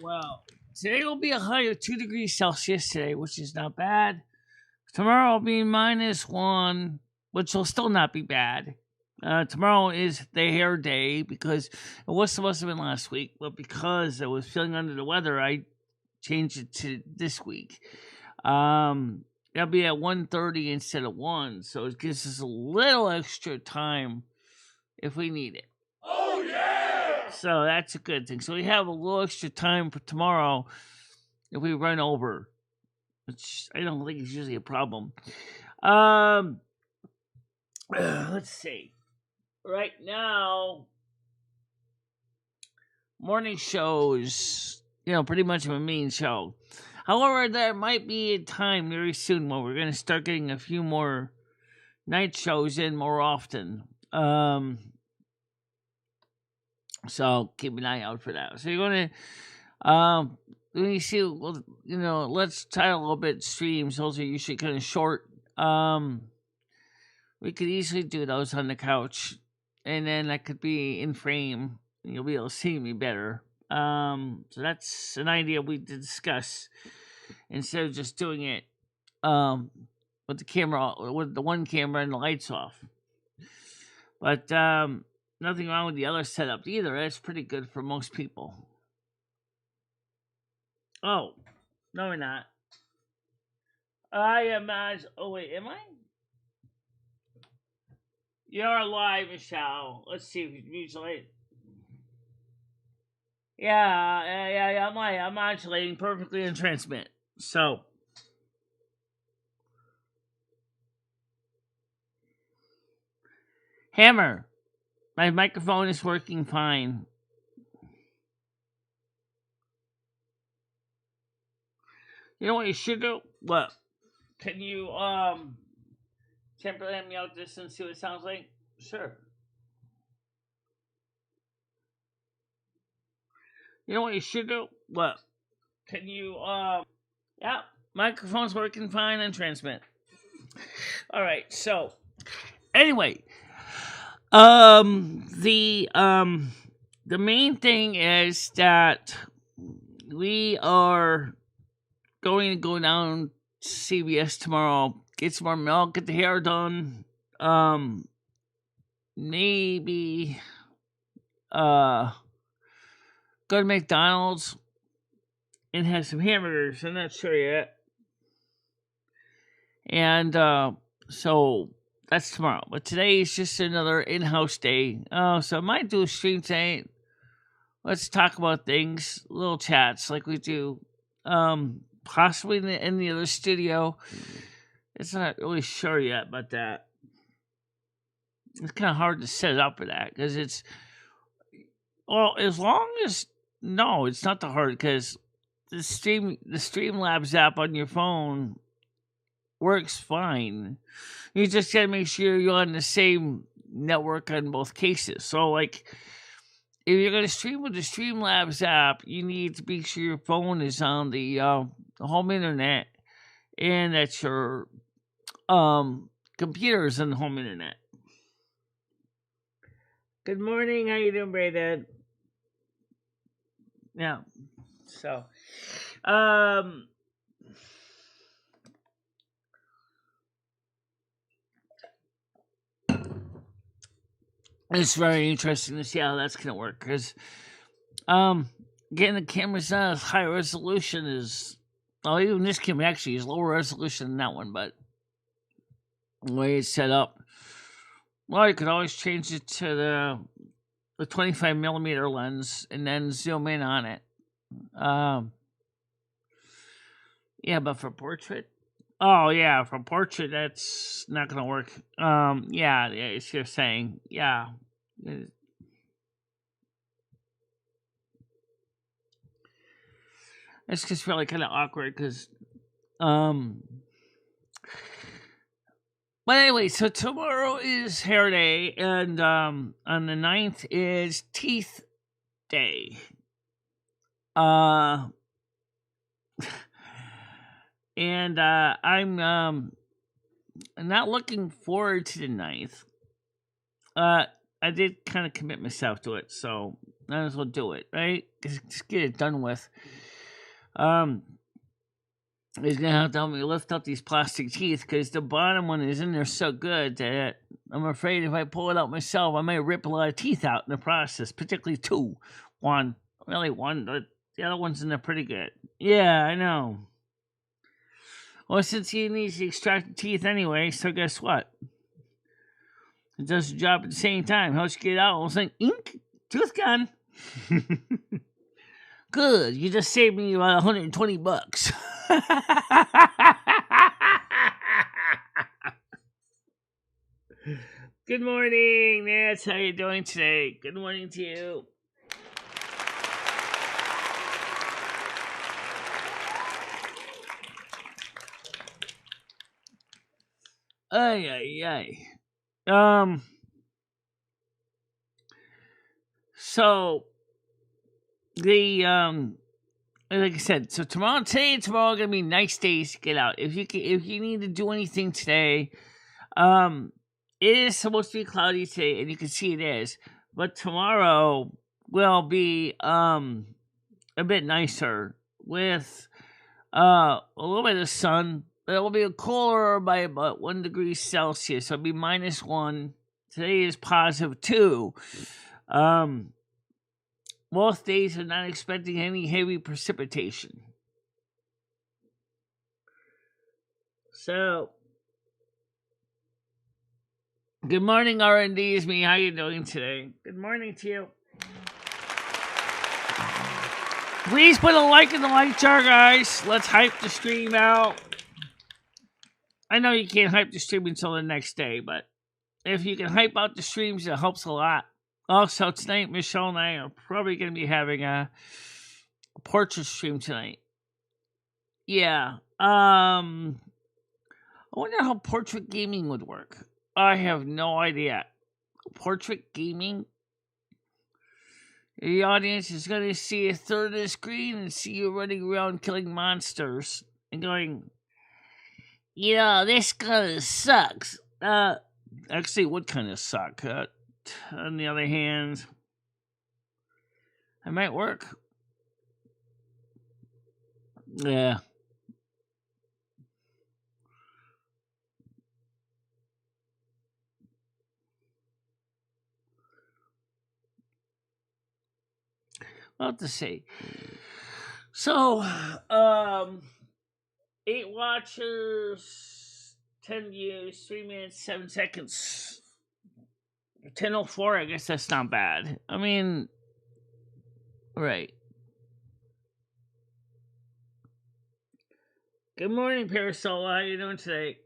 Well. Today will be a high of 2 degrees Celsius today, which is not bad. Tomorrow will be -1, which will still not be bad. Tomorrow is the hair day because it was supposed to have been last week, but because I was feeling under the weather, I changed it to this week. That'll be at 1:30 instead of 1, so it gives us a little extra time if we need it. Oh, yeah! So that's a good thing. So we have a little extra time for tomorrow if we run over, which I don't think is usually a problem. Let's see. Right now, morning shows, pretty much my main show. However, there might be a time very soon when we're going to start getting a few more night shows in more often. So keep an eye out for that. So you're going to, let me see, well, let's try a little bit streams. Those are usually kind of short. We could easily do those on the couch, and then I could be in frame, and you'll be able to see me better. So that's an idea we discuss instead of just doing it with the camera, with the one camera and the lights off. But nothing wrong with the other setup either. That's pretty good for most people. Oh, no, we're not. I am as. Oh wait, am I? You're live, Michelle. Let's see if you usually. Yeah. I'm modulating perfectly and transmit. So. Hammer. My microphone is working fine. You know what you should do? What? Can you, temporarily me out this and see what it sounds like? Sure. You know what you should do? What? Can you, yeah, microphone's working fine and transmit. Alright, so, anyway, the main thing is that we are going to go down to CVS tomorrow, get some more milk, get the hair done, maybe, go to McDonald's and have some hamburgers. I'm not sure yet. And, so that's tomorrow. But today is just another in-house day. So I might do a stream today. Let's talk about things, little chats like we do. Possibly in the other studio. It's not really sure yet about that. It's kind of hard to set up for that because it's, well, as long as, no, it's not that hard because the Streamlabs app on your phone works fine. You just gotta make sure you're on the same network on both cases. So, like, if you're gonna stream with the Streamlabs app, you need to make sure your phone is on the home internet, and that your computer is on the home internet. Good morning. How you doing, Brayden? Yeah. So, it's very interesting to see how that's gonna work because getting the cameras on as high resolution is, well, even this camera actually is lower resolution than that one, but the way it's set up, well, you could always change it to the 25 millimeter lens and then zoom in on it. Yeah, but for portrait, oh yeah, for portrait that's not gonna work. Yeah, it's you're saying, yeah. It's just really kind of awkward because, but anyway, so tomorrow is hair day, and on the 9th is teeth day. And I'm not looking forward to the 9th. I did kind of commit myself to it, so Might as well do it, right? Just get it done with. He's gonna have to help me lift up these plastic teeth because the bottom one is in there so good that I'm afraid if I pull it out myself, I might rip a lot of teeth out in the process, particularly two. One, but the other one's in there pretty good. Yeah, I know. Well, since he needs to extract the teeth anyway, so guess what? It does the job at the same time. Helps you get it out. All of a sudden, ink, tooth gone. Good. You just saved me about $120. Good morning, Nance. How you doing today? Good morning to you. Ay. So the like I said, so today and tomorrow are gonna be nice days to get out. If you need to do anything today, it is supposed to be cloudy today, and you can see it is. But tomorrow will be a bit nicer with a little bit of sun. But it will be cooler by about 1 degree Celsius. So it'll be -1. Today is +2. Most days are not expecting any heavy precipitation. So, good morning, R&D is me. How you doing today? Good morning to you. Please put a like in the like jar, guys. Let's hype the stream out. I know you can't hype the stream until the next day, but if you can hype out the streams, it helps a lot. Also, tonight, Michele and I are probably going to be having a portrait stream tonight. Yeah. I wonder how portrait gaming would work. I have no idea. Portrait gaming? The audience is going to see a third of the screen and see you running around killing monsters and going, this kind of sucks. Actually, it would kind of suck. On the other hand, it might work. Yeah. What to say? So, 8 watchers, 10 views, 3 minutes, 7 seconds. 10:04, I guess that's not bad. I mean, right. Good morning, Parasol. How you doing today?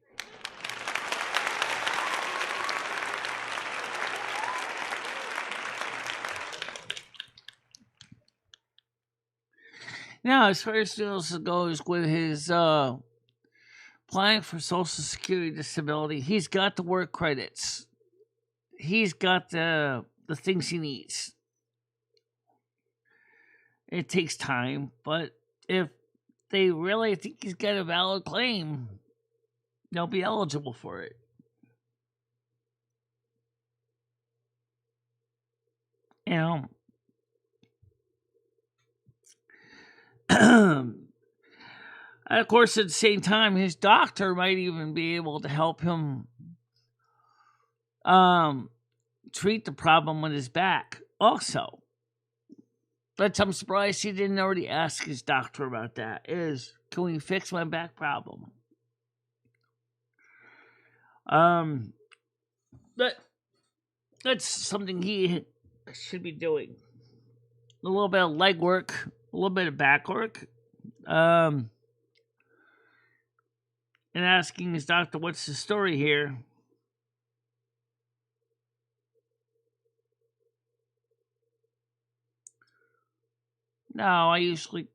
Now, as far as Noodles goes with his applying for Social Security disability, he's got the work credits. He's got the things he needs. It takes time, but if they really think he's got a valid claim, they'll be eligible for it. And of course, at the same time, his doctor might even be able to help him treat the problem with his back also. But I'm surprised he didn't already ask his doctor about that. Can we fix my back problem? But that's something he should be doing. A little bit of leg work, a little bit of back work, and asking his doctor, what's the story here? No, I usually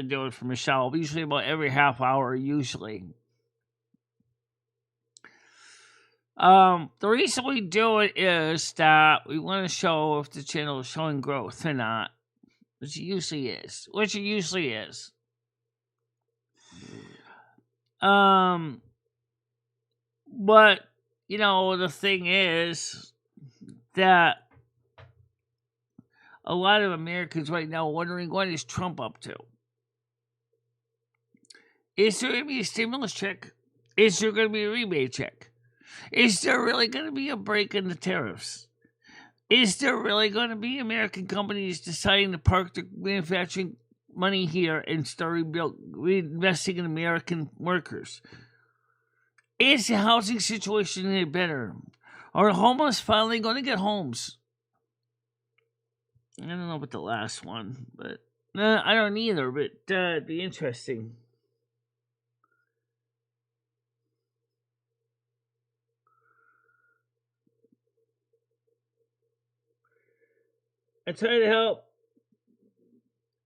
do it for Michele. Usually about every half hour. Usually, the reason we do it is that we want to show if the channel is showing growth or not, which it usually is. But the thing is that a lot of Americans right now wondering, what is Trump up to? Is there going to be a stimulus check? Is there going to be a rebate check? Is there really going to be a break in the tariffs? Is there really going to be American companies deciding to park their manufacturing money here and start reinvesting in American workers? Is the housing situation any better? Are homeless finally going to get homes? I don't know about the last one, but I don't either, but it'd be interesting. I try to help.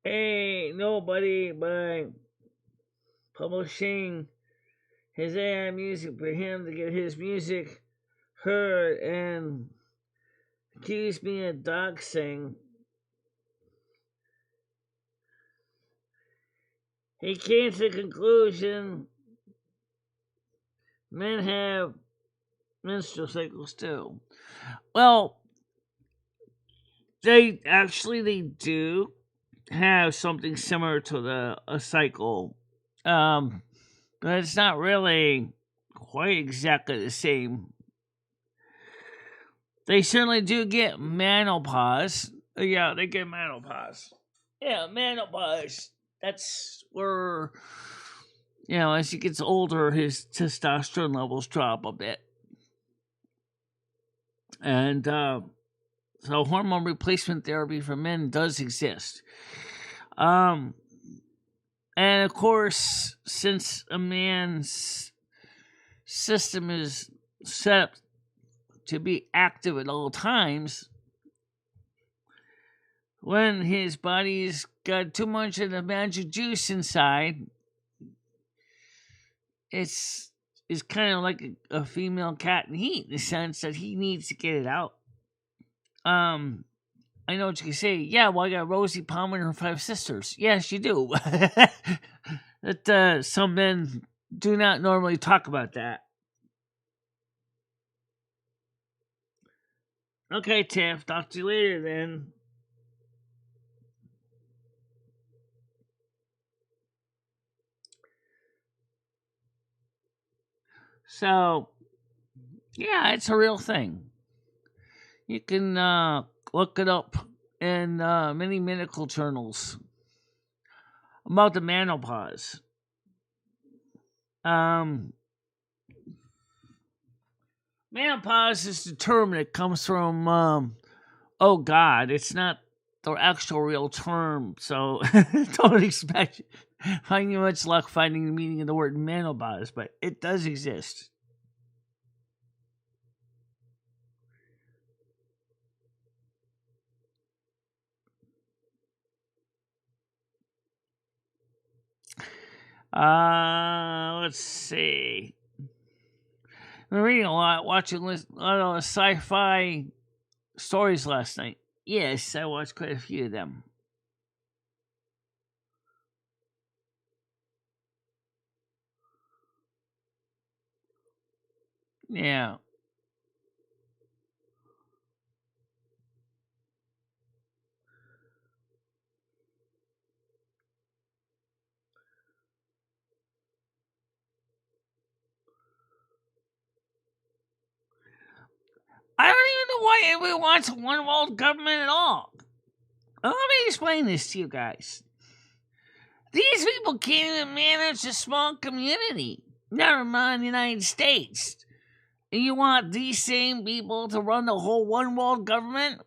Hey, nobody by publishing his AI music for him to get his music heard and accuse me of doxing. He came to the conclusion men have menstrual cycles too. Well, they do have something similar to a cycle, but it's not really quite exactly the same. They certainly do get menopause. Yeah, they get menopause. Yeah, menopause. That's where, as he gets older, his testosterone levels drop a bit. And so hormone replacement therapy for men does exist. And of course, since a man's system is set up to be active at all times, when his body's got too much of the magic juice inside, it's kind of like a female cat in heat, in the sense that he needs to get it out. I know what you can say. Yeah, well, I got Rosie Palmer and her 5 sisters. Yes, you do. That some men do not normally talk about that. Okay, Tiff. Talk to you later then. So, yeah, it's a real thing. You can look it up in many medical journals about the menopause. Menopause is the term that comes from, oh God, it's not the actual real term, so don't expect finding much luck finding the meaning of the word menopause, but it does exist. Let's see. I've been reading a lot, watching a lot of sci-fi stories last night. Yes, I watched quite a few of them. Yeah. I don't even know why anyone wants a one world government at all. Let me explain this to you guys. These people can't even manage a small community, never mind the United States. And you want these same people to run the whole one world government?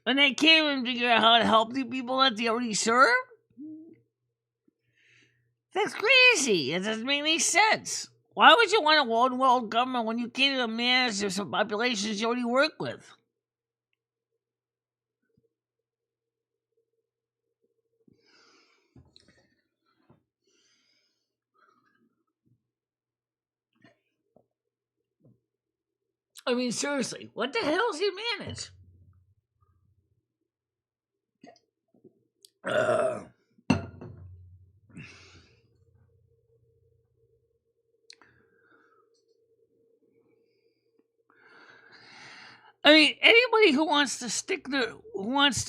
And they can't even figure out how to help the people that they already serve? That's crazy. It doesn't make any sense. Why would you want a one world government when you can't even manage some populations you already work with? I mean, seriously, what the hell does he manage? I mean, anybody who wants to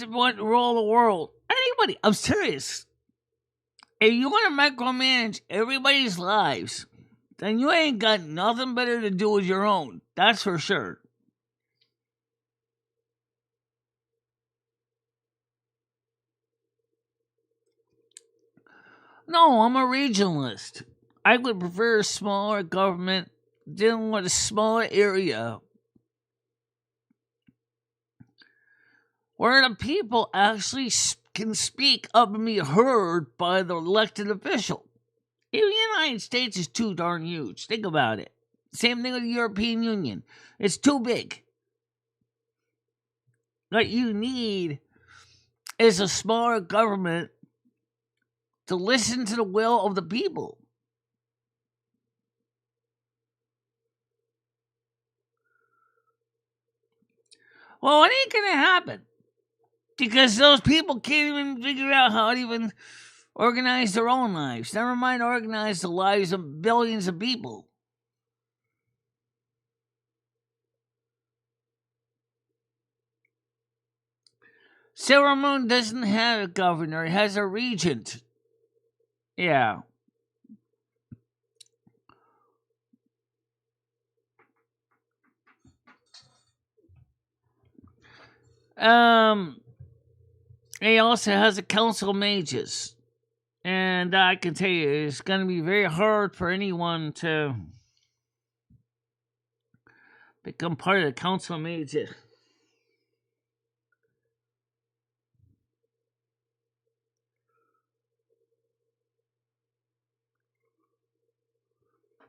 rule the world, anybody, I'm serious. If you want to micromanage everybody's lives, then you ain't got nothing better to do with your own. That's for sure. No, I'm a regionalist. I would prefer a smaller government dealing with a smaller area where the people actually can speak up and be heard by the elected official. The United States is too darn huge. Think about it. Same thing with the European Union. It's too big. What you need is a smaller government to listen to the will of the people. Well, it ain't gonna happen because those people can't even figure out how to even organize their own lives. Never mind organize the lives of billions of people. Sailor Moon doesn't have a governor, it has a regent. Yeah. He also has a council of mages. And I can tell you, it's going to be very hard for anyone to become part of the council of mages.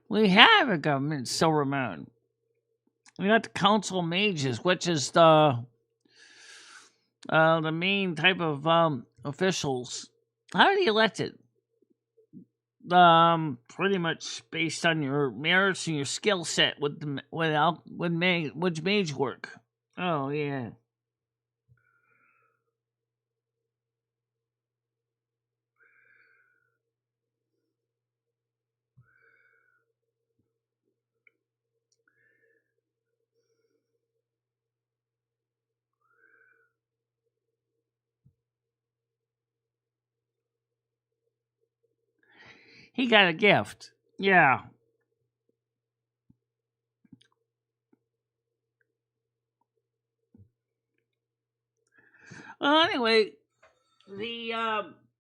We have a government, Silver Moon. We got the council of mages, which is the main type of officials. How are they elected? Pretty much based on your merits and your skill set with mage work. Oh yeah. He got a gift. Yeah. Well, anyway,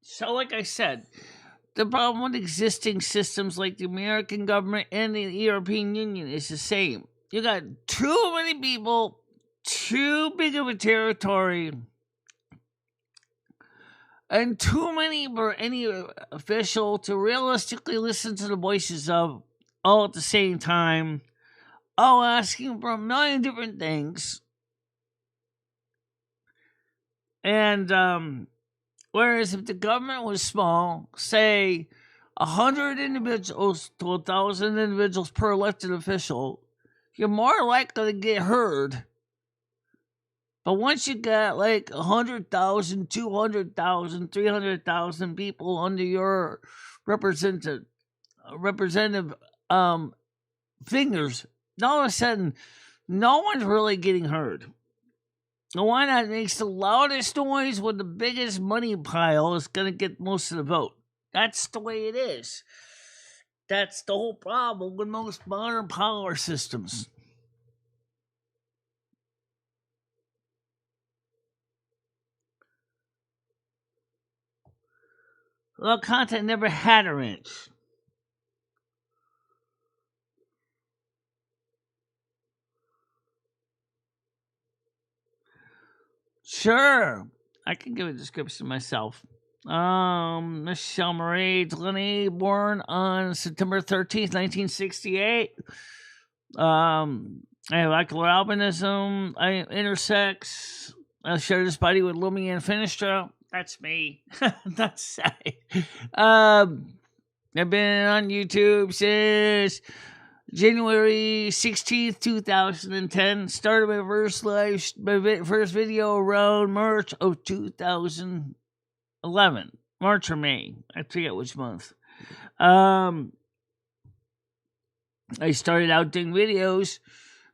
so like I said, the problem with existing systems like the American government and the European Union is the same. You got too many people, too big of a territory, and too many for any official to realistically listen to the voices of all at the same time, all asking for a million different things. And whereas if the government was small, say 100 individuals to 1,000 individuals per elected official, you're more likely to get heard. But once you got like 100,000, 200,000, 300,000 people under your representative fingers, all of a sudden, no one's really getting heard. The one that makes the loudest noise with the biggest money pile is going to get most of the vote. That's the way it is. That's the whole problem with most modern power systems. Well, content never had a wrench. Sure, I can give a description myself. Michele Marie Dalene, born on September 13th, 1968. I have ocular albinism. I intersex. I share this body with Lumy and Finistra. That's me. That's sad. I've been on YouTube since January 16th, 2010. Started my first video around March of 2011. March or May. I forget which month. I started out doing videos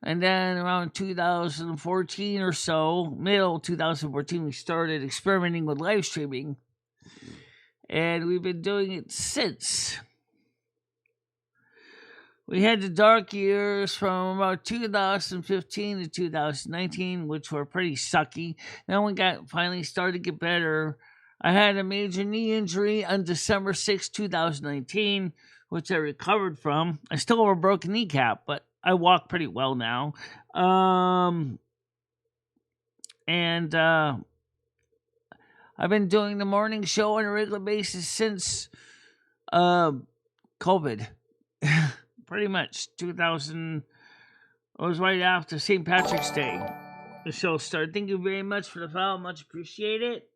And then around 2014 or so, middle 2014, we started experimenting with live streaming. And we've been doing it since. We had the dark years from about 2015 to 2019, which were pretty sucky. Then we finally started to get better. I had a major knee injury on December 6, 2019, which I recovered from. I still have a broken kneecap, but I walk pretty well now. And I've been doing the morning show on a regular basis since COVID. Pretty much 2000. It was right after St. Patrick's Day. The show started. Thank you very much for the follow. Much appreciate it.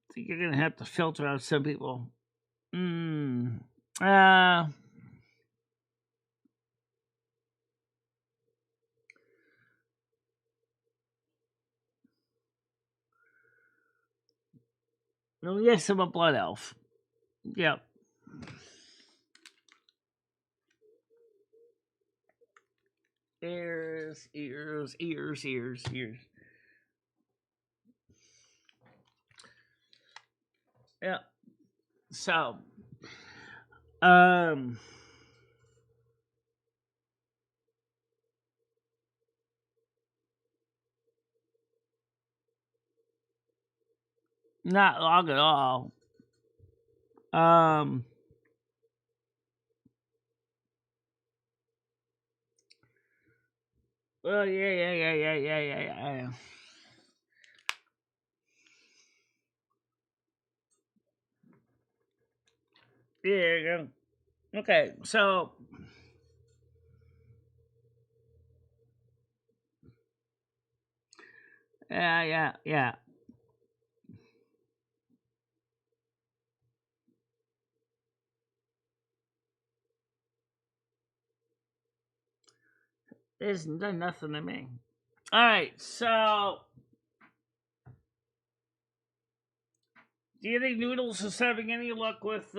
I think you're gonna have to filter out some people. Oh, yes, I'm a blood elf. Yep. Ears. Yeah. So, not long at all. Well, yeah. There you go. Okay, so yeah. It's done nothing to me. All right, so do you think Noodles is having any luck with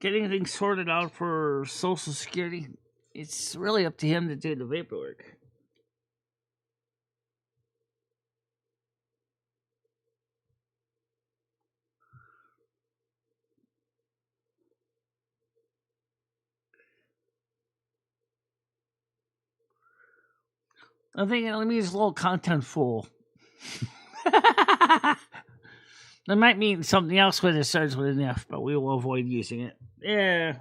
getting things sorted out for Social Security? It's really up to him to do the paperwork. I'm thinking, let me use a little content fool. That might mean something else when it starts with an F, but we will avoid using it. Yeah.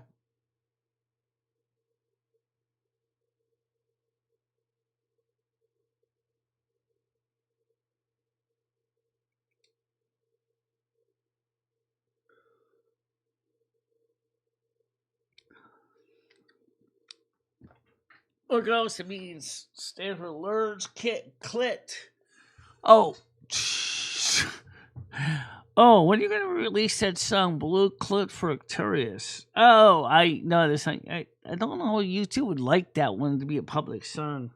Look, else it means stand for large clit. Oh. Oh, when are you going to release that song, Blue Clit for Victorious? Oh, I know this. I don't know how YouTube would like that one to be a public song.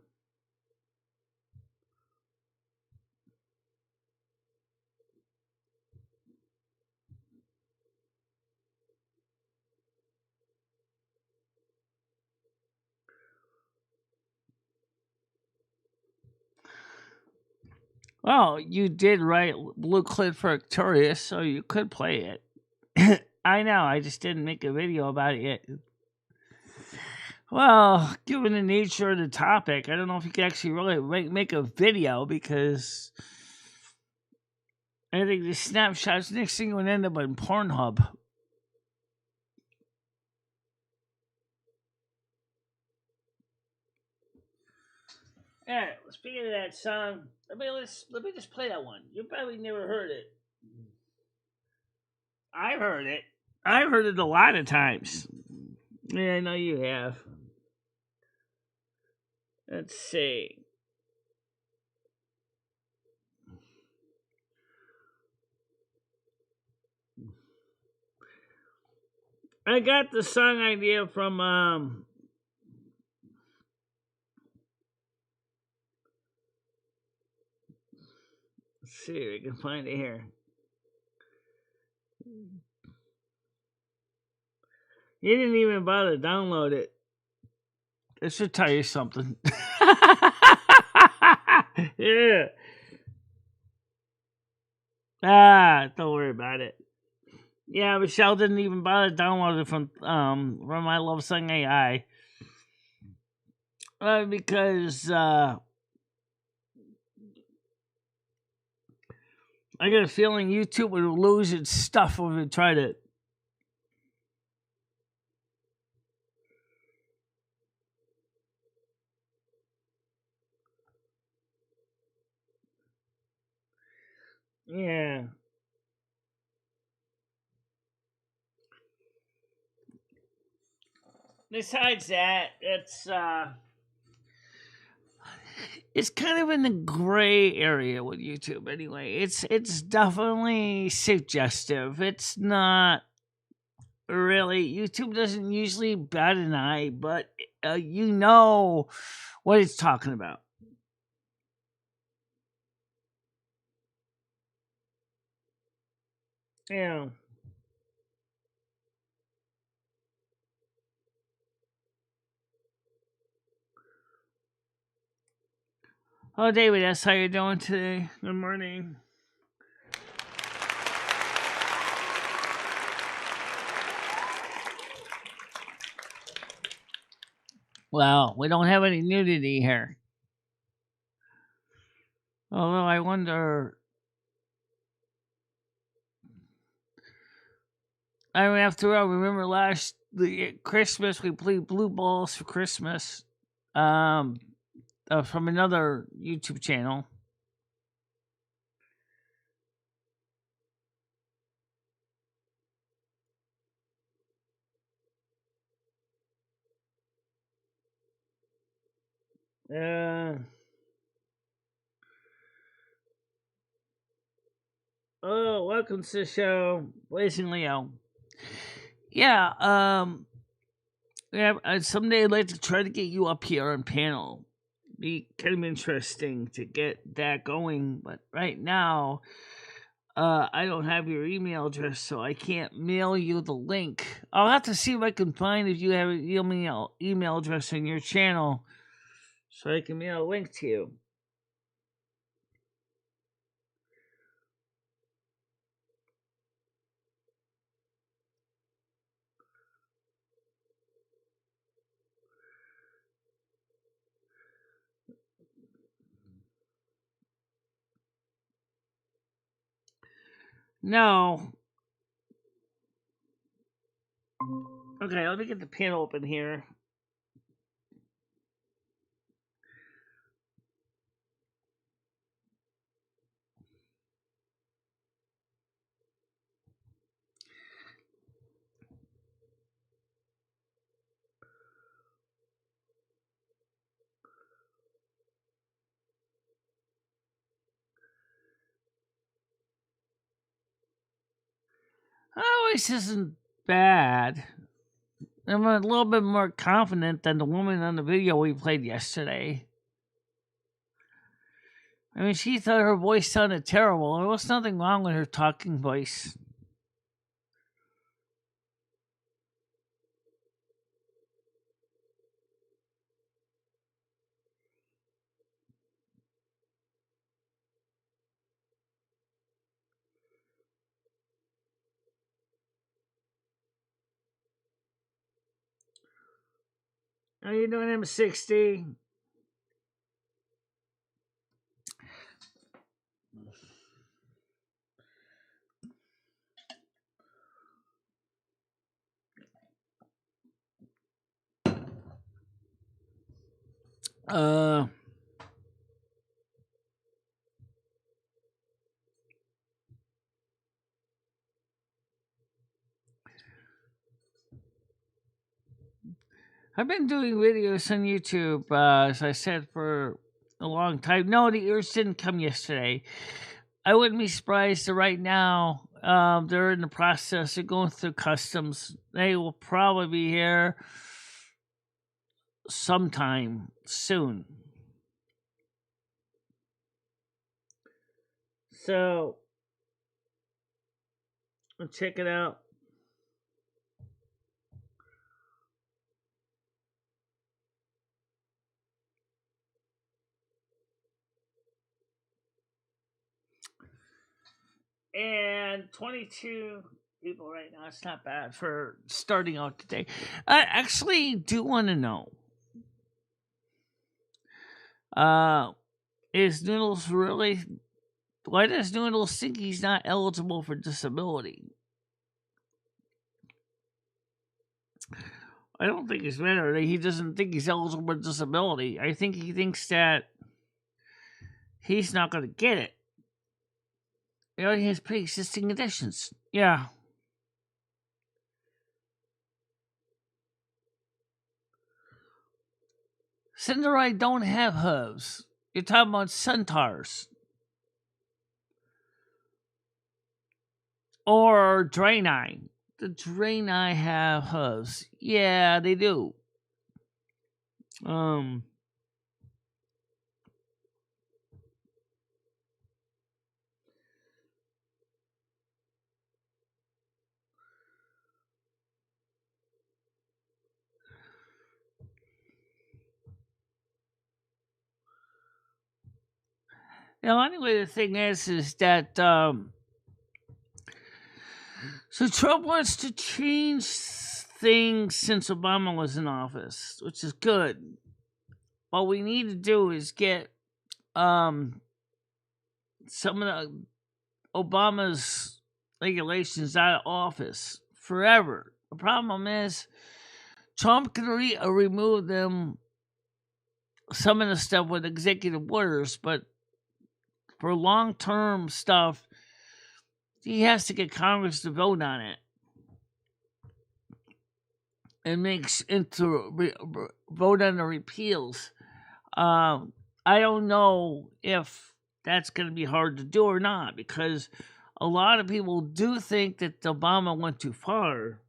Well, you did write Blue Clit for Victorious, so you could play it. I know, I just didn't make a video about it yet. Well, given the nature of the topic, I don't know if you can actually really make a video because I think the snapshots next thing would end up on Pornhub. Alright, speaking of that song, let me just play that one. You probably never heard it. I've heard it. I've heard it a lot of times. Yeah, I know you have. Let's see. I got the song idea from see if I can find it here. You didn't even bother to download it. This should tell you something. Yeah. Don't worry about it. Yeah, Michelle didn't even bother to download it from I Love Sung AI. Because I got a feeling YouTube would lose its stuff if it tried it. Yeah. Besides that, it's kind of in the gray area with YouTube anyway. It's definitely suggestive. It's not really. YouTube doesn't usually bat an eye, but you know what it's talking about. Yeah. Oh, David, that's how you're doing today. Good morning. Well, we don't have any nudity here. Although I wonder. I mean, after all, remember Christmas we played blue balls for Christmas, from another YouTube channel. Oh, welcome to the show, Blazing Leo. Yeah, someday I'd like to try to get you up here on panel. Be kind of interesting to get that going, but right now, I don't have your email address, so I can't mail you the link. I'll have to see if I can find if you have an email address on your channel, so I can mail a link to you. No. Okay, let me get the panel open here. Oh, this isn't bad. I'm a little bit more confident than the woman on the video we played yesterday. I mean, she thought her voice sounded terrible. There was nothing wrong with her talking voice. How you doing, M60? I've been doing videos on YouTube, as I said, for a long time. No, the ears didn't come yesterday. I wouldn't be surprised that right now they're in the process of going through customs. They will probably be here sometime soon. So check it out. And 22 people right now. It's not bad for starting out today. I actually do want to know. Is Noodles really? Why does Noodles think he's not eligible for disability? I don't think it's better that he doesn't think he's eligible for disability. I think he thinks that he's not going to get it. You know, he has pre-existing conditions. Yeah. Cinderai don't have hooves. You're talking about centaurs. Or Draenei. The Draenei have hooves. Yeah, they do. Anyway, the thing is that so Trump wants to change things since Obama was in office, which is good. What we need to do is get some of the Obama's regulations out of office forever. The problem is Trump can remove them, some of the stuff with executive orders, but for long-term stuff, he has to get Congress to vote on it and vote on the repeals. I don't know if that's going to be hard to do or not, because a lot of people do think that Obama went too far.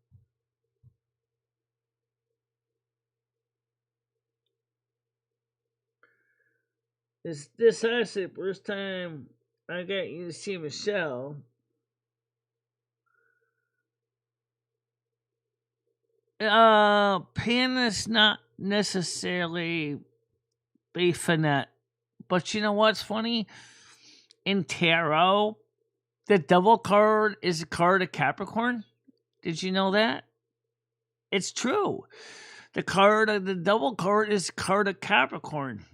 This is actually the first time I got you to see Michelle. Pan is not necessarily Bayfinet, but you know what's funny? In tarot, the devil card is a card of Capricorn. Did you know that? It's true. The devil card is a card of Capricorn.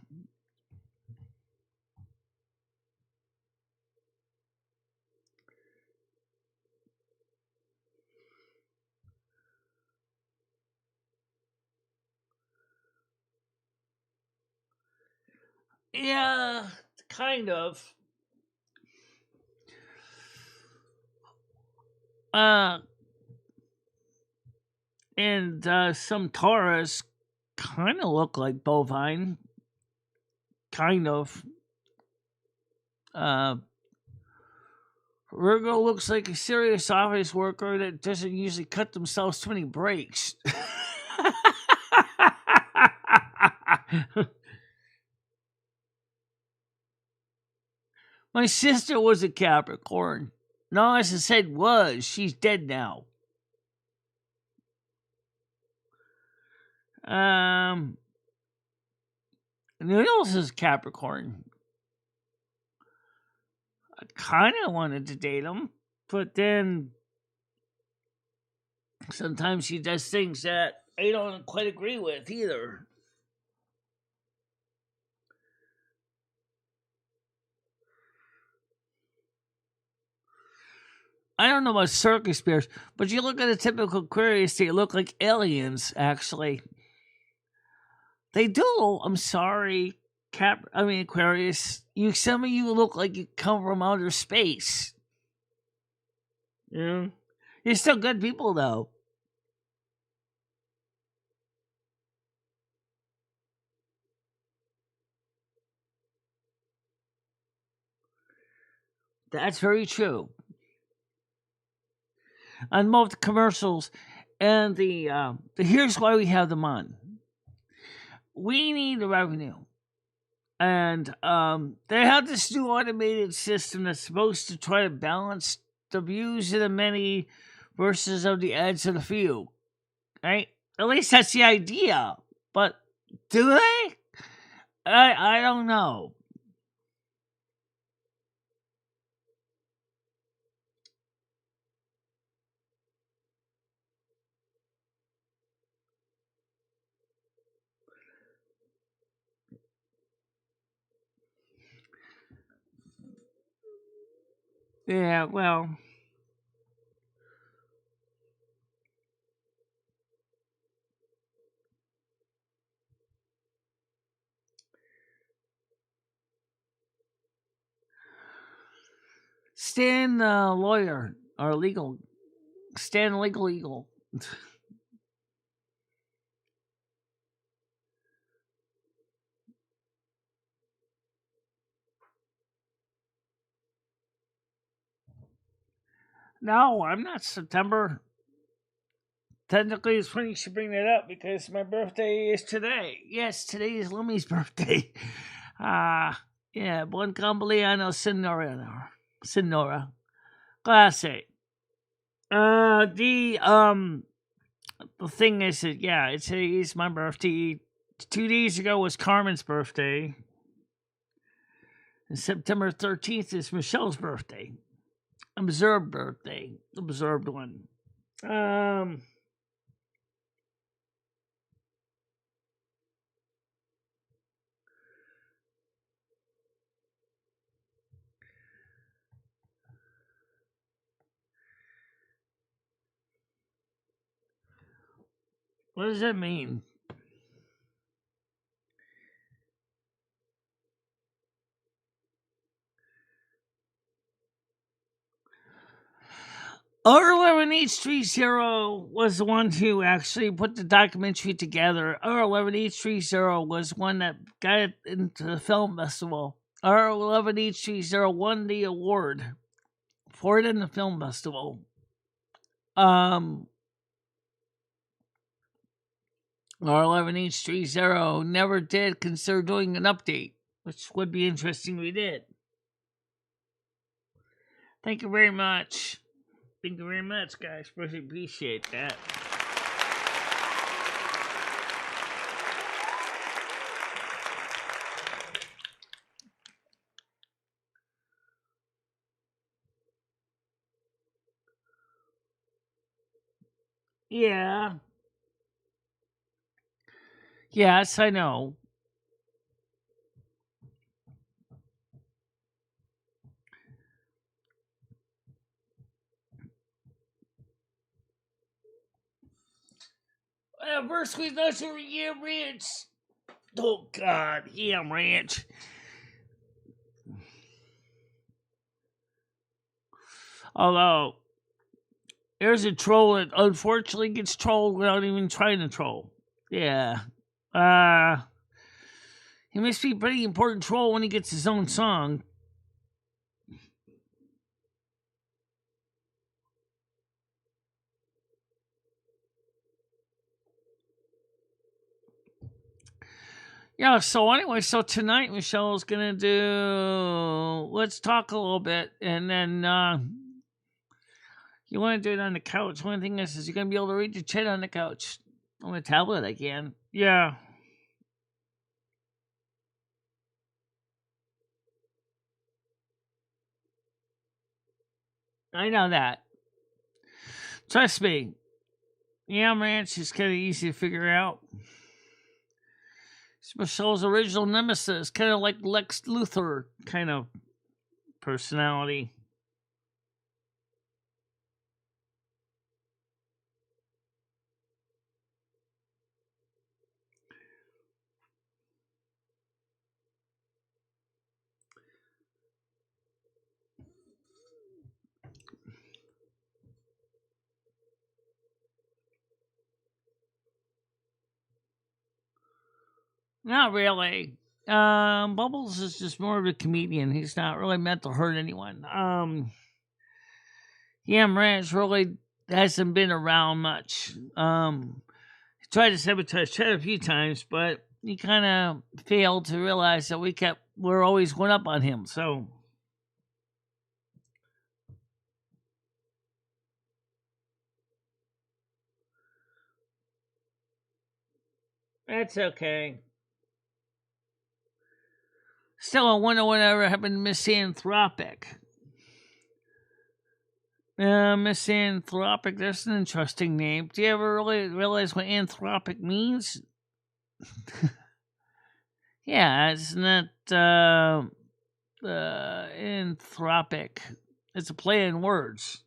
Yeah, kind of. And some Taurus kind of look like bovine. Kind of. Virgo looks like a serious office worker that doesn't usually cut themselves too many breaks. My sister was a Capricorn. No, as I said, was. She's dead now. Noodles is Capricorn. I kind of wanted to date him, but then sometimes she does things that I don't quite agree with either. I don't know about circus bears, but you look at a typical Aquarius, they look like aliens, actually. They do. I'm sorry. Aquarius. Some of you look like you come from outer space. Yeah. You're still good people, though. That's very true. On most commercials, and here's why we have them on. We need the revenue. And they have this new automated system that's supposed to try to balance the views of the many versus of the edge of the few. Right? At least that's the idea. But do they? I don't know. Yeah, well, Stan lawyer or legal Stan legal eagle. No, I'm not September. Technically, it's funny you should bring that up because my birthday is today. Yes, today is Lumy's birthday. Yeah, buon compleanno, Signora. Classic. The thing is that, yeah, it's my birthday. 2 days ago was Carmen's birthday. And September 13th is Michelle's birthday. Observed birthday. Observed one. What does that mean? R11H30 was the one who actually put the documentary together. R11H30 was one that got it into the film festival. R11H30 won the award for it in the film festival. R11H30 never did consider doing an update, which would be interesting if we did. Thank you very much. Thank you very much, guys. Really appreciate that. Yeah. Yes, I know. First we go to Yam Ranch. Oh God, Yam Ranch. Although there's a troll that unfortunately gets trolled without even trying to troll. Yeah. He must be a pretty important troll when he gets his own song. Yeah, so anyway, so tonight Michelle's gonna do let's talk a little bit and then you wanna do it on the couch. One thing is you're gonna be able to read the chat on the couch. On the tablet I can. Yeah. I know that. Trust me. Yam Ranch is kinda easy to figure out. It's Michelle's original nemesis, kinda like Lex Luthor kind of personality. Not really. Bubbles is just more of a comedian. He's not really meant to hurt anyone. Yam Ranch really hasn't been around much. He tried to sabotage Chad a few times, but he kind of failed to realize that we're always one up on him. So that's okay. Still, I wonder whatever happened to Misanthropic. Misanthropic, that's an interesting name. Do you ever really realize what anthropic means? Yeah, it's not anthropic. It's a play in words.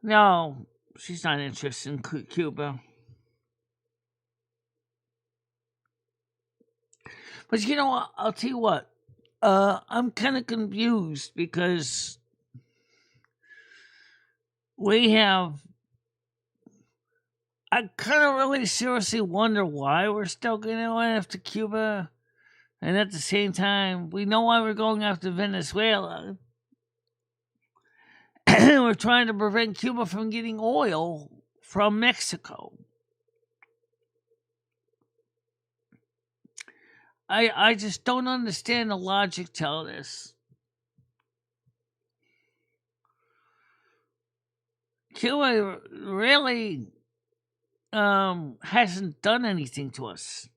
No, she's not interested in Cuba. But you know what? I'll tell you what. I'm kind of confused because I kind of really seriously wonder why we're still going after Cuba. And at the same time, we know why we're going after Venezuela. We're trying to prevent Cuba from getting oil from Mexico. I just don't understand the logic to all this. Cuba really hasn't done anything to us.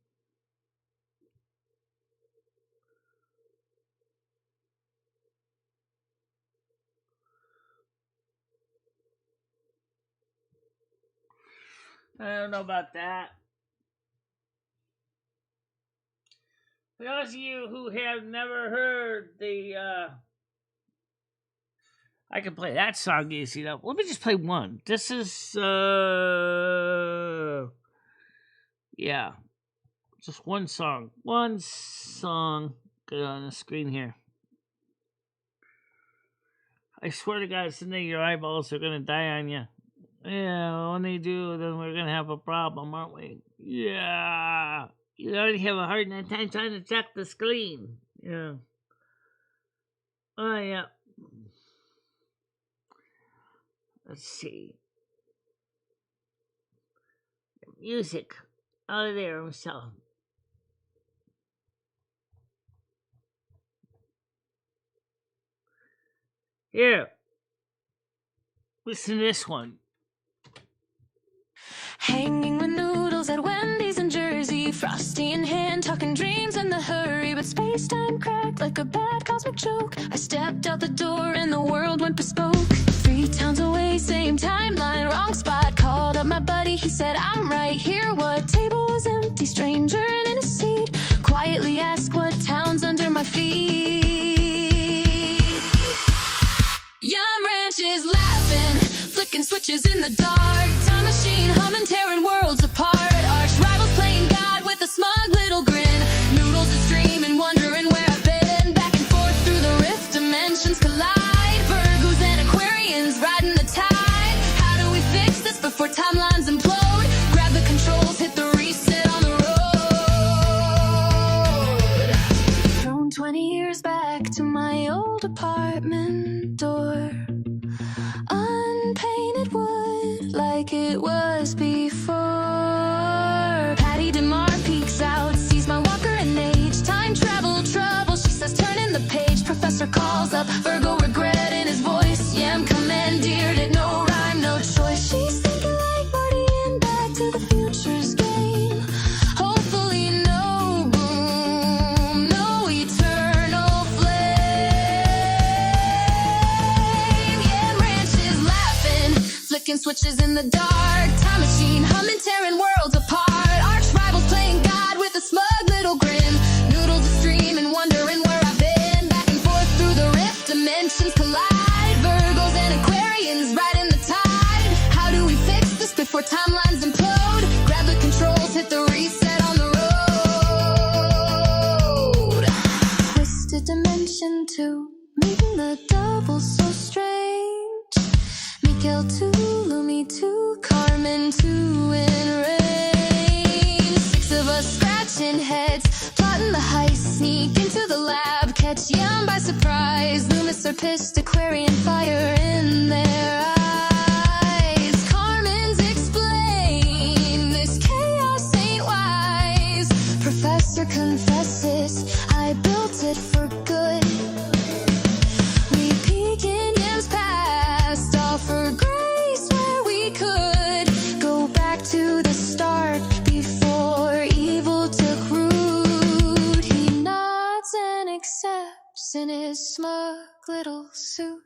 I don't know about that. For those of you who have never heard I can play that song easy enough. Let me just play one. This is, yeah, just one song. One song. Get on the screen here. I swear to God, someday your eyeballs are gonna die on you. Yeah, when they do, then we're gonna have a problem, aren't we? Yeah. You already have a hard enough time trying to check the screen. Yeah. Oh, yeah. Let's see. Music. Oh, there, so. Here. Listen to this one. Hanging with Noodles at Wendy's in Jersey, Frosty in hand, talking dreams in the hurry, but space-time cracked like a bad cosmic joke. I stepped out the door and the world went bespoke. 3 towns away, same timeline, wrong spot. Called up my buddy, he said I'm right here. What table was empty, stranger in a seat. Quietly asked what town's under my feet. Young Ranch is laughing, flicking switches in the dark. Time machine humming, tearing worlds apart. Arch rivals playing God with a smug little grin. Noodles is dreaming, wondering where I've been. Back and forth through the rift, dimensions collide. Virgos and Aquarians riding the tide. How do we fix this before timelines implode? Grab the controls, hit the reset on the road. Thrown 20 years back to my old apartment door. Unpainted wood like it was before. Patty DeMar peeks out, sees my walker and age. Time travel trouble, she says turn in the page. Professor calls up, Virgo regret in his voice. Yeah, I'm commandeered it, no rhyme, no choice. She's thinking like Marty and Back to the Future's game. Hopefully no boom, no eternal flame. Yeah, Ranch is laughing, flicking switches in the dark. Time machine humming, tearing worlds apart. Arch rivals playing God with a smug little grin. Noodles is streaming, wondering where I've been. Back and forth through the rift, dimensions collide. Virgos and Aquarians riding the tide. How do we fix this before timelines implode? Grab the controls, hit the reset on the road. Twisted dimension 2, making the double so strange. Michele 2, Lumy 2, Carmen 2 in rain. 6 of us scratching heads, plotting the heist, sneak into the lab, catch Yum by surprise. Tempest, Aquarian fire in their eyes. Carmen's explain this chaos ain't wise. Professor confesses, I built it for good. We peek in years past, offer grace where we could. Go back to the start before evil took root. He nods and accepts in his smug little suit.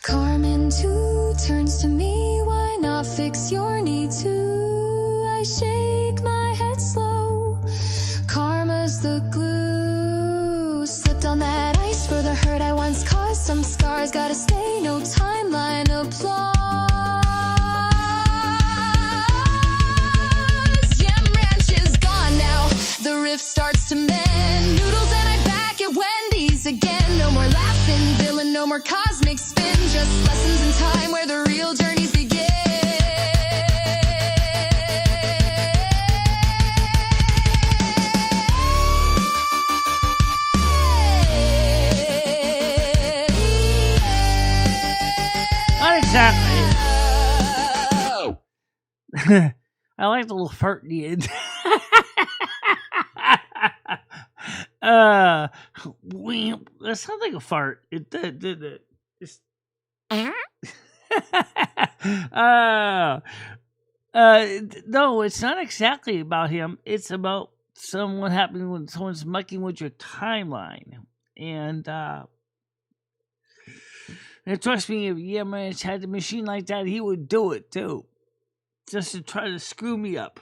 Carmen too turns to me, why not fix your knee too? I shake my head slow, karma's the glue. Slipped on that ice for the hurt I once caused. Some scars gotta stay, no timeline applause. Yam Ranch is gone now, the rift starts to mend. Noodles and I back at Wendy's again. No more laughing villain, no more cosmic spin. Just lessons in time where the real journeys begin. Not exactly. I like the little fart in the end. That sounds like a fart. It did, didn't it? It's... no, it's not exactly about him. It's about someone happening when someone's mucking with your timeline. And trust me, if Yam Ranch had a machine like that, he would do it too. Just to try to screw me up.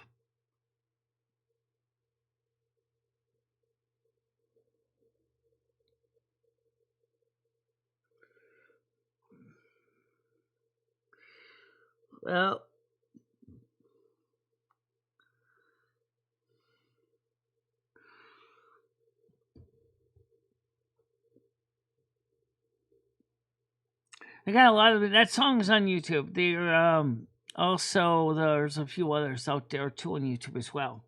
Well, I got a lot of it. That song's on YouTube. They're also there's a few others out there too on YouTube as well.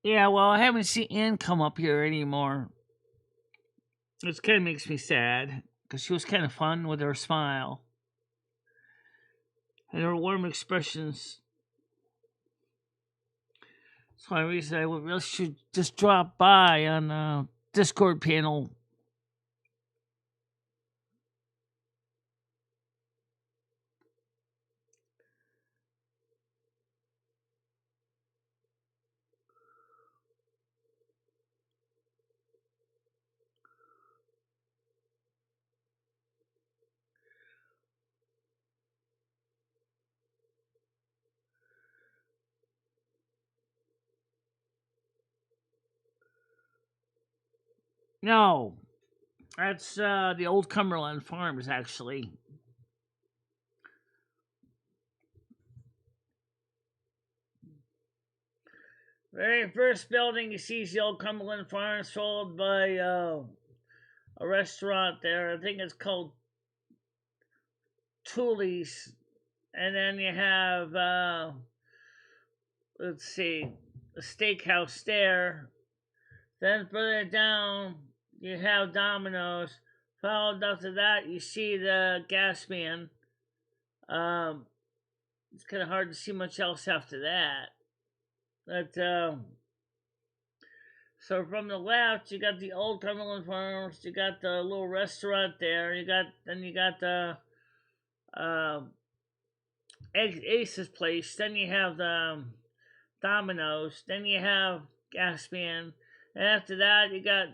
Yeah, well, I haven't seen Ann come up here anymore. It kind of makes me sad because she was kind of fun with her smile and her warm expressions. That's why I reason I would really should just drop by on Discord panel. No, that's the old Cumberland Farms, actually. Very first building you see is the old Cumberland Farms, followed by a restaurant there. I think it's called Tooley's. And then you have, let's see, a steakhouse there. Then further down, you have Domino's. Followed after that, you see the gas man. It's kind of hard to see much else after that. But, so from the left, you got the old Cumberland Farms. You got the little restaurant there. You got the Ace's place. Then you have the Domino's. Then you have Gasman. And after that, you got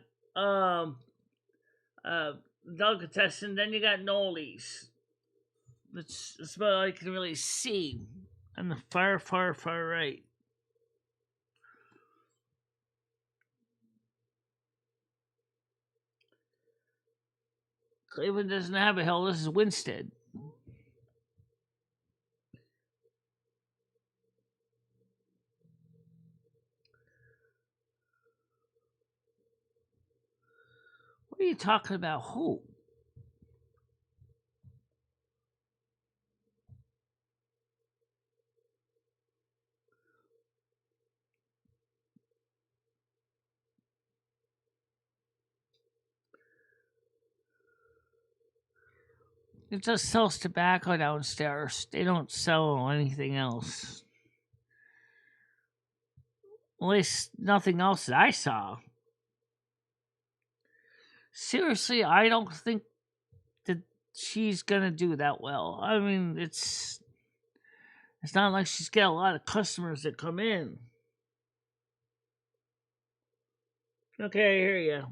Delicatessen. Then you got Noli's. That's about all you can really see on the far, far, far right. Cleveland doesn't have a hill. This is Winstead. What are you talking about? Who? It just sells tobacco downstairs. They don't sell anything else. At least nothing else that I saw. Seriously, I don't think that she's gonna do that well. I mean, it's not like she's got a lot of customers that come in. Okay, I hear you.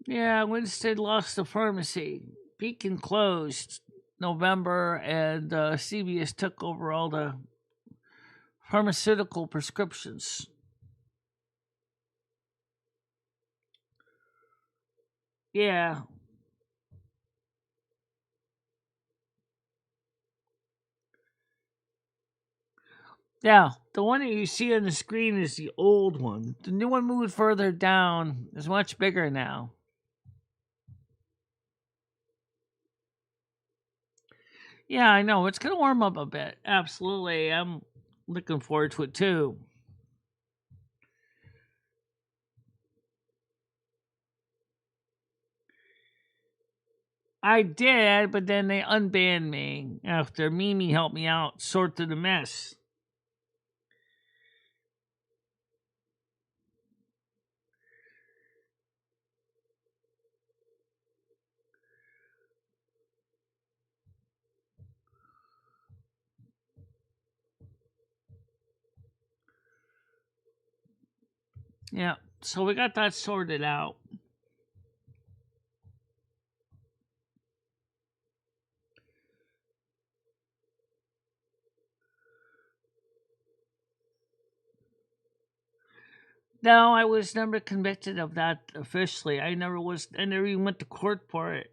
Yeah, Winston lost the pharmacy. Beacon closed November, and CVS took over all the pharmaceutical prescriptions. Yeah. Yeah, the one that you see on the screen is the old one. The new one moved further down. It's much bigger now. Yeah, I know. It's going to warm up a bit. Absolutely. I'm looking forward to it too. I did, but then they unbanned me after Mimi helped me out sort through the mess. Yeah, so we got that sorted out. No, I was never convicted of that officially. I never even went to court for it.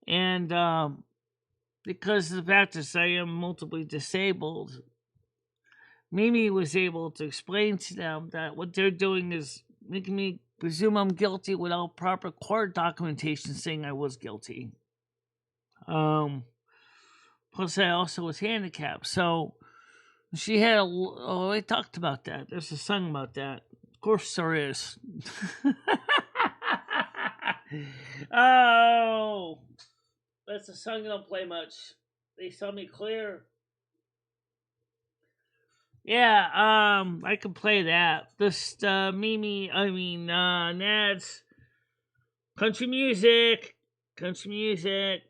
And because of the fact that I am multiply disabled, Mimi was able to explain to them that what they're doing is making me presume I'm guilty without proper court documentation saying I was guilty. Plus I also was handicapped, so she had I talked about that. There's a song about that. Of course there is. Oh, that's a song I don't play much. They saw me clear. Yeah, I can play that. Just Nad's country music.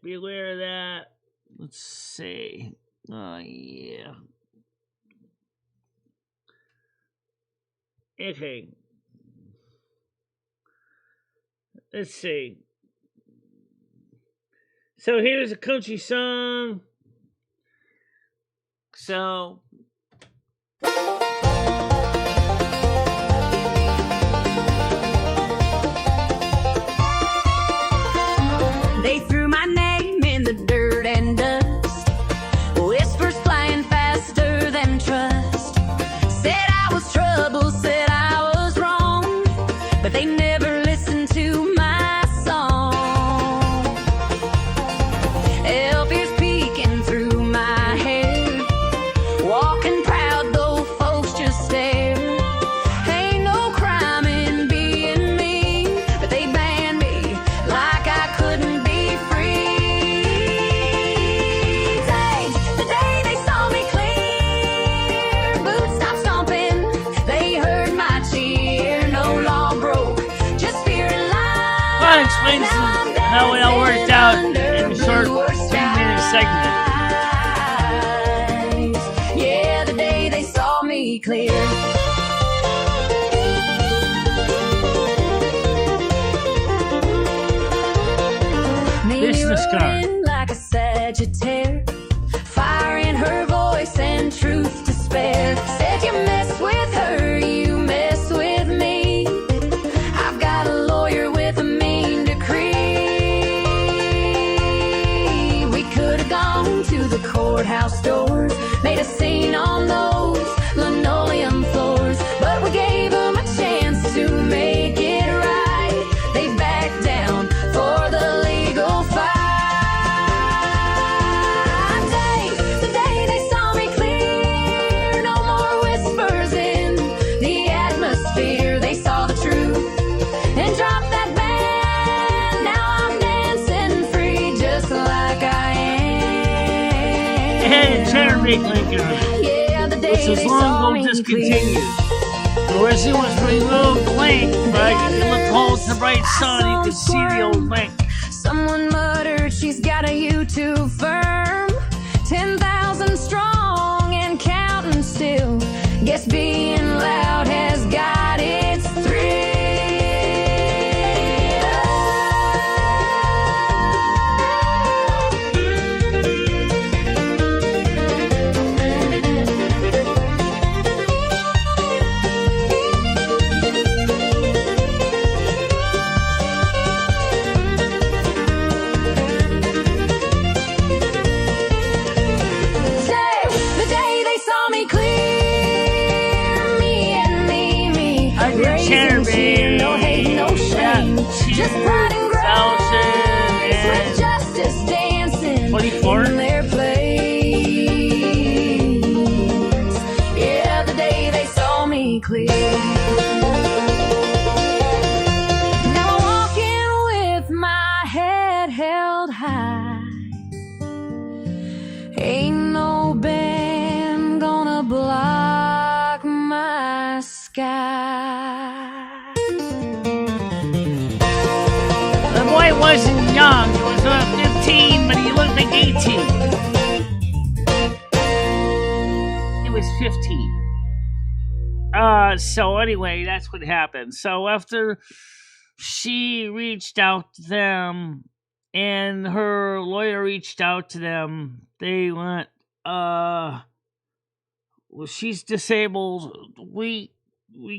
Be aware of that. Let's see. Oh yeah. Okay. Let's see. So here's a country song. So they threw my name in the dirt and dust, whispers flying faster than trust. Said I was trouble, said I was wrong, but they never listened to my song. Elf ears peeking through my hair, walking proud though folks just stare. Ain't no crime in being me, but they banned me like I couldn't be free. Thanks the day they saw me clear, boots stopped stomping, they heard my cheer. No law broke, just fear and lie. that explains how it all worked out in a short 3-minute segment. Yeah, the day they saw me clear. Business card. Like a Sagittarius, fire in her voice and truth to spare. Said you mess with her, you mess with me. I've got a lawyer with a mean decree. We could have gone to the courthouse doors, made a scene on those linoleum floors. remake Lincoln, Yeah, the day which was they long saw ago me discontinued. The original was removed link, but if you look close to the bright sun, you can see the old link. Someone muttered she's got a YouTube firm, 10,000 strong and counting still. Guess being loud has got its thrill. No hate, no shame. Just pride and grace. With justice dancing 24 in their place. Yeah, the day they saw me clear. Now I'm walking with my head held high. Ain't no band gonna block my sky. The boy wasn't young, he was 15, but he looked like 18. He was 15. So anyway, that's what happened. So after she reached out to them and her lawyer reached out to them, they went, well, she's disabled. We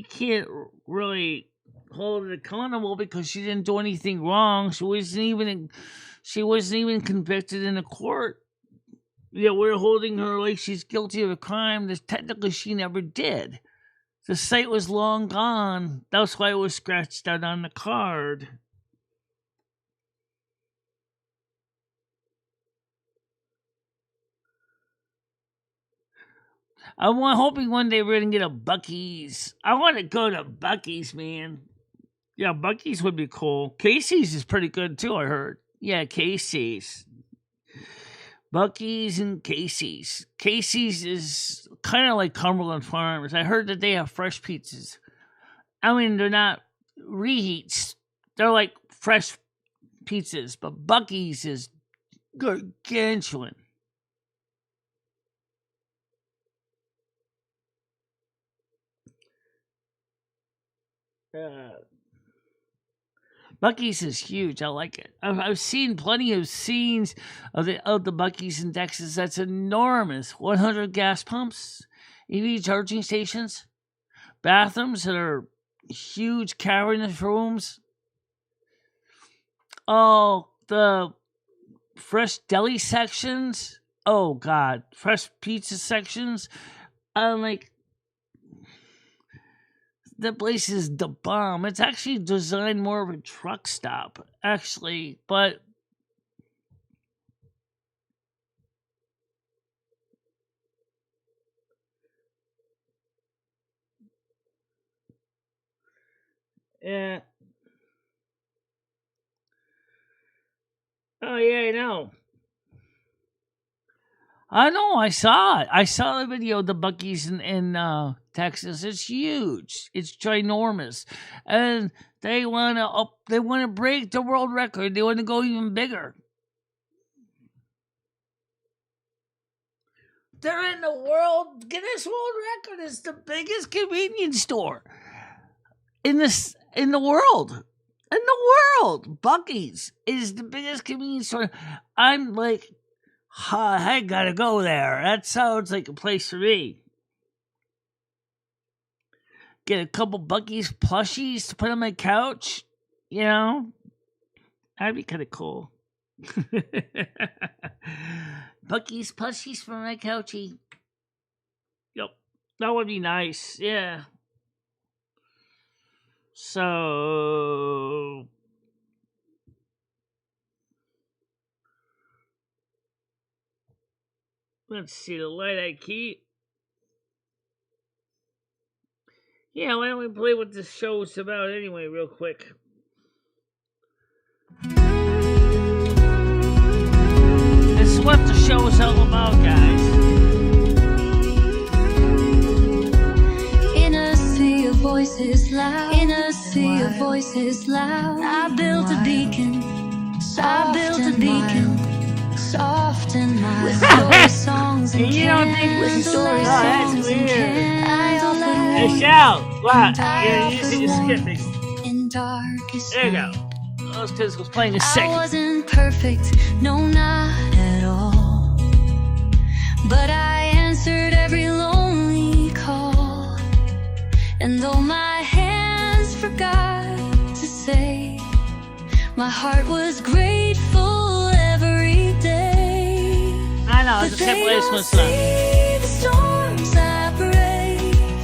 can't really hold her accountable because she didn't do anything wrong. She wasn't even convicted in a court. Yeah, we're holding her like she's guilty of a crime that technically she never did. The site was long gone. That's why it was scratched out on the card. I'm hoping one day we're going to get a Buc-ee's. I want to go to Buc-ee's, man. Yeah, Buc-ee's would be cool. Casey's is pretty good, too, I heard. Yeah, Casey's. Buc-ee's and Casey's. Casey's is kind of like Cumberland Farms. I heard that they have fresh pizzas. I mean, they're not reheats. They're like fresh pizzas. But Buc-ee's is gargantuan. Buc-ee's is huge. I like it. I've seen plenty of scenes of the Buc-ee's in Texas. That's enormous. 100 gas pumps, EV charging stations, bathrooms that are huge cavernous rooms. Oh, the fresh deli sections. Oh God, fresh pizza sections. I'm like, the place is the bomb. It's actually designed more of a truck stop, actually, but yeah. Oh yeah, I know. I know. I saw it. I saw the video of the Buc-ee's in Texas. It's huge. It's ginormous, and they want to break the world record. They want to go even bigger. They're in the world Guinness World Record. It's the biggest convenience store in the world. In the world, Buc-ee's is the biggest convenience store. I'm like, I gotta go there. That sounds like a place for me. Get a couple Buc-ee's plushies to put on my couch. You know, that'd be kind of cool. Buc-ee's plushies for my couchie. Yep, that would be nice. Yeah. So let's see the light I keep. Yeah, why don't we play what this show's about anyway, real quick? This is what the show is all about, guys. voices loud. I built a beacon. I built a beacon. Soft and mild. With story songs and You don't think with this is story that's songs and weird. candlelight. Michelle, what? I You're offer using a warmth skipping. in darkest There you go. night. Those kids was playing a I second. wasn't perfect, no, not at all. But I answered every lonely call. And though my hands forgot to say, my heart was grateful every day. I know, it's a But they simple don't Christmas song. see the storms I brave,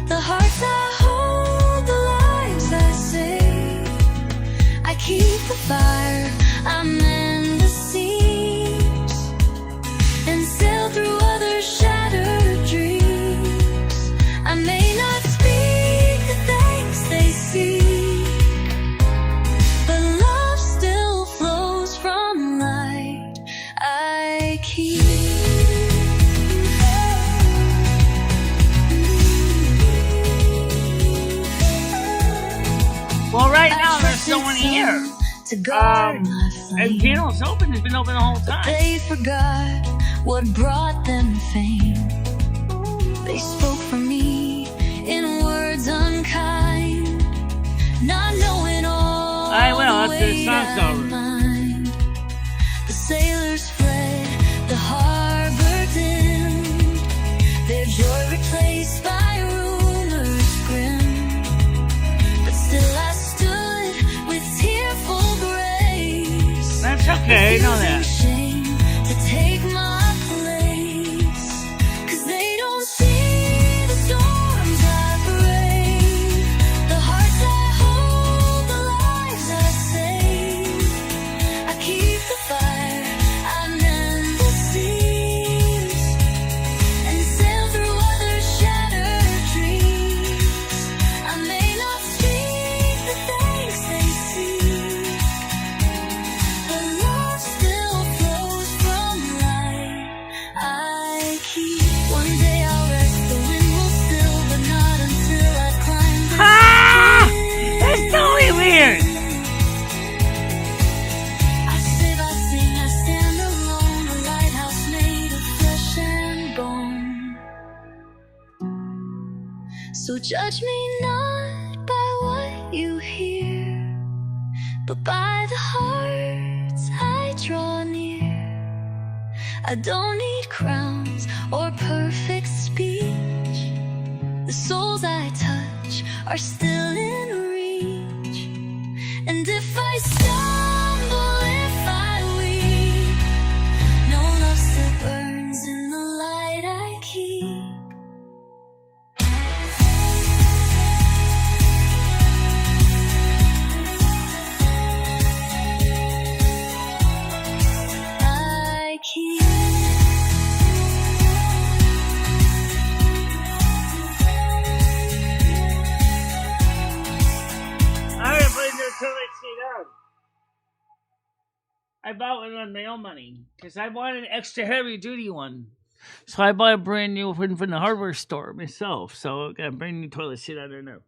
the hearts I hold, the lives I save. I keep the fire, I mend the seams, and sail through others' shattered dreams. I may not speak the thanks they seek, but love still flows from light I keep. Well, right now there's no one here. To guard my And flame. Piano's open. It's been open the whole time. They forgot what brought them fame. They spoke for me in words unkind, not knowing all I will, the after the weight song's I over. mind. The sailors fled, the harbor dimmed, their joy replaced by rumors grim. But still I stood with tearful grace. That's okay, I know that. Shame to take my place, 'cause they don't see the storms I brave, the hearts I hold, the lives I save. I keep the fire, I mend the seams, and sail through others' shattered dreams. I may not speak the thanks they seek, but love still flows from light I keep. One day I'll rest, the wind will still, but not until I've climbed the Ah! mountain. That's totally weird. I sit, I sing, I stand alone, a lighthouse made of flesh and bone. So judge me not by what you hear, but by the hearts I draw near. I don't need crowns or perfect speech. The souls I touch are still in reach. And if I stumble, if I weep, no love still burns in the light I keep. I keep. I'm gonna put it in the toilet seat up. I bought one on my own money because I wanted an extra heavy duty one. So I bought a brand new one from the hardware store myself. So I got a brand new toilet seat out there now.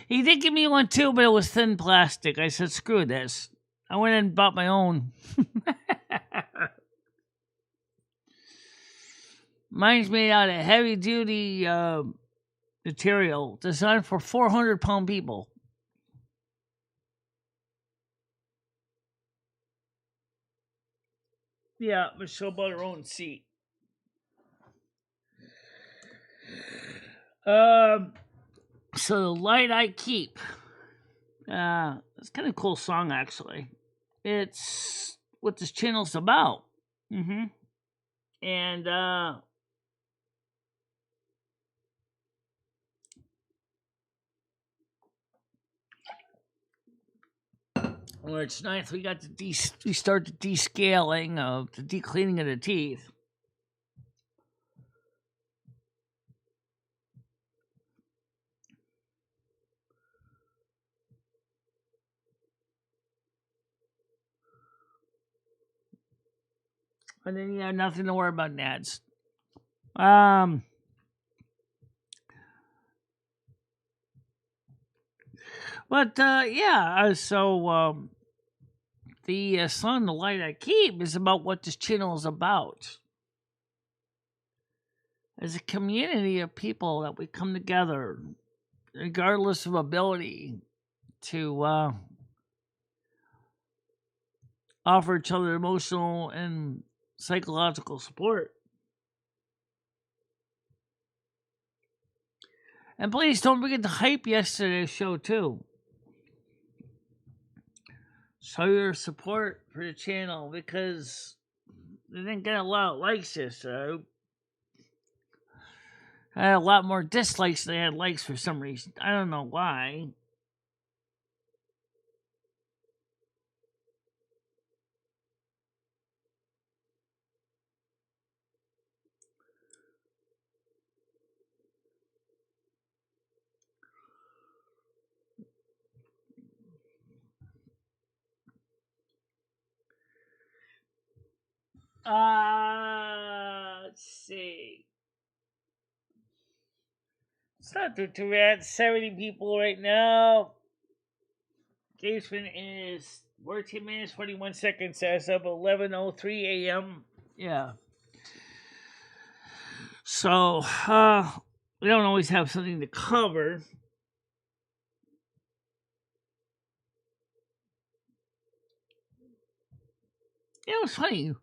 He did give me one too, but it was thin plastic. I said, screw this. I went and bought my own. Mine's made out of heavy duty material designed for 400-pound people. Yeah, Michelle bought her own seat. So the light I keep. It's kind of a cool song actually. It's what this channel's about. And March 9th, we got we start the descaling of the decleaning of the teeth. And then you have nothing to worry about nads. But so the song "The Light I Keep" is about what this channel is about. As a community of people that we come together, regardless of ability, to offer each other emotional and psychological support. And please don't forget to hype yesterday's show too. Show your support for the channel because they didn't get a lot of likes yesterday. I had a lot more dislikes than I had likes for some reason. I don't know why. Let's see. It's not too bad. 70 people right now. Engagement is 14 minutes, 41 seconds as of 11:03 a.m. Yeah. So, we don't always have something to cover. You know, it's funny.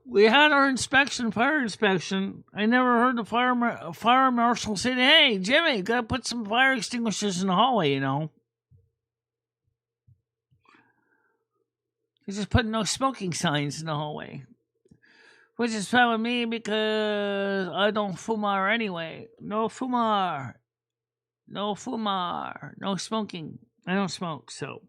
We had our fire inspection. I never heard the fire marshal say, "Hey, Jimmy, gotta put some fire extinguishers in the hallway," you know. He's just putting no smoking signs in the hallway. Which is fine with me because I don't fumar anyway. No fumar. No fumar. No smoking. I don't smoke, so.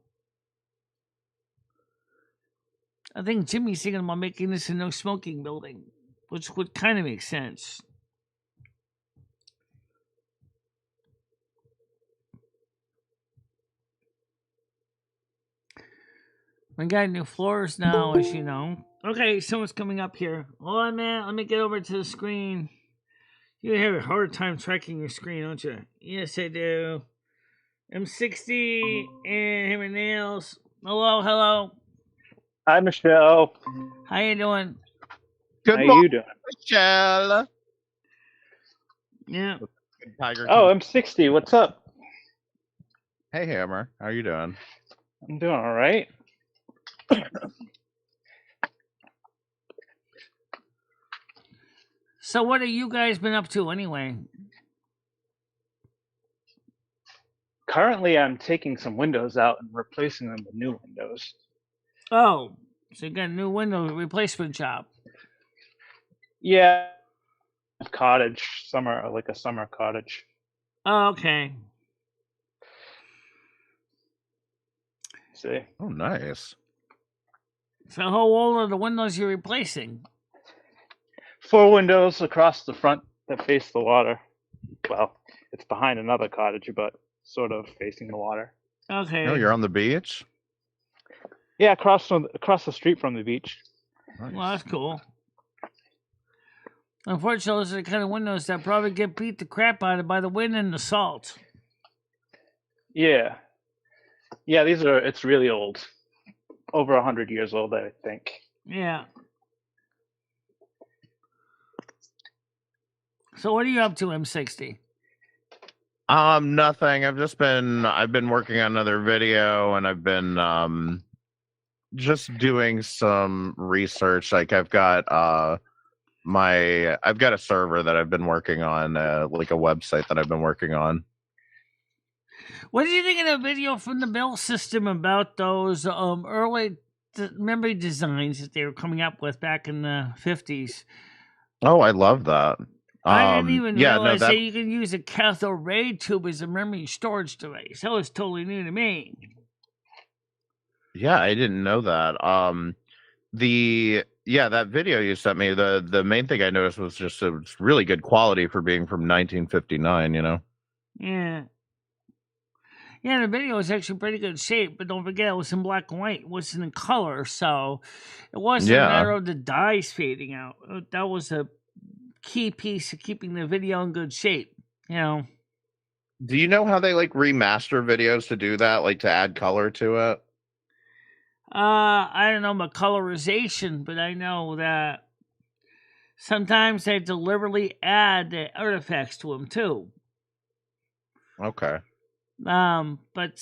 I think Jimmy's thinking about making this a no smoking building, which would kind of make sense. We got new floors now, as you know. Okay, someone's coming up here. Hold on, man. Let me get over to the screen. You have a hard time tracking your screen, don't you? Yes, I do. M60 and Hammer Nails. Hello. Hi, Michelle. How you doing? Good morning, you doing? Michelle. Yeah. Tiger. Oh, M60. What's up? Hey, Hammer. How you doing? I'm doing all right. So what have you guys been up to anyway? Currently, I'm taking some windows out and replacing them with new windows. Oh, so you got a new window replacement job. Yeah. Cottage. Like a summer cottage. Oh, okay. See? Oh, nice. So how old are the windows you're replacing? 4 windows across the front that face the water. Well, it's behind another cottage, but sort of facing the water. Okay. Oh, you're on the beach? Yeah, across the street from the beach. Nice. Well, that's cool. Unfortunately, those are the kind of windows that probably get beat the crap out of by the wind and the salt. Yeah. Yeah, it's really old. Over 100 years old, I think. Yeah. So what are you up to, M60? Nothing. I've been working on another video, and I've been just doing some research. Like I've got a server that I've been working on, like a website that I've been working on. What did you think of the video from the Bell system about those early memory designs that they were coming up with back in the 50s? Oh, I love that. I didn't even realize that you can use a cathode ray tube as a memory storage device. That was totally new to me. Yeah, I didn't know that. That video you sent me, the main thing I noticed was just it was really good quality for being from 1959, you know? Yeah. Yeah, the video was actually pretty good shape, but don't forget it was in black and white. It wasn't in color, so it wasn't a matter of the dyes fading out. That was a key piece of keeping the video in good shape, you know? Do you know how they like remaster videos to do that, like to add color to it? I don't know about colorization, but I know that sometimes they deliberately add the artifacts to them too. Okay. But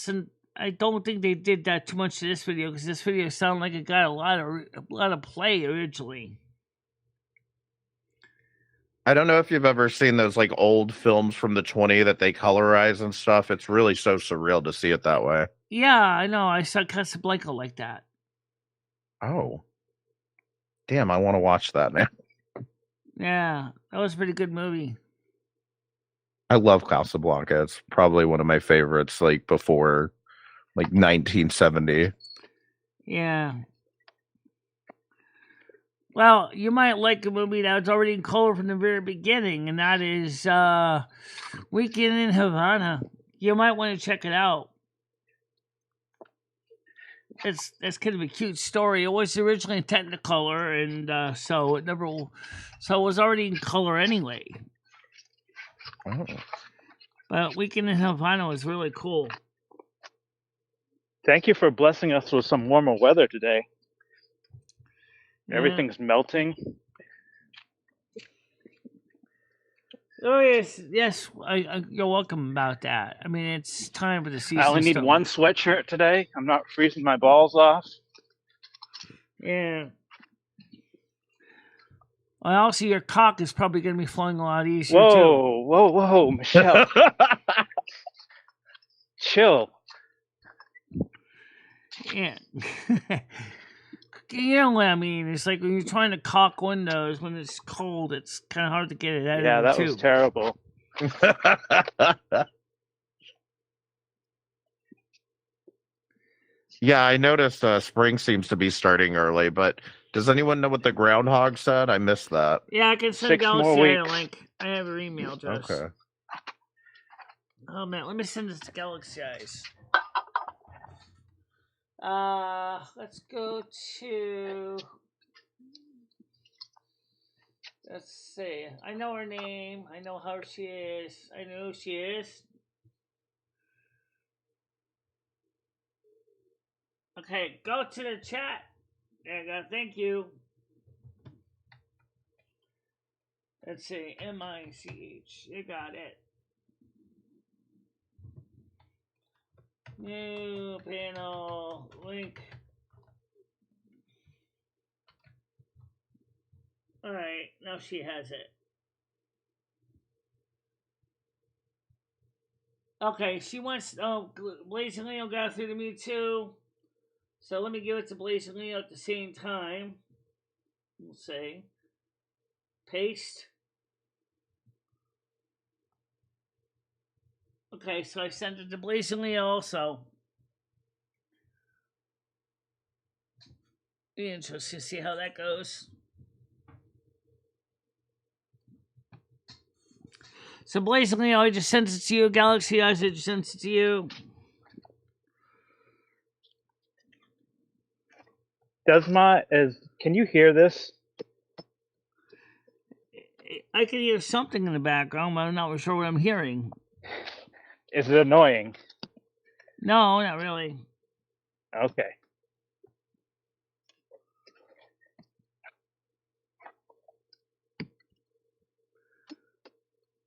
I don't think they did that too much to this video because this video sounded like it got a lot of play originally. I don't know if you've ever seen those like old films from the 20s that they colorize and stuff. It's really so surreal to see it that way. Yeah, I know. I saw Casablanca like that. Oh. Damn, I want to watch that now. Yeah, that was a pretty good movie. I love Casablanca. It's probably one of my favorites, like before like 1970. Yeah. Well, you might like a movie that was already in color from the very beginning, and that is Weekend in Havana. You might want to check it out. It's kind of a cute story. It was originally in Technicolor, and so it was already in color anyway. Oh. But Weekend in Havana was really cool. Thank you for blessing us with some warmer weather today. Yeah. Everything's melting. Oh yes. You're welcome about that. I mean, it's time for the season. I only need one sweatshirt today. I'm not freezing my balls off. Yeah. Well, also your cock is probably going to be flowing a lot easier too. Whoa, Michelle. Chill. Yeah. You know what I mean? It's like when you're trying to caulk windows when it's cold, it's kind of hard to get it out Yeah, of that the was tube. terrible. Yeah, I noticed spring seems to be starting early, but does anyone know what the groundhog said? I missed that. Yeah, I can send 6 more Galaxy a weeks. link. I have her email address. Okay. Oh man, let me send this to Galaxy Eyes. Let's go to. Let's see. I know her name. I know how she is. I know who she is. Okay, go to the chat. There you go. Thank you. Let's see. MICH. You got it. New panel link. Alright, now she has it. Okay, she wants. Oh, Blazing Leo got through to me too. So let me give it to Blazing Leo at the same time. We'll say. Paste. Okay, so I sent it to Blazing Leo also. Be interesting to see how that goes. So Blazing Leo, I just sent it to you. Galaxy Eyes, I just sent it to you. Can you hear this? I can hear something in the background, but I'm not sure what I'm hearing. Is it annoying? No, not really. Okay.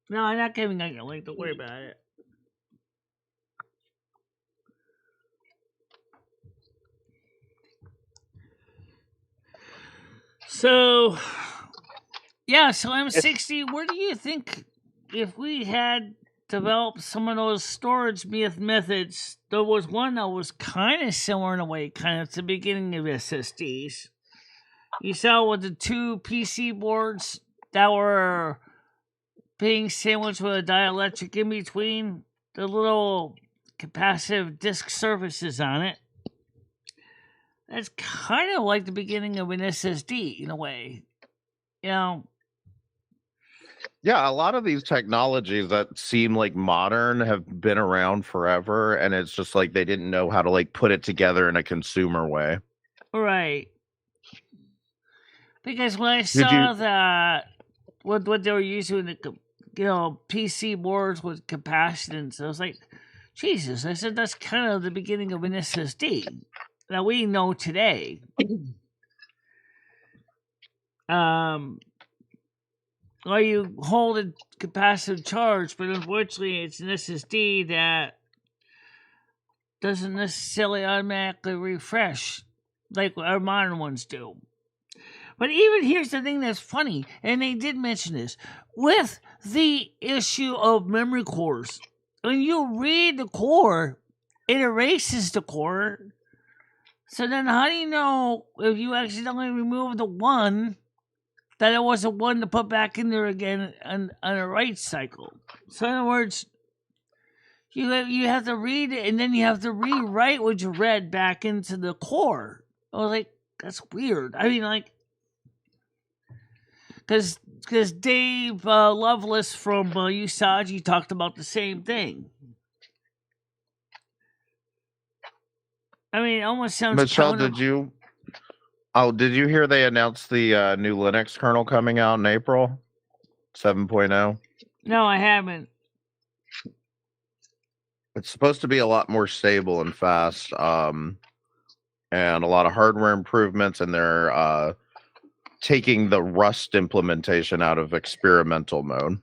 No, I'm not giving a link. Don't worry about it. So, yeah, so M60, where do you think if we had developed some of those storage methods, there was one that was kind of similar in a way, kind of at the beginning of SSDs. You saw with the two PC boards that were being sandwiched with a dielectric in between the little capacitive disk surfaces on it. That's kind of like the beginning of an SSD in a way. You know? Yeah, a lot of these technologies that seem like modern have been around forever, and it's just like they didn't know how to like put it together in a consumer way. Right. Because when I saw that what they were using PC boards with capacitance. I was like, Jesus, I said, that's kind of the beginning of an SSD that we know today. Well, you hold a capacitive charge, but unfortunately it's an SSD that doesn't necessarily automatically refresh like our modern ones do. But even here's the thing that's funny, and they did mention this, with the issue of memory cores. When you read the core, it erases the core. So then how do you know if you accidentally remove the one that it was a one to put back in there again on a write cycle? So in other words, you have to read it and then you have to rewrite what you read back into the core. I was like, that's weird. I mean, like, because Dave Loveless from Usagi talked about the same thing. I mean, it almost sounds. Michelle, did you hear they announced the new Linux kernel coming out in April 7.0? No, I haven't. It's supposed to be a lot more stable and fast, and a lot of hardware improvements, and they're taking the Rust implementation out of experimental mode.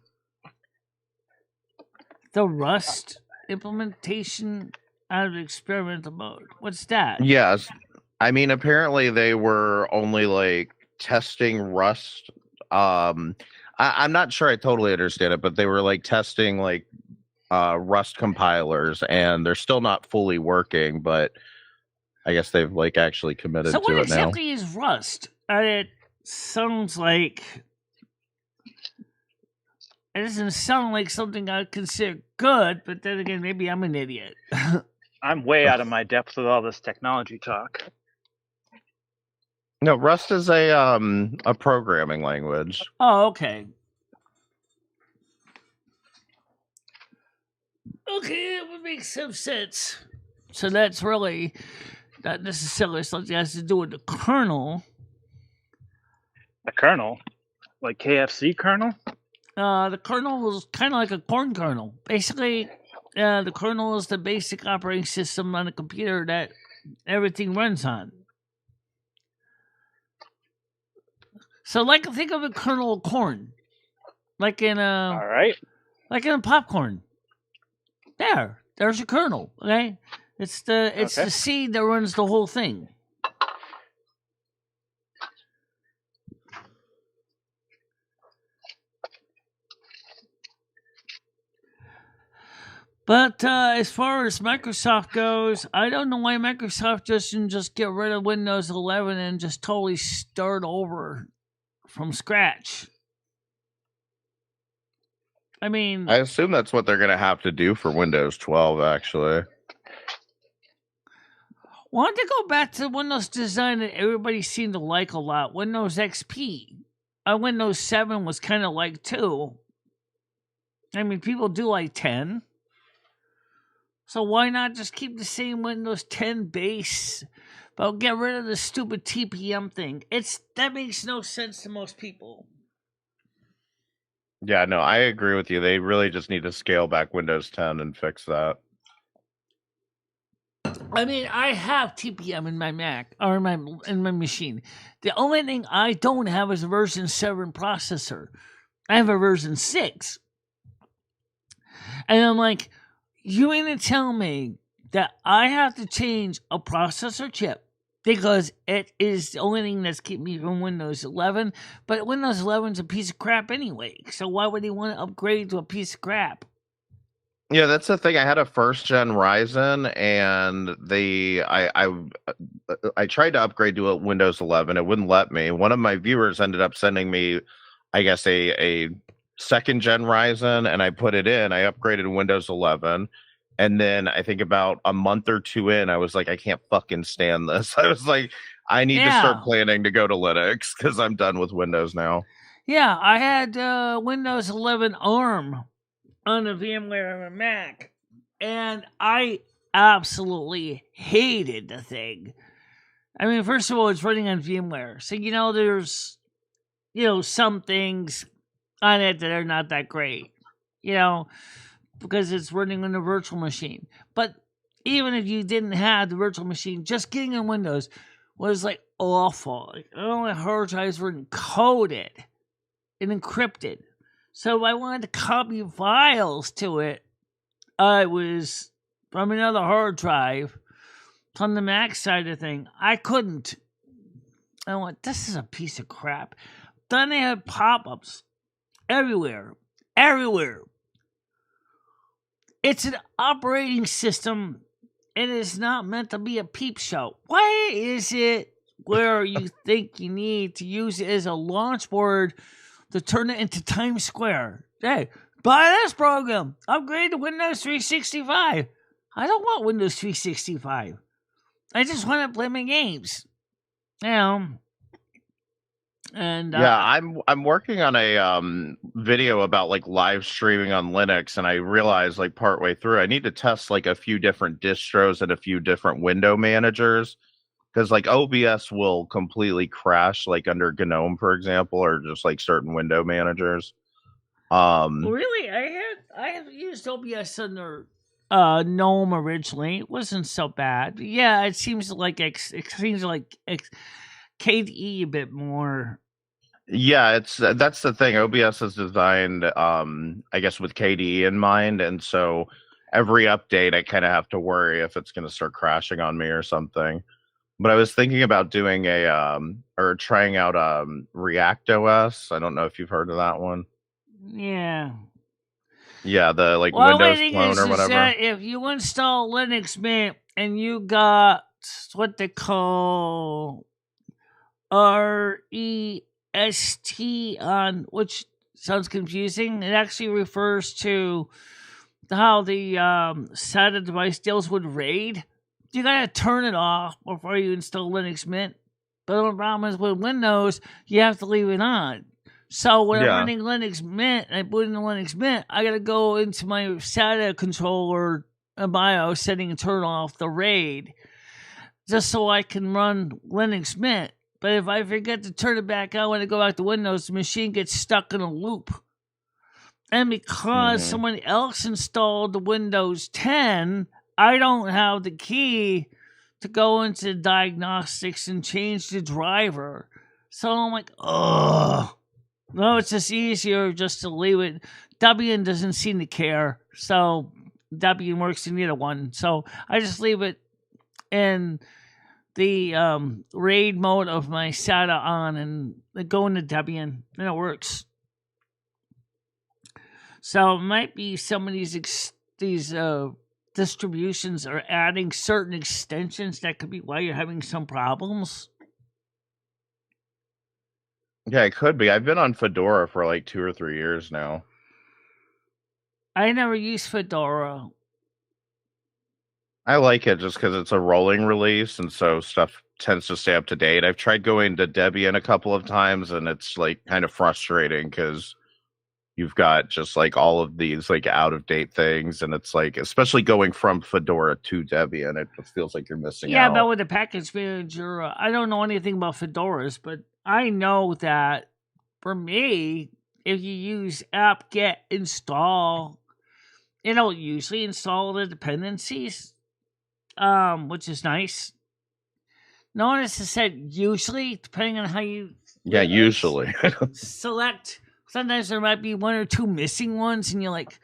The Rust implementation out of experimental mode? What's that? Yes. I mean, apparently they were only like testing Rust. I'm not sure I totally understand it, but they were like testing like Rust compilers, and they're still not fully working, but I guess they've like actually committed to it now. So what exactly is Rust? It sounds like it doesn't sound like something I'd consider good, but then again, maybe I'm an idiot. I'm way out of my depth with all this technology talk. No, Rust is a programming language. Oh, okay. Okay, it would make some sense. So that's really not necessarily something that has to do with the kernel. The kernel? Like KFC kernel? The kernel was kind of like a corn kernel. Basically, the kernel is the basic operating system on a computer that everything runs on. So, like, think of a kernel of corn, like in All right, like in a popcorn. There's your kernel. Okay, it's the seed that runs the whole thing. But as far as Microsoft goes, I don't know why Microsoft doesn't just get rid of Windows 11 and just totally start over from scratch. I mean, I assume that's what they're going to have to do for Windows 12, actually. Why don't they go back to Windows design that everybody seemed to like a lot? Windows XP. Windows 7 was kind of like too. I mean, people do like 10. So why not just keep the same Windows 10 base, but get rid of the stupid TPM thing? That makes no sense to most people. Yeah, no, I agree with you. They really just need to scale back Windows 10 and fix that. I mean, I have TPM in my Mac or in my machine. The only thing I don't have is a version 7 processor. I have a version 6. And I'm like, you mean to tell me that I have to change a processor chip because it is the only thing that's keeping me from Windows 11? But Windows 11 is a piece of crap anyway, so why would they want to upgrade to a piece of crap? Yeah, that's the thing. I had a first gen Ryzen, and I tried to upgrade to a Windows 11. It wouldn't let me. One of my viewers ended up sending me, I guess, a second gen Ryzen, and I put it in. I upgraded to Windows 11, and then I think about a month or two in, I was like, I can't fucking stand this. I was like, I need to start planning to go to Linux because I'm done with Windows now. Yeah, I had Windows 11 ARM on a VMware on a Mac, and I absolutely hated the thing. I mean, first of all, it's running on VMware, so there's some things on it that are not that great. because it's running on a virtual machine. But even if you didn't have the virtual machine, just getting on Windows was like awful. Like, all my hard drives were encoded and encrypted. So if I wanted to copy files to it, it was from another hard drive from the Mac side of the thing. I couldn't. I went, this is a piece of crap. Then they had pop-ups everywhere. It's an operating system. It is not meant to be a peep show. Why is it where you think you need to use it as a launch board to turn it into Times Square? Hey, buy this program. Upgrade to Windows 365. I don't want Windows 365. I just want to play my games. And I'm working on a video about like live streaming on Linux, and I realized like partway through I need to test like a few different distros and a few different window managers, because like OBS will completely crash like under GNOME, for example, or just like certain window managers. Really, I have used OBS under GNOME originally. It wasn't so bad. Yeah, it seems like KDE a bit more. Yeah, that's the thing. OBS is designed, I guess, with KDE in mind, and so every update, I kind of have to worry if it's going to start crashing on me or something. But I was thinking about doing trying out React OS. I don't know if you've heard of that one. Yeah. Yeah, the like Windows clone or whatever. That if you install Linux Mint and you got what they call REST on, which sounds confusing. It actually refers to how the SATA device deals with RAID. You gotta turn it off before you install Linux Mint. But the problem is with Windows, you have to leave it on. So when I'm running Linux Mint and I put in the Linux Mint, I gotta go into my SATA controller and BIOS setting and turn off the RAID just so I can run Linux Mint. But if I forget to turn it back on when I go back to Windows, the machine gets stuck in a loop. And because someone else installed the Windows 10, I don't have the key to go into diagnostics and change the driver. So I'm like, ugh. No, it's just easier just to leave it. Debian doesn't seem to care. So Debian works in either one. So I just leave it in the RAID mode of my SATA on and go into Debian, and it works. So it might be some of these distributions are adding certain extensions that could be why you're having some problems. Yeah, it could be. I've been on Fedora for like 2 or 3 years now. I never used Fedora. I like it just because it's a rolling release, and so stuff tends to stay up to date. I've tried going to Debian a couple of times, and it's like kind of frustrating because you've got just like all of these like out of date things, and it's like, especially going from Fedora to Debian, it just feels like you're missing out. Yeah, but with the package manager, I don't know anything about Fedoras, but I know that for me, if you use apt-get install, it'll usually install the dependencies, which is nice. Notice it said usually, depending on how you usually select. Sometimes there might be 1 or 2 missing ones, and you're like,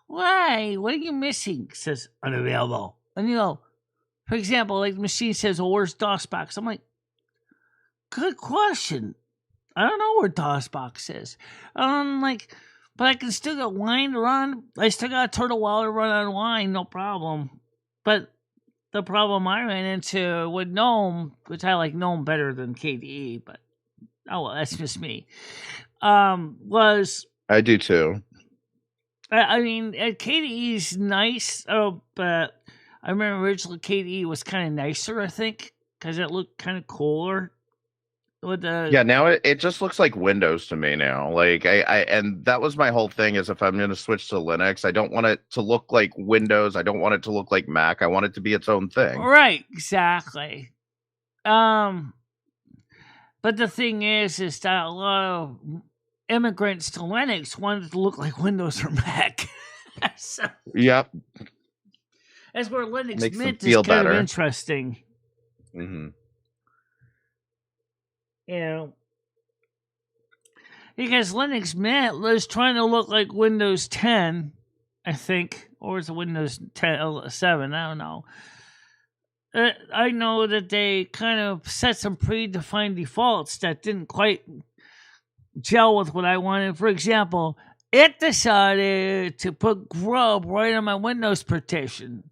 why? What are you missing? It says unavailable. And you go, for example, like the machine says, well, where's DOSBox? I'm like, good question. I don't know where DOSBox is. But I can still get Wine to run. I still got Turtle Well to run on Wine, no problem. But the problem I ran into with GNOME, which I like GNOME better than KDE, but oh well, that's just me. Was I do too. I mean, KDE's nice, but I remember originally KDE was kind of nicer, I think, because it looked kind of cooler. With the now it just looks like Windows to me now. Like I and that was my whole thing, is if I'm going to switch to Linux, I don't want it to look like Windows. I don't want it to look like Mac. I want it to be its own thing. Right, exactly. But the thing is that a lot of immigrants to Linux wanted to look like Windows or Mac. So Yep. that's where Linux Makes them Mint is feel kind of better. interesting. Mm-hmm. You know, because Linux Mint was trying to look like Windows 10, I think, or is it Windows 10, 7? I don't know. I know that they kind of set some predefined defaults that didn't quite gel with what I wanted. For example, it decided to put grub right on my Windows partition.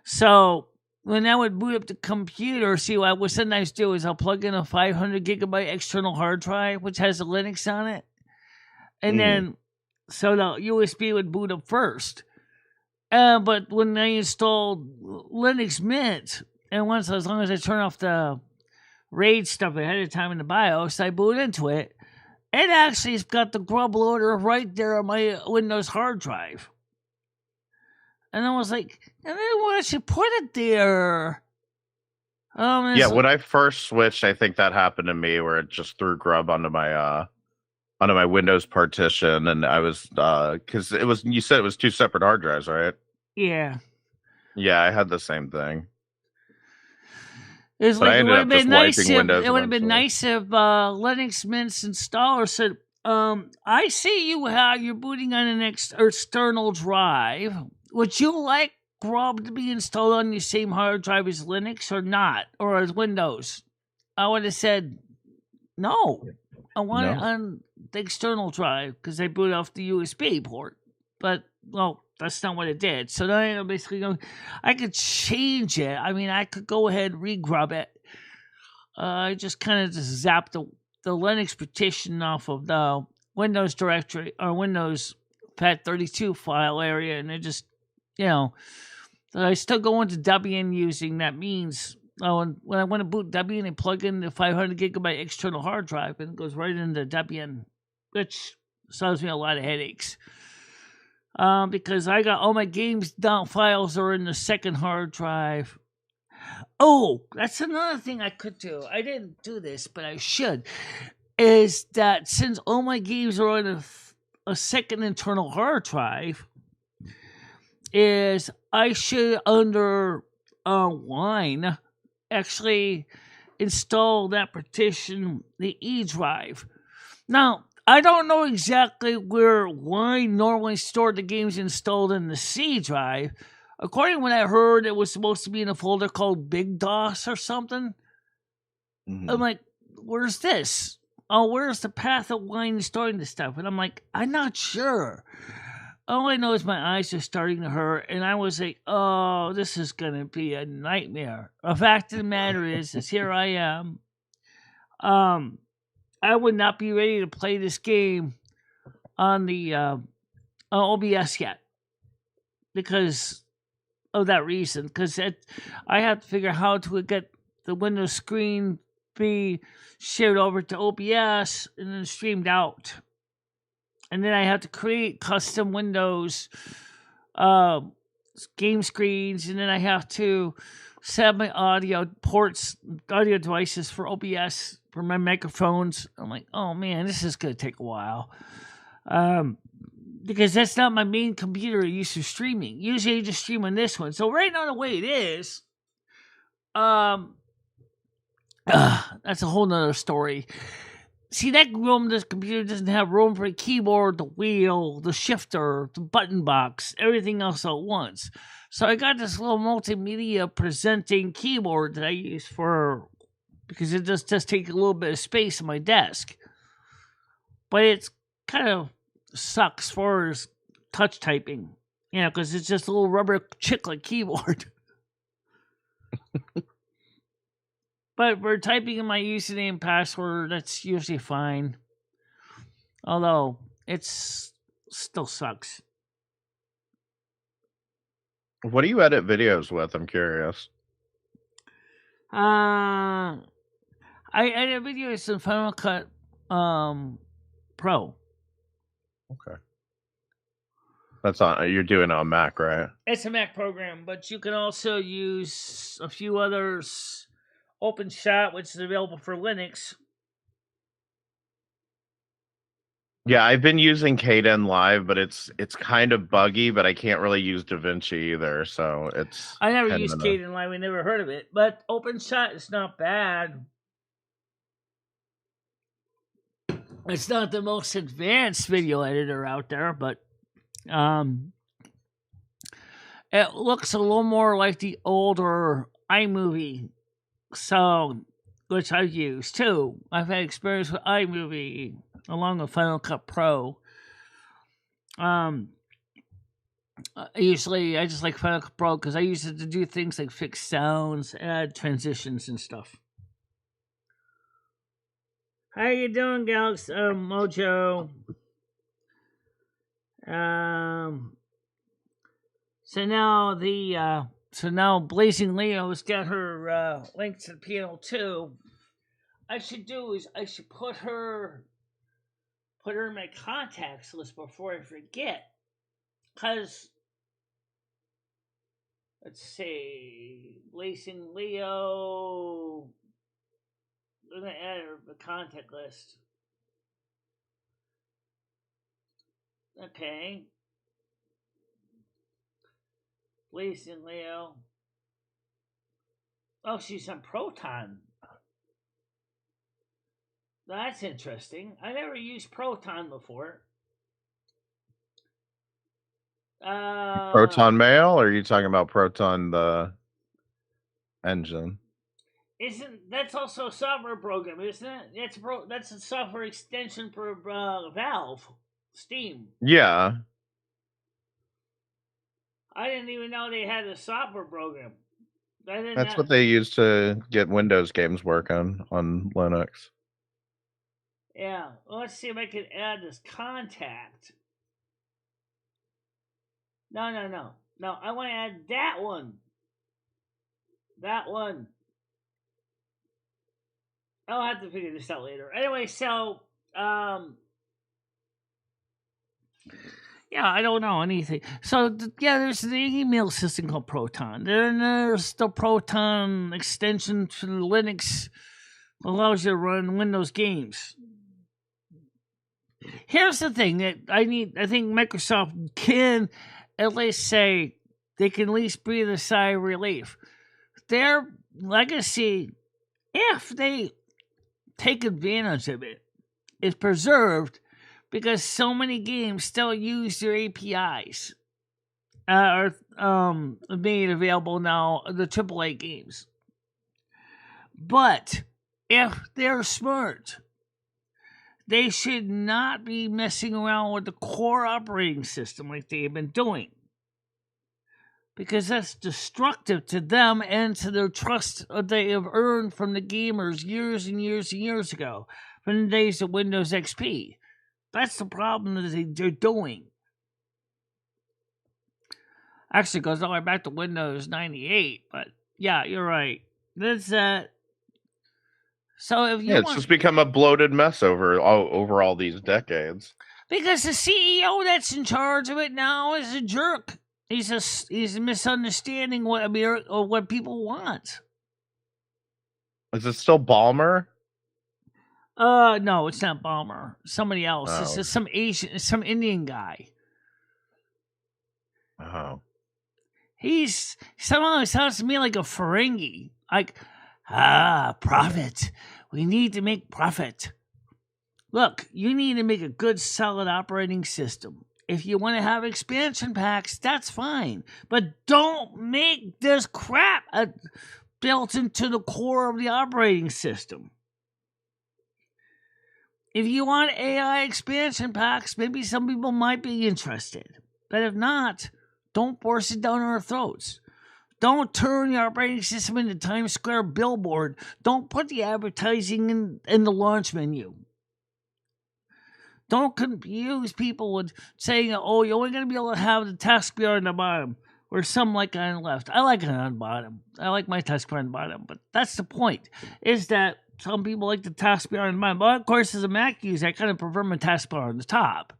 So when I would boot up the computer, see what I would sometimes do is I'll plug in a 500 gigabyte external hard drive, which has a Linux on it. And then, so the USB would boot up first. But when I installed Linux Mint, and as long as I turn off the RAID stuff ahead of time in the BIOS, I boot into it. It actually has got the grub loader right there on my Windows hard drive. And I was like, and then why should put it there? When I first switched, I think that happened to me where it just threw grub onto my Windows partition, and I was because you said it was 2 separate hard drives, right? Yeah. Yeah, I had the same thing. It's like, it would have been nice if Linux Mint's installer said, I see how you're booting on an external drive. Would you like grub to be installed on the same hard drive as Linux or not? Or as Windows? I would have said, no. I want it on the external drive because they boot off the USB port. But, well, that's not what it did. So then I basically I could change it. I mean, I could go ahead and re-grub it. I just kind of just zapped the Linux partition off of the Windows directory or Windows FAT32 file area, and it just, I still go into Debian using that means. When I want to boot Debian and plug in the 500 gigabyte external hard drive, and it goes right into Debian, which saves me a lot of headaches. Because I got all my games down files are in the second hard drive. Oh, that's another thing I could do. I didn't do this, but I should. Is that since all my games are on a second internal hard drive, is I should under Wine actually install that partition, the E drive. Now, I don't know exactly where Wine normally stored the games installed in the C drive. According to what I heard, it was supposed to be in a folder called Big DOS or something. Mm-hmm. I'm like, where's this? Oh, where's the path of Wine storing this stuff? And I'm like, I'm not sure. All I know is my eyes are starting to hurt, and I was like, oh, this is going to be a nightmare. The fact of the matter is here I am. I would not be ready to play this game on the OBS yet because of that reason. Because I have to figure out how to get the Windows screen be shared over to OBS and then streamed out. And then I have to create custom Windows game screens, and then I have to set my audio devices for OBS for my microphones. I'm like, oh man, this is going to take a while. Because that's not my main computer used for streaming. Usually I just stream on this one. So right now the way it is, that's a whole nother story. See, that room, this computer doesn't have room for a keyboard, the wheel, the shifter, the button box, everything else at once. So I got this little multimedia presenting keyboard that I use because it just does take a little bit of space on my desk. But it's kind of sucks as far as touch typing, because it's just a little rubber chiclet keyboard. But for typing in my username and password, that's usually fine. Although, it still sucks. What do you edit videos with? I'm curious. I edit videos in Final Cut Pro. Okay. That's on. You're doing it on Mac, right? It's a Mac program, but you can also use a few others. OpenShot, which is available for Linux. Yeah, I've been using Kden Live, but it's kind of buggy, but I can't really use DaVinci either, so it's I never kind of used Kden Live. We never heard of it, but OpenShot is not bad. It's not the most advanced video editor out there, but it looks a little more like the older iMovie, so which I've used too. I've had experience with iMovie along with Final Cut Pro. Usually I just like Final Cut Pro because I use it to do things like fix sounds, add transitions and stuff. How you doing, Galaxy Mojo? So now Blazing Leo's got her link to the piano too. I should put her in my contacts list before I forget. Cause let's see, Blazing Leo. I'm gonna add her to the contact list. Okay. Blazing Leo. Oh, she's on Proton. That's interesting. I never used Proton before. Proton Mail, or are you talking about Proton the engine? That's also a software program, isn't it? That's a software extension for Valve, Steam. Yeah. I didn't even know they had a software program. That's what they use to get Windows games working on Linux. Yeah. Well, let's see if I can add this contact. No. I want to add that one. That one. I'll have to figure this out later. Anyway, so yeah, I don't know anything. So there's the email system called Proton. Then there's the Proton extension for Linux, allows you to run Windows games. Here's the thing that I think Microsoft can at least say they can at least breathe a sigh of relief. Their legacy, if they take advantage of it, is preserved because so many games still use their APIs. Are made available now, the AAA games. But if they're smart, they should not be messing around with the core operating system like they've been doing. Because that's destructive to them and to their trust they have earned from the gamers years and years and years ago, from the days of Windows XP. That's the problem that they're doing. Actually, it goes all the way back to Windows 98, but yeah, you're right. That's that. So if you it's just become a bloated mess over all these decades. Because the CEO that's in charge of it now is a jerk. He's misunderstanding what people want. Is it still Ballmer? No, it's not Ballmer. Somebody else. Oh. It's just some Indian guy. Oh. Somehow sounds to me like a Ferengi. Like, profit. We need to make profit. Look, you need to make a good, solid operating system. If you want to have expansion packs, that's fine. But don't make this crap built into the core of the operating system. If you want AI expansion packs, maybe some people might be interested. But if not, don't force it down our throats. Don't turn your operating system into Times Square billboard. Don't put the advertising in the launch menu. Don't confuse people with saying, oh, you're only going to be able to have the taskbar on the bottom or some like on the left. I like it on the bottom. I like my taskbar on the bottom. But that's the point, is that some people like the taskbar on the bottom. But of course, as a Mac user, I kind of prefer my taskbar on the top.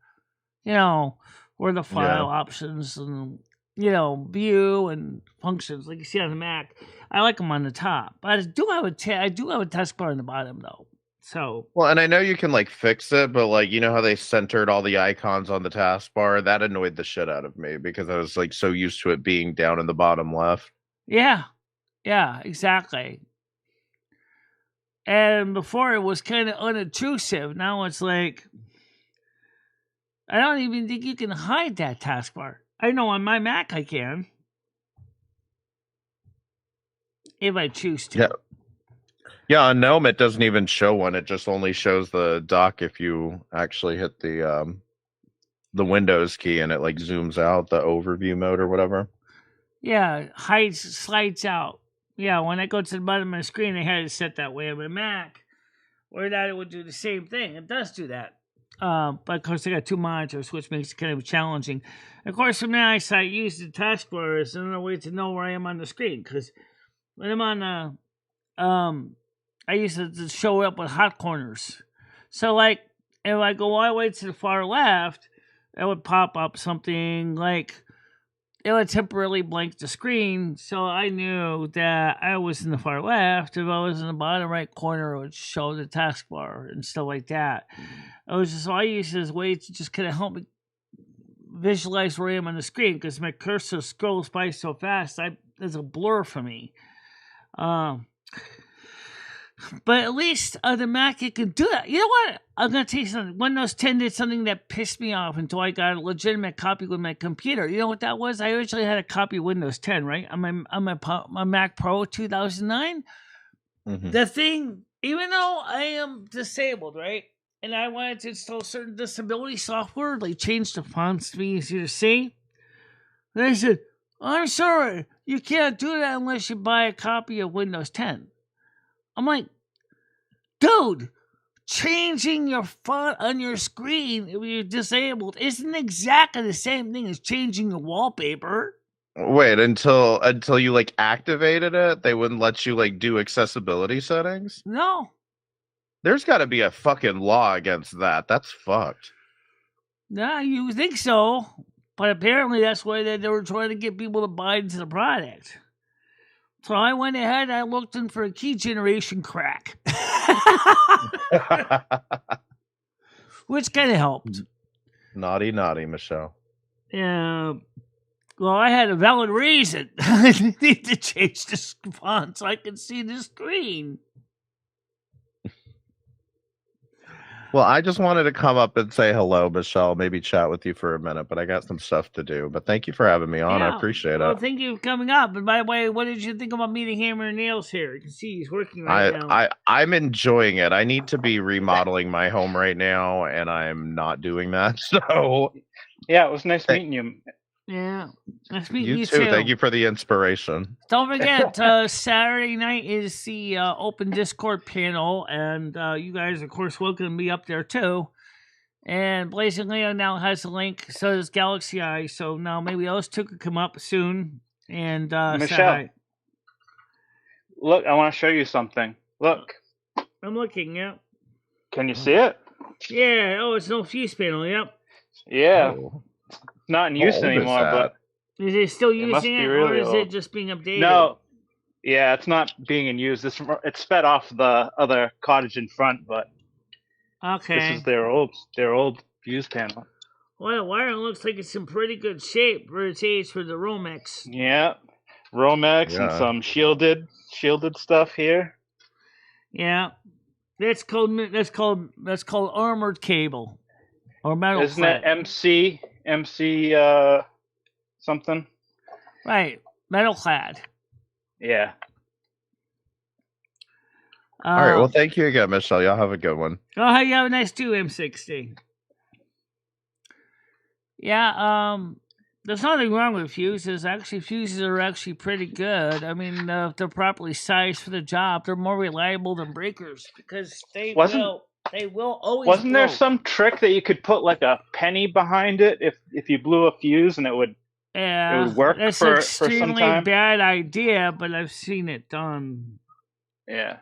You know, where the file options and, you know, view and functions like you see on the Mac. I like them on the top. But I do have a taskbar on the bottom, though. So Well, and I know you can like fix it, but like you know how they centered all the icons on the taskbar? That annoyed the shit out of me because I was like so used to it being down in the bottom left. yeah, exactly. And before it was kind of unobtrusive. Now it's like I don't even think you can hide that taskbar. I know on my Mac I can, if I choose to. Yeah. Yeah, on Gnome it doesn't even show one. It just only shows the dock if you actually hit the Windows key and it like zooms out the overview mode or whatever. Yeah, slides out. Yeah, when I go to the bottom of the screen, I had it set that way on my Mac. Or that it would do the same thing. It does do that. But of course, I got 2 monitors, which makes it kind of challenging. Of course, from my eyesight, I use the taskbar as another way to know where I am on the screen. Because when I'm on I use it to show up with hot corners. So, like, if I go all the way to the far left, it would pop up something like it would temporarily blank the screen, so I knew that I was in the far left. If I was in the bottom right corner, it would show the taskbar and stuff like that. It was just, so I used it as a way to just kind of help me visualize where I am on the screen, because my cursor scrolls by so fast, it's a blur for me. But at least on the Mac, it can do that. You know what? I'm going to tell you something. Windows 10 did something that pissed me off until I got a legitimate copy with my computer. You know what that was? I originally had a copy of Windows 10, right? On my Mac Pro 2009. Mm-hmm. The thing, even though I am disabled, right? And I wanted to install certain disability software, like change the fonts to be easier to see. They said, I'm sorry, you can't do that unless you buy a copy of Windows 10. I'm like, dude, changing your font on your screen if you're disabled isn't exactly the same thing as changing your wallpaper. Wait, until you like activated it, they wouldn't let you like do accessibility settings? No. There's got to be a fucking law against that. That's fucked. Nah, you think so, but apparently that's why they were trying to get people to buy into the product. So I went ahead, I looked in for a key generation crack. Which kind of helped. Naughty, Michelle. Yeah. Well, I had a valid reason. I need to change the font so I can see the screen. Well, I just wanted to come up and say hello, Michelle, maybe chat with you for a minute, but I got some stuff to do. But thank you for having me on. Yeah, I appreciate it. Well, thank you for coming up. And by the way, what did you think about meeting Hammer and Nails here? You can see he's working right now. I'm enjoying it. I need to be remodeling my home right now, and I'm not doing that. So, yeah, it was nice meeting you. Yeah, nice meeting you too. Thank you for the inspiration. Don't forget, Saturday night is the open Discord panel, and you guys, of course, welcome to be up there too. And Blazing Leo now has a link, so does Galaxy Eye. So now maybe those two could come up soon. And Michelle, look, I want to show you something. Look, I'm looking. Yeah. Can you see it? Yeah. Oh, it's no fuse panel. Yep. Yeah. Oh. Not in use anymore, but is it still using it, or is it just being updated? No, yeah, it's not being in use. It's fed off the other cottage in front, but okay, this is their old fuse panel. Well, the wire looks like it's in pretty good shape for its age for the Romex. Yeah, Romex and some shielded stuff here. Yeah, that's called armored cable or metal. Isn't it MC something? Right, metal clad. Yeah. All right. Well, thank you again, Michelle. Y'all have a good one. Oh, you have a nice too, M60. Yeah. There's nothing wrong with fuses. Actually, fuses are actually pretty good. I mean, if they're properly sized for the job, they're more reliable than breakers because they will always. Wasn't there some trick that you could put like a penny behind it if you blew a fuse and it would work that's for some time? Extremely bad idea, but I've seen it done. Yeah.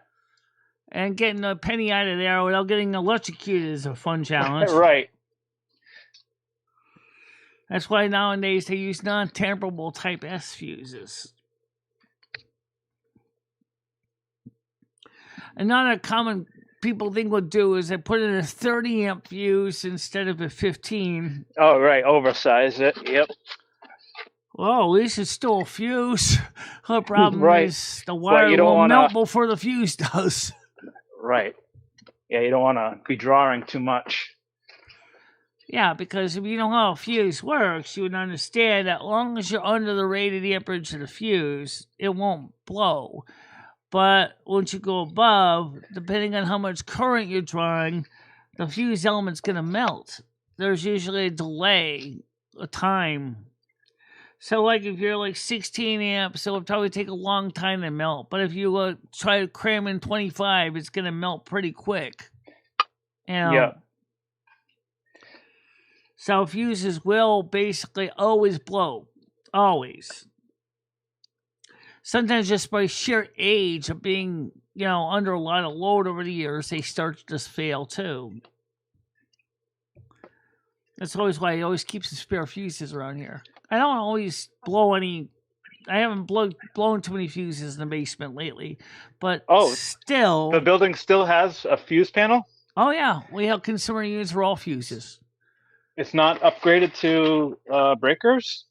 And getting a penny out of there without getting electrocuted is a fun challenge. Right. That's why nowadays they use non-tamperable type S fuses. Another common people think would do is they put in a 30 amp fuse instead of a 15. Oh, right. Oversize it. Yep. Well, at least it's still a fuse. The problem Right. is the wire you don't will wanna- melt before the fuse does. Right. Yeah, you don't want to be drawing too much. Yeah, because if you know how a fuse works, you would understand that as long as you're under the rated amperage of the fuse, it won't blow. But once you go above, depending on how much current you're drawing, the fuse element's going to melt. There's usually a delay, a time. So, like, if you're like 16 amps, it'll probably take a long time to melt. But if you try to cram in 25, it's going to melt pretty quick. You know? Yeah. So fuses will basically always blow. Always. Sometimes just by sheer age of being, under a lot of load over the years, they start to just fail too. That's always why he always keeps the spare fuses around here. I don't always blow any. I haven't blown too many fuses in the basement lately, but still. The building still has a fuse panel? Oh, yeah. We have consumer units for all fuses. It's not upgraded to breakers?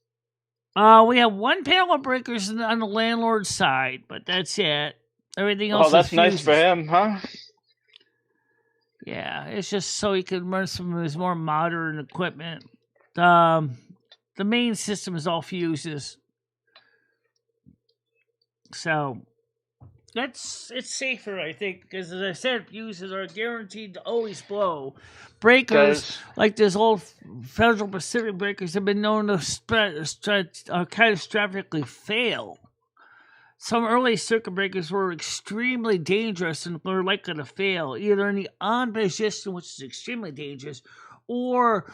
We have one panel of breakers on the landlord's side, but that's it. Everything else is that's fuses. nice for him, huh? Yeah, it's just so he can run some of his more modern equipment. The main system is all fuses. So it's safer, I think, because as I said, fuses are guaranteed to always blow. Breakers, like this old Federal Pacific breakers, have been known to catastrophically fail. Some early circuit breakers were extremely dangerous and were likely to fail, either in the on position, which is extremely dangerous, or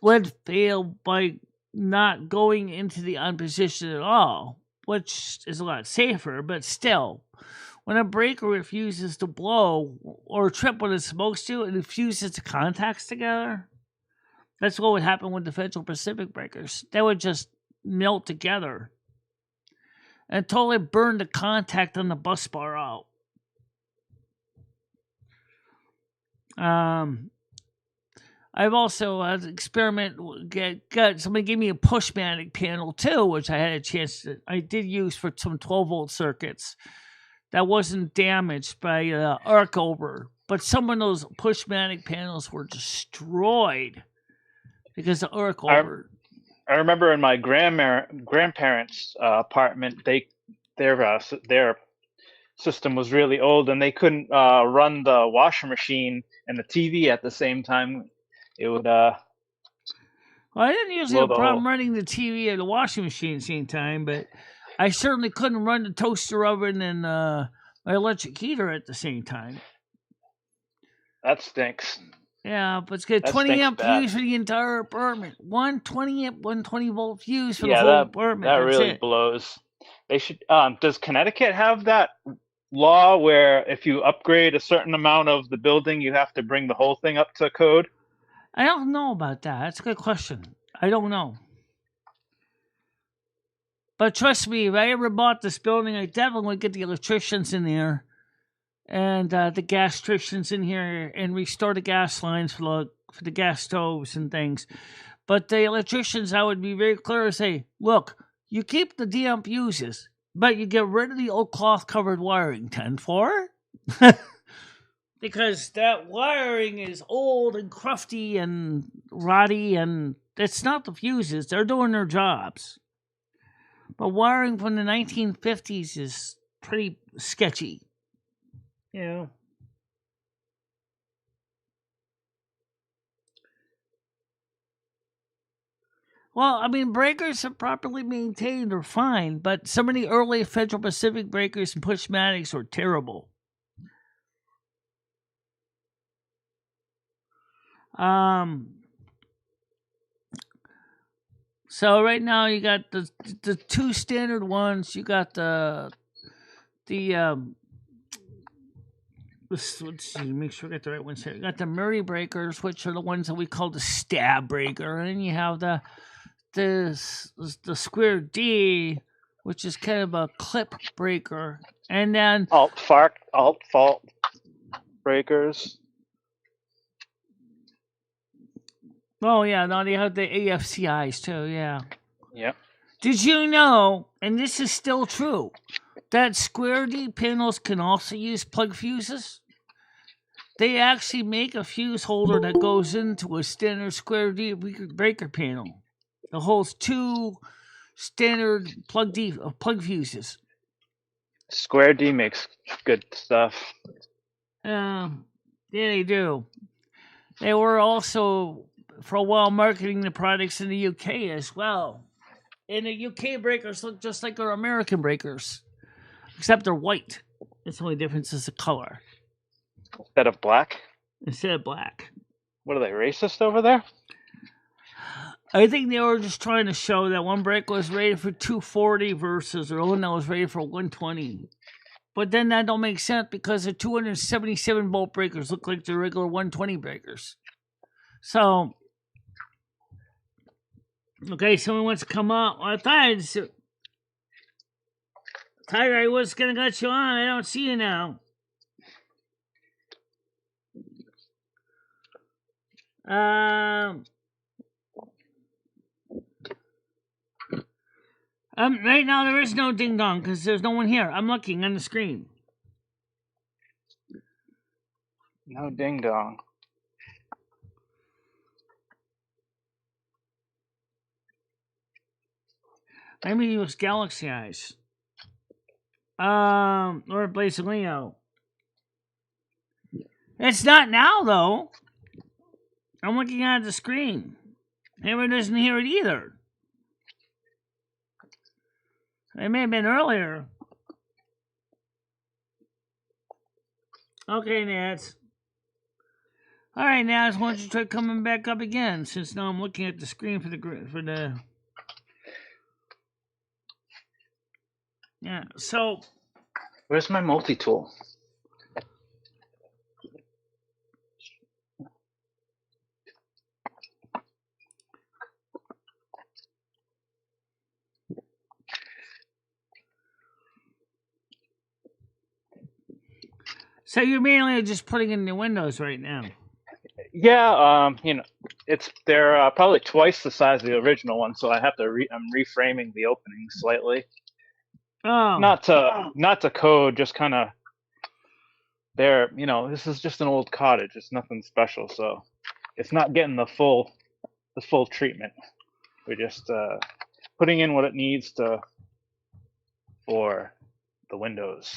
would fail by not going into the on position at all, which is a lot safer, but still. When a breaker refuses to blow or trip when it's supposed to, and it fuses the contacts together, that's what would happen with the Federal Pacific breakers. They would just melt together and totally burn the contact on the bus bar out. I've also had an experiment. Somebody gave me a pushmatic panel too, which I had a chance to. I did use for some 12-volt circuits that wasn't damaged by arc over, but some of those pushmatic panels were destroyed because of arc over. I remember in my grandparents' apartment, their system was really old, and they couldn't run the washing machine and the TV at the same time. It would. Well, I didn't usually have a problem running the TV and the washing machine at the same time, but I certainly couldn't run the toaster oven and my electric heater at the same time. That stinks. Yeah, but it's got a 20 amp fuse for the entire apartment. 120 amp, 120 volt fuse for the whole apartment. That really blows. They should. Does Connecticut have that law where if you upgrade a certain amount of the building, you have to bring the whole thing up to code? I don't know about that. That's a good question. I don't know. But trust me, if I ever bought this building, I definitely would get the electricians in there and the gas-tricians in here and restore the gas lines for the gas stoves and things. But the electricians, I would be very clear and say, look, you keep the DM fuses, but you get rid of the old cloth-covered wiring, 10-4. Because that wiring is old and crufty and rotty, and it's not the fuses. They're doing their jobs. But wiring from the 1950s is pretty sketchy. You know? Well, I mean, breakers are properly maintained are fine, but some of the early Federal Pacific breakers and pushmatics were terrible. So right now you got the two standard ones. You got let's see, make sure I get the right ones here. You got the Murray breakers, which are the ones that we call the stab breaker, and then you have the square D, which is kind of a clip breaker, and then alt fault. breakers. Oh, yeah. No, they have the AFCIs, too. Yeah. Yep. Did you know, and this is still true, that square D panels can also use plug fuses? They actually make a fuse holder that goes into a standard square D breaker panel. It holds 2 standard plug fuses. Square D makes good stuff. Yeah, they do. They were also, for a while, marketing the products in the UK as well. And the UK breakers look just like our American breakers, except they're white. That's the only difference is the color. Instead of black? Instead of black. What are they, racist over there? I think they were just trying to show that one breaker was rated for 240 versus the one that was rated for 120. But then that don't make sense because the 277 volt breakers look like the regular 120 breakers. So, okay, someone wants to come up. I thought Tiger, I was going to get you on. I don't see you now. Right now there is no ding dong because there's no one here. I'm looking on the screen. No ding dong. Maybe it was Galaxy Eyes. Or Blaze Leo. It's not now though. I'm looking at the screen. Hammer doesn't hear it either. It may have been earlier. Okay, Nats. All right, Nats, why don't you try coming back up again? Since now I'm looking at the screen for the. Yeah. So. Where's my multi-tool? So you're mainly just putting in the windows right now. Yeah, they're probably twice the size of the original one, so I have to I'm reframing the opening slightly. Oh. Not to code, just kind of. This is just an old cottage. It's nothing special, so it's not getting the full treatment. We're just putting in what it needs for the windows.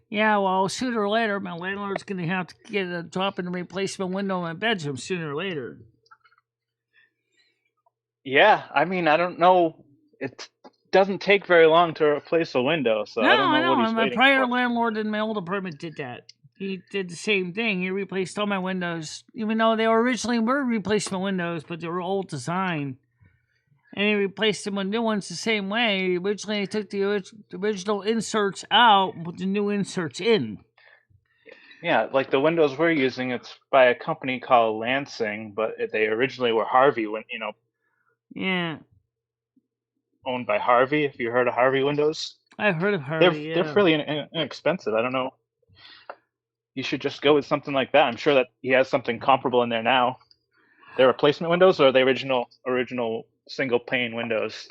Yeah, well, sooner or later, my landlord's going to have to get a drop-in replacement window in my bedroom sooner or later. Yeah, I mean, I don't know. It doesn't take very long to replace a window, so I don't know what he's my waiting prior for. landlord in my old apartment did that. He did the same thing. He replaced all my windows, even though they originally were replacement windows, but they were old design. And he replaced them with new ones the same way. Originally, he took the original inserts out and put the new inserts in. Yeah, like the windows we're using, it's by a company called Lansing, but they originally were Harvey, Yeah. Owned by Harvey. If you heard of Harvey windows, I've heard of Harvey. They're fairly inexpensive. I don't know. You should just go with something like that. I'm sure that he has something comparable in there now. They're replacement windows or the original single pane windows?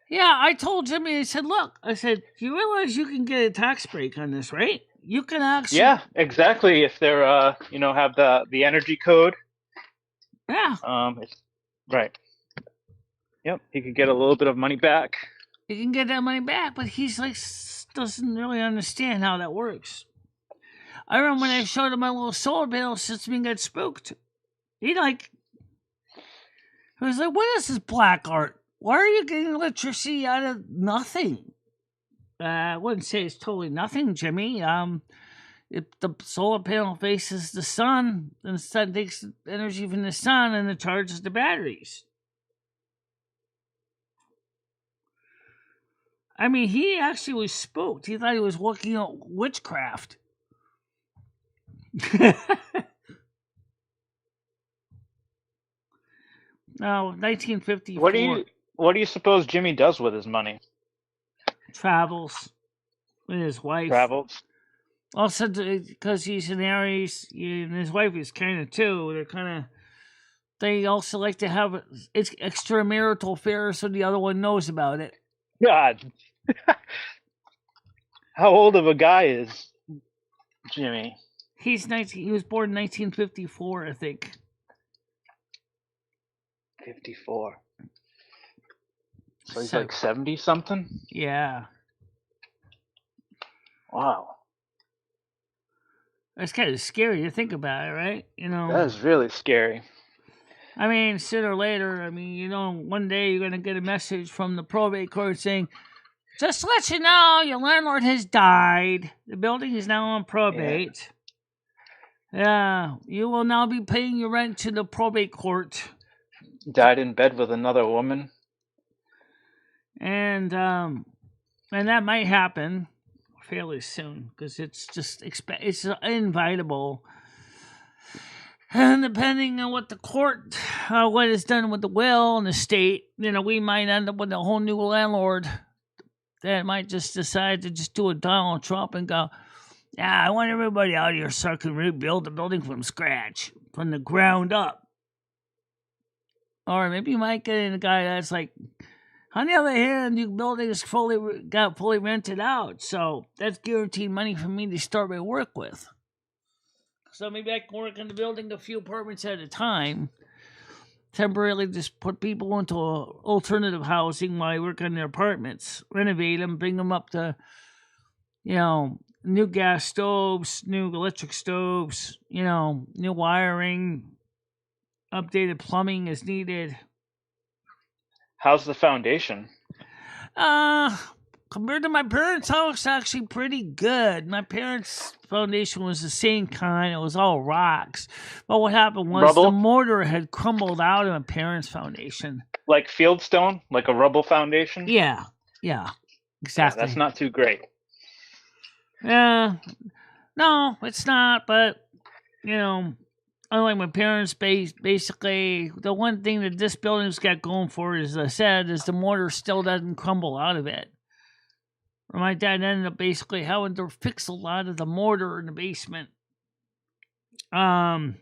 Yeah, I told Jimmy, I said, look, do you realize you can get a tax break on this, right? You can actually. Yeah, exactly. If they're, have the energy code. Yeah. Right. Yep, he could get a little bit of money back. He can get that money back, but he's like, doesn't really understand how that works. I remember when I showed him my little solar panel system, he got spooked. He was like, what is this black art? Why are you getting electricity out of nothing? I wouldn't say it's totally nothing, Jimmy. If the solar panel faces the sun, then the sun takes energy from the sun and it charges the batteries. I mean, he actually was spooked. He thought he was working on witchcraft. No, 1954. What do you suppose Jimmy does with his money? Travels with his wife. Travels. Also, because he's an Aries, and his wife is kind of too. They're kind of. They also like to have extramarital affairs, so the other one knows about it. God. How old of a guy is Jimmy? He's 19. He was born in 1954, I think. 54. So he's like 70 something? Yeah. Wow. That's kind of scary to think about it, right? You know. That is really scary. I mean, sooner or later, one day you're going to get a message from the probate court saying, just to let you know, your landlord has died. The building is now on probate. Yeah, you will now be paying your rent to the probate court. Died in bed with another woman. And that might happen fairly soon because it's just it's inevitable. And depending on what the court, what is done with the will and the estate, we might end up with a whole new landlord that might just decide to just do a Donald Trump and go, yeah, I want everybody out here so I can rebuild the building from scratch, from the ground up. Or maybe you might get in a guy that's like, on the other hand, your building is fully rented out, so that's guaranteed money for me to start my work with. So maybe I can work in the building a few apartments at a time, temporarily just put people into alternative housing while I work on their apartments, renovate them, bring them up to, new gas stoves, new electric stoves, new wiring, updated plumbing as needed. How's the foundation? Compared to my parents' house, actually pretty good. My parents' foundation was the same kind. It was all rocks. But what happened was Rubble? The mortar had crumbled out of my parents' foundation. Like fieldstone? Like a rubble foundation? Yeah, exactly. Yeah, that's not too great. Yeah, no, it's not. But, unlike my parents, basically, the one thing that this building's got going for it, as I said, is the mortar still doesn't crumble out of it. My dad ended up basically having to fix a lot of the mortar in the basement. The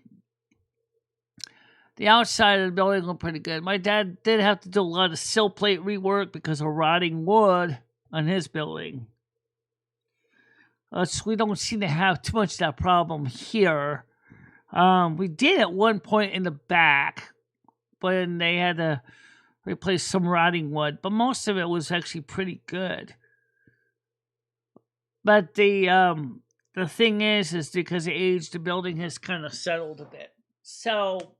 outside of the building looked pretty good. My dad did have to do a lot of sill plate rework because of rotting wood on his building. We don't seem to have too much of that problem here. We did at one point in the back, but they had to replace some rotting wood. But most of it was actually pretty good. But the thing is because of age, the building has kind of settled a bit. So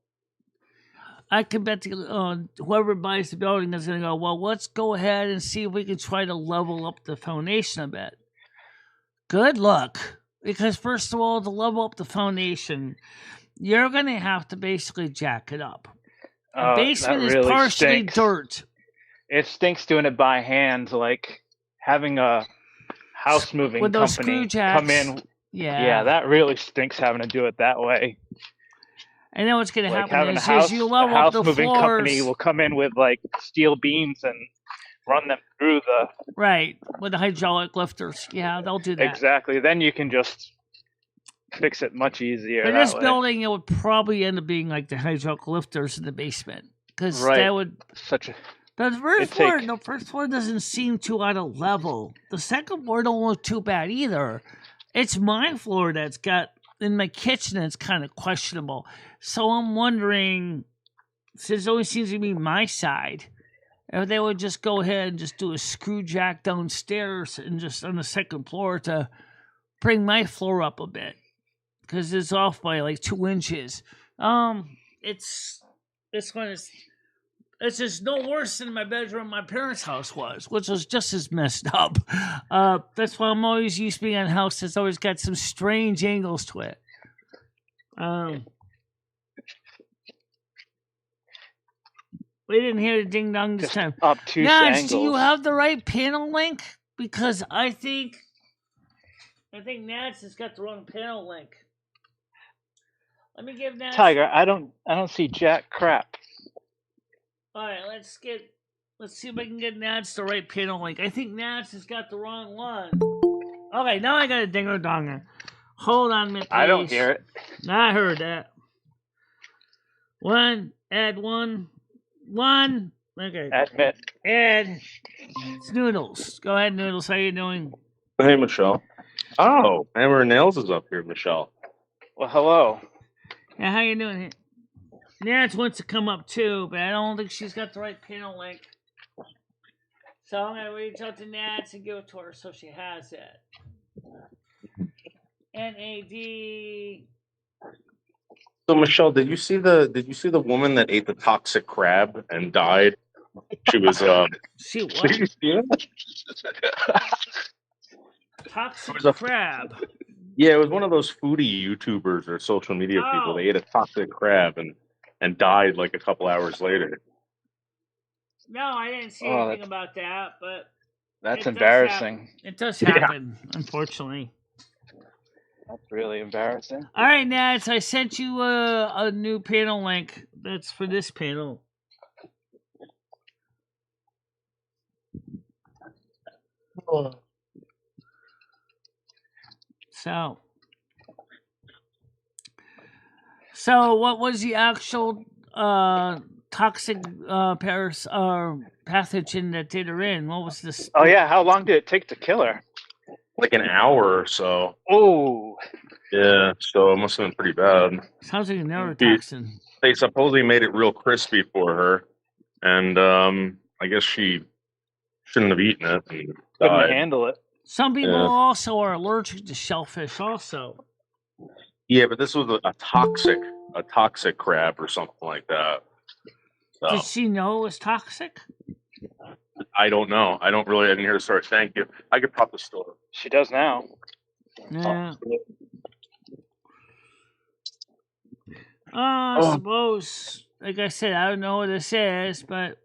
I can bet whoever buys the building is going to go, well, let's go ahead and see if we can try to level up the foundation a bit. Good luck. Because first of all, to level up the foundation, you're going to have to basically jack it up. The basement is partially dirt. It stinks doing it by hand, like having a house moving with those company screw jacks. Come in. Yeah, that really stinks having to do it that way. And then what's going to happen is you a level house up the moving floors. Company will come in with like steel beams and run them through the with the hydraulic lifters. Yeah, they'll do that. Exactly. Then you can just fix it much easier. In this building, it would probably end up being like the hydraulic lifters in the basement because that would The first floor doesn't seem too out of level. The second floor don't look too bad either. It's my floor that's got in my kitchen that's kind of questionable. So I'm wondering, since it always seems to be my side, if they would just go ahead and just do a screw jack downstairs and just on the second floor to bring my floor up a bit. Because it's off by like 2 inches. It's just no worse than my bedroom my parents' house was, which was just as messed up. That's why I'm always used to being in a house that's always got some strange angles to it. We didn't hear the ding dong this time. Obtuse Nats, angles. do you have the right panel link? Because I think Nats has got the wrong panel link. Let me give Nats. Tiger, I don't see jack crap. All right, let's see if I can get Nats the right panel link. I think Nats has got the wrong one. Okay, now I got a dinger donger. Hold on a minute, please. I don't hear it. I heard that. Add one. Okay. Admit. Add. It's Noodles. Go ahead, Noodles. How you doing? Hey, Michelle. Oh, Hammer and Nails is up here, Michelle. Well, hello. Yeah, how you doing? Nance wants to come up too, but I don't think she's got the right panel link. So I'm gonna reach out to Nance and give it to her so she has it. NAD. So, Michelle, did you see the woman that ate the toxic crab and died? She was She what? Did you see it? Toxic It was a- crab. Yeah, it was one of those foodie YouTubers or social media people. They ate a toxic crab and died like a couple hours later. No, I didn't see anything about that, but That's it does embarrassing. It does happen, unfortunately. That's really embarrassing. All right, Nats, I sent you a new panel link. That's for this panel. So what was the actual toxic pathogen that did her in? What was this? Oh yeah, how long did it take to kill her? Like an hour or so. Oh. Yeah, so it must have been pretty bad. Sounds like a neurotoxin. They supposedly made it real crispy for her, and I guess she shouldn't have eaten it and Couldn't died. handle it. Some people also are allergic to shellfish also. Yeah, but this was a toxic crab or something like that. So, Did she know it was toxic? I don't know. I didn't hear the story. Thank you. I could pop the store. She does now. Yeah. I suppose, like I said, I don't know what this is, but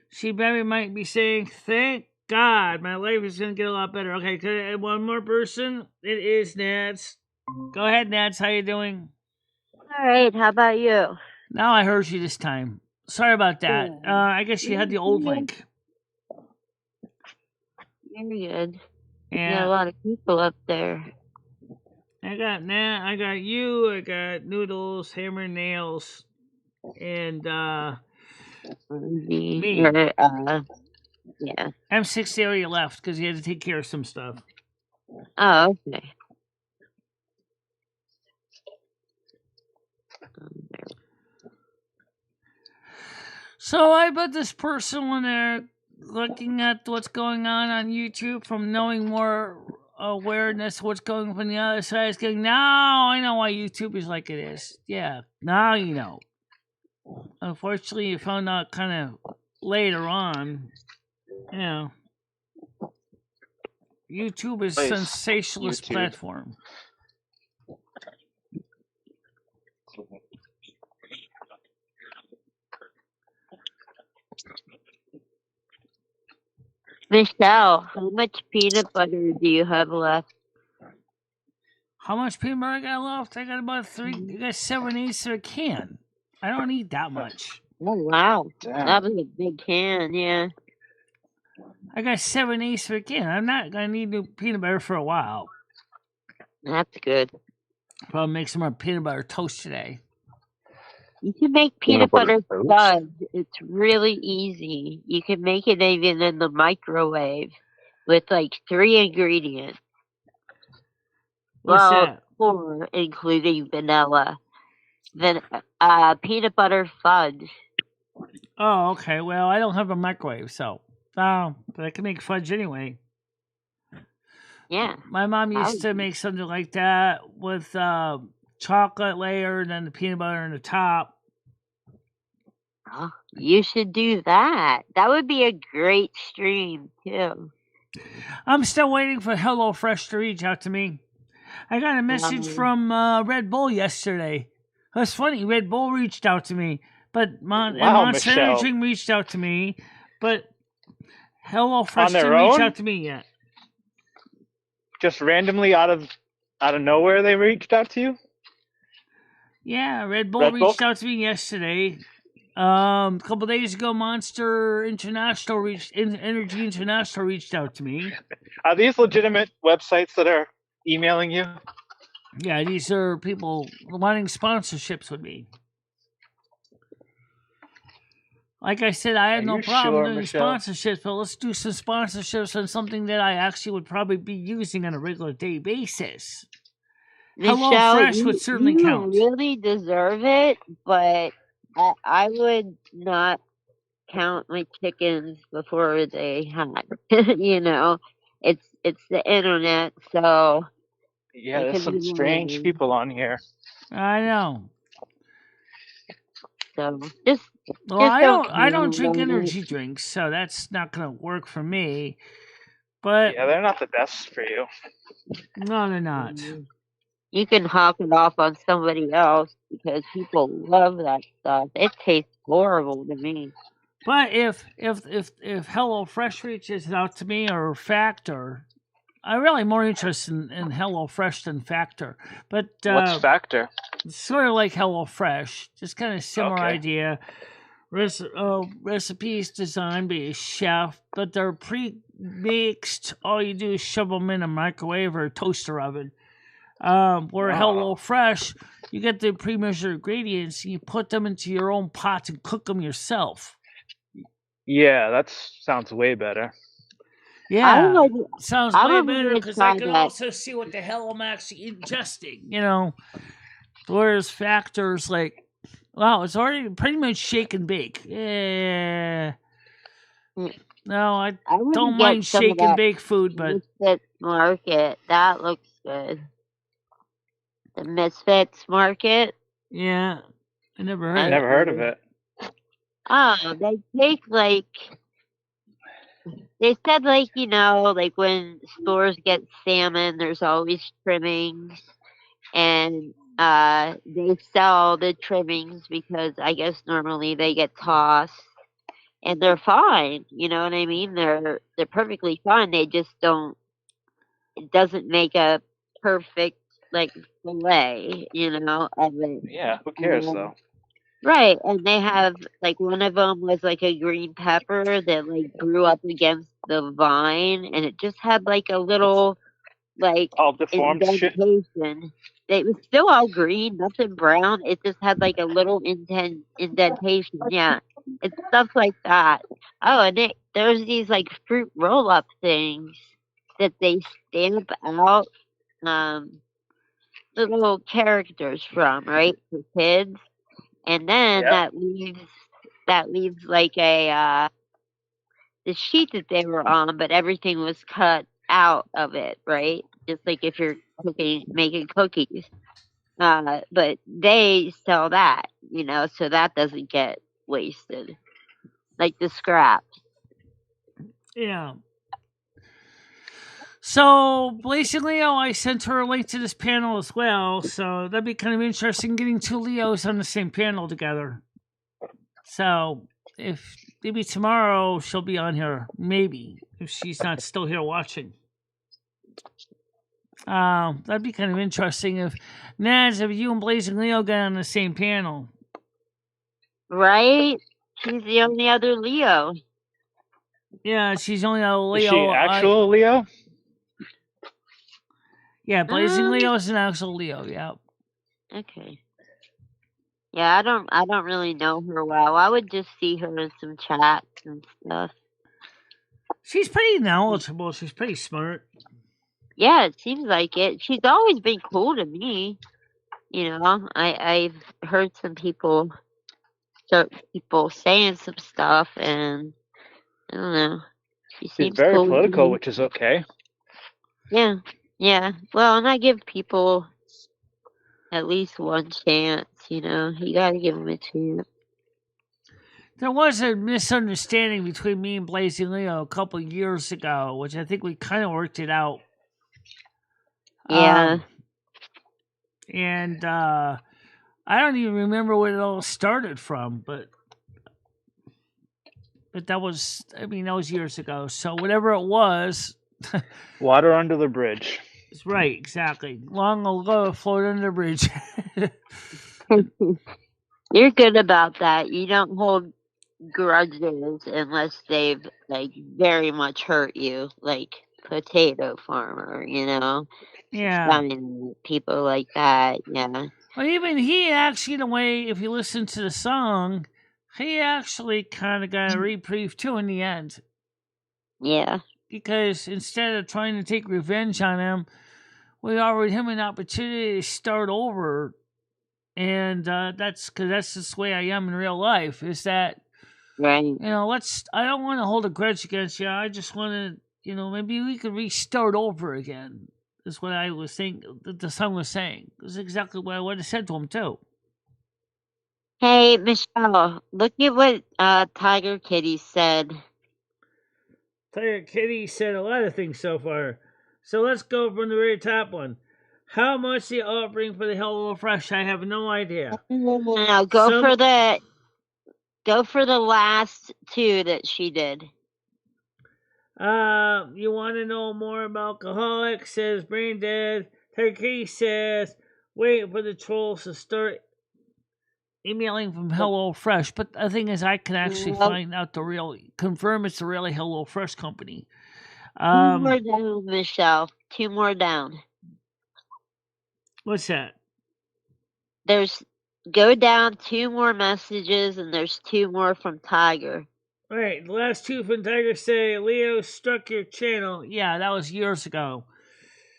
she very might be saying, "Thank God, my life is going to get a lot better." Okay, could I add one more person? It is Nats. Go ahead, Nats. How you doing? All right. How about you? Now I heard you this time. Sorry about that. I guess you had the old link. Very good. Yeah. Got a lot of people up there. I got Nat. I got you. I got Noodles, Hammer and Nails, and me. Yeah. M6 area left because he had to take care of some stuff. Oh, okay. So I put this person when they're looking at what's going on YouTube from knowing more awareness what's going on from the other side is going, now I know why YouTube is like it is. Yeah, now you know. Unfortunately, you found out kind of later on. You know, YouTube is a sensationalist platform. Michelle, how much peanut butter do you have left? How much peanut butter I got left? I got about 7/8 of a can. I don't eat that much. Oh, wow. Damn. That was a big can, yeah. I got 7/8 of a can. I'm not going to need new peanut butter for a while. That's good. Probably make some more peanut butter toast today. You can make peanut butter fudge. It's really easy. You can make it even in the microwave with like 3 ingredients. What's that? 4, including vanilla. Then peanut butter fudge. Oh, okay. Well, I don't have a microwave, so but I can make fudge anyway. Yeah. My mom used to make something like that with chocolate layer and then the peanut butter on the top. Oh, you should do that. That would be a great stream, too. I'm still waiting for HelloFresh to reach out to me. I got a message from Red Bull yesterday. That's funny. Red Bull reached out to me, but Monster Energy reached out to me, but HelloFresh didn't reach out to me yet. Just randomly out of nowhere, they reached out to you? Yeah, Red Bull reached out to me yesterday. A couple days ago, Monster Energy International reached out to me. Are these legitimate websites that are emailing you? Yeah, these are people wanting sponsorships with me. Like I said, I had no problem doing sponsorships, but let's do some sponsorships on something that I actually would probably be using on a regular day basis. HelloFresh would certainly count. You really deserve it, but I would not count my chickens before they hatch. You know, it's the internet, so yeah, there's some strange people on here. I know. So I don't drink energy drinks, so that's not gonna work for me. But yeah, they're not the best for you. No, they're not. You can hawk it off on somebody else because people love that stuff. It tastes horrible to me. But if HelloFresh reaches out to me or Factor, I'm really more interested in HelloFresh than Factor. But what's Factor? It's sort of like HelloFresh, just kind of similar idea. Recipes designed by a chef, but they're pre-mixed. All you do is shove them in a microwave or a toaster oven. Where HelloFresh, you get the pre-measured ingredients, and you put them into your own pot and cook them yourself. Yeah, that sounds way better. Yeah, sounds way better because I can also see what the hell I'm actually ingesting, you know. Whereas Factor's like, wow, it's already pretty much shake and bake. Yeah. No, I don't mind shake and bake food, but Misfits Market, that looks good. The Misfits Market? Yeah. I never heard of it. Oh, they take they said you know, when stores get salmon, there's always trimmings, and they sell the trimmings because I guess normally they get tossed, and they're fine. You know what I mean? They're perfectly fine. They just don't. It doesn't make a perfect fillet, you know, of it. Yeah, who cares though? Right, and they have one of them was a green pepper that grew up against the vine, and it just had a little all deformed indentation. Shit. It was still all green, nothing brown. It just had a little indentation. Yeah, it's stuff like that. Oh, and there's these fruit roll up things that they stamp out little characters from, right, for kids. And then that leaves a the sheet that they were on, but everything was cut out of it, right? Just like if you're making cookies. But they sell that, you know, so that doesn't get wasted. Like the scraps. Yeah. So, Blazing Leo, I sent her a link to this panel as well, so that'd be kind of interesting getting two Leos on the same panel together. So, if maybe tomorrow she'll be on here, maybe, if she's not still here watching. That'd be kind of interesting if you and Blazing Leo got on the same panel. Right? She's the only other Leo. Yeah, she's only a Leo. Is she actual Leo? Yeah, Blazing Leo is an actual Leo. Yeah. Okay. Yeah, I don't really know her well. I would just see her in some chats and stuff. She's pretty knowledgeable. She's pretty smart. Yeah, it seems like it. She's always been cool to me. You know, I've heard some people saying some stuff, and I don't know. She's very cool political, which is okay. Yeah, yeah. Well, and I give people at least one chance. You know, you gotta give them a chance. There was a misunderstanding between me and Blazing Leo a couple of years ago, which I think we kind of worked it out. Yeah. And I don't even remember where it all started from, but that was years ago. So whatever it was, water under the bridge. Right, exactly. Long ago, floated under the bridge. You're good about that. You don't hold grudges unless they've like very much hurt you, like Potato Farmer, you know? Yeah. I mean, people like that, yeah. Well, even he actually, in a way, if you listen to the song, he actually kind of got a reprieve too in the end. Yeah. Because instead of trying to take revenge on him, we offered him an opportunity to start over. And that's because that's just the way I am in real life. Is that, Right. I don't want to hold a grudge against you. I just want to, maybe we could restart over again. Is what I was saying. The song was saying. It was exactly what I would have said to him too. Hey, Michelle, look at what Tiger Kitty said. Tiger Kitty said a lot of things so far. So let's go from the very top one. How much the offering for the Hello Fresh? I have no idea. No, go for the last two that she did. You want to know more about alcoholic? Says Brain Dead. Turkey says, wait for the trolls to start emailing from Hello Fresh. But the thing is, I can actually find out confirm it's the really Hello Fresh company. 2 more down, Michelle. 2 more down. What's that? Go down 2 more messages, and there's 2 more from Tiger. All right, the last 2 from Tiger say, Leo struck your channel. Yeah, that was years ago.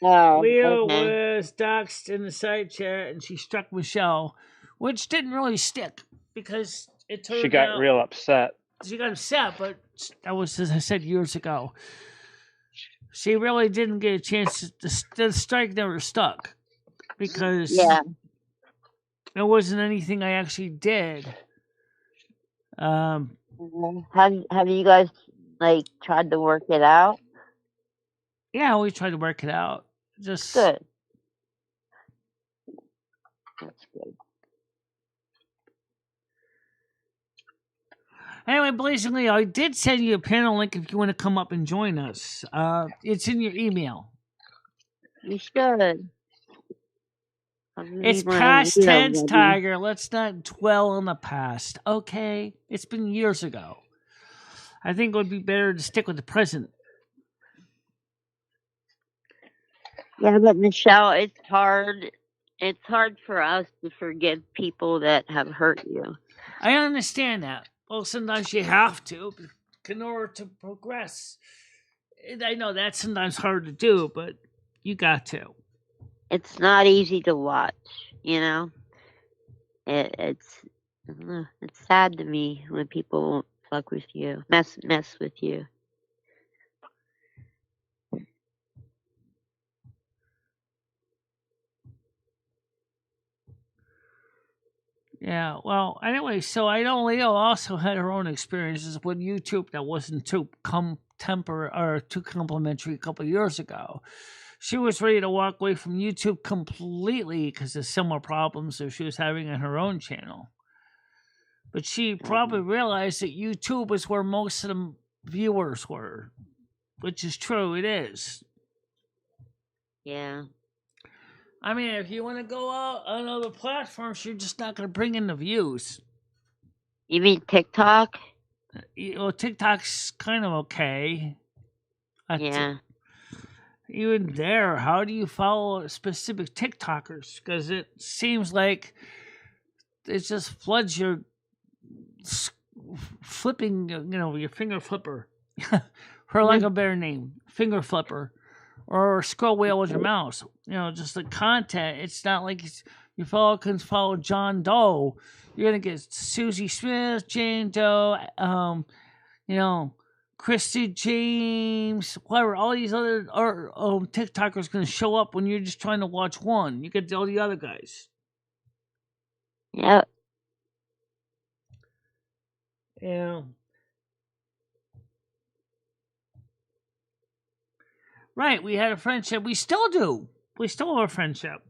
Oh, Leo okay. was doxxed in the side chat, and she struck Michelle, which didn't really stick because it turned out... She got real upset. She got upset, but that was, as I said, years ago. She really didn't get a chance the strike never stuck because it wasn't anything I actually did. Have you guys tried to work it out? Yeah, we tried to work it out. Just good. That's good. Anyway, Blazingly, I did send you a panel link if you want to come up and join us. It's in your email. You should. It's past tense, Tiger. Let's not dwell on the past, okay? It's been years ago. I think it would be better to stick with the present. Yeah, but Michelle, it's hard. It's hard for us to forgive people that have hurt you. I understand that. Well, sometimes you have to in order to progress. I know that's sometimes hard to do, but you got to. It's not easy to watch, you know. It's sad to me when people fuck with you, mess with you. Yeah, well, anyway, so I know Leo also had her own experiences with YouTube that wasn't too complimentary a couple of years ago. She was ready to walk away from YouTube completely because of similar problems that she was having on her own channel. But she probably realized that YouTube was where most of the viewers were, which is true, it is. Yeah. I mean, if you want to go out on other platforms, you're just not going to bring in the views. You mean TikTok? Well, TikTok's kind of okay. Yeah. Even there, how do you follow specific TikTokers? Because it seems like it just floods your flipping, your finger flipper. For lack of a better name, finger flipper. Or scroll wheel with your mouse. Just the content. It's not like you can follow John Doe. You're going to get Susie Smith, Jane Doe, Christy James, whatever. All these other TikTokers going to show up when you're just trying to watch one. You get all the other guys. Yep. Yeah. Right, we had a friendship. We still do. We still have a friendship.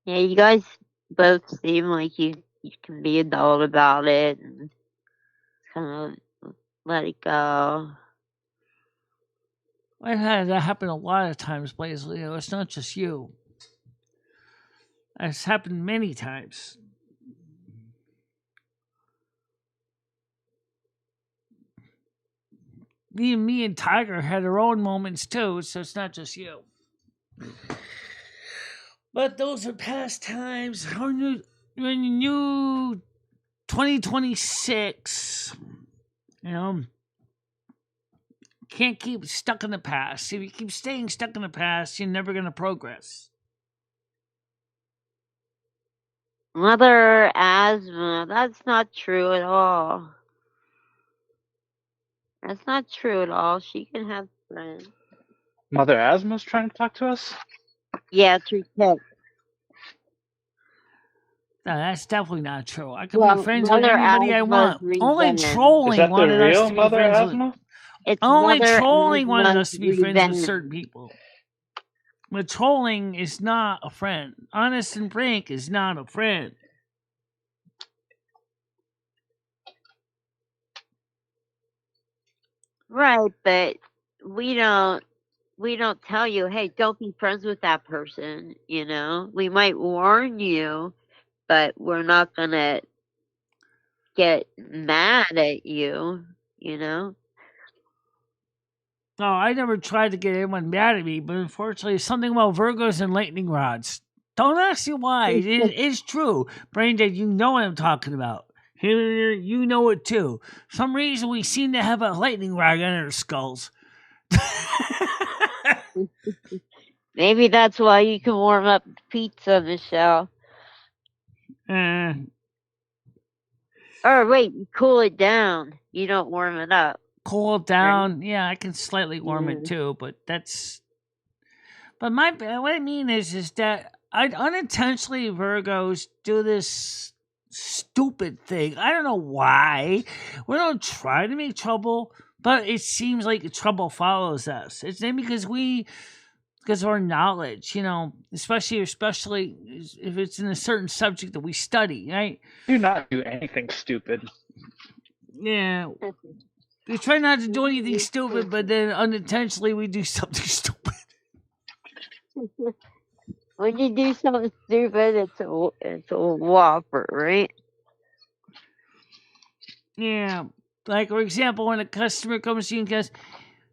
Yeah, you guys both seem like you can be adult about it and kind of let it go. I've had that happen a lot of times, Blazely. It's not just you. That's happened many times. Even me and Tiger had our own moments too, so it's not just you. But those are past times. When you knew 2026, can't keep stuck in the past. If you keep staying stuck in the past, you're never going to progress. Mother Asthma, that's not true at all. That's not true at all. She can have friends. Mother Asthma's trying to talk to us? Yeah, through text. No, that's definitely not true. I can be friends with Mother anybody I want. Asthma's Only revenge. Is trolling that the wanted us real to be Mother friends Asthma? with. It's Only Mother trolling wanted us Asthma's to be friends revenge. with certain people. But trolling is not a friend. Honest and frank is not a friend. Right, but we don't tell you, hey, don't be friends with that person, you know? We might warn you, but we're not gonna get mad at you, you know? No, I never tried to get anyone mad at me, but unfortunately, something about Virgos and lightning rods. Don't ask me why. It's true. Brain Dead, you know what I'm talking about. You know it too. For some reason, we seem to have a lightning rod on our skulls. Maybe that's why you can warm up pizza, Michelle. Or wait, you cool it down. You don't warm it up. Cool it down. Right? Yeah, I can slightly warm it too, but that's. But what I mean is that I unintentionally Virgos do this stupid thing. I don't know why. We don't try to make trouble, but it seems like trouble follows us. It's maybe because of our knowledge, especially if it's in a certain subject that we study, right? Do not do anything stupid. Yeah. We try not to do anything stupid, but then unintentionally we do something stupid. When you do something stupid, it's a whopper, right? Yeah. Like, for example, when a customer comes to you and goes,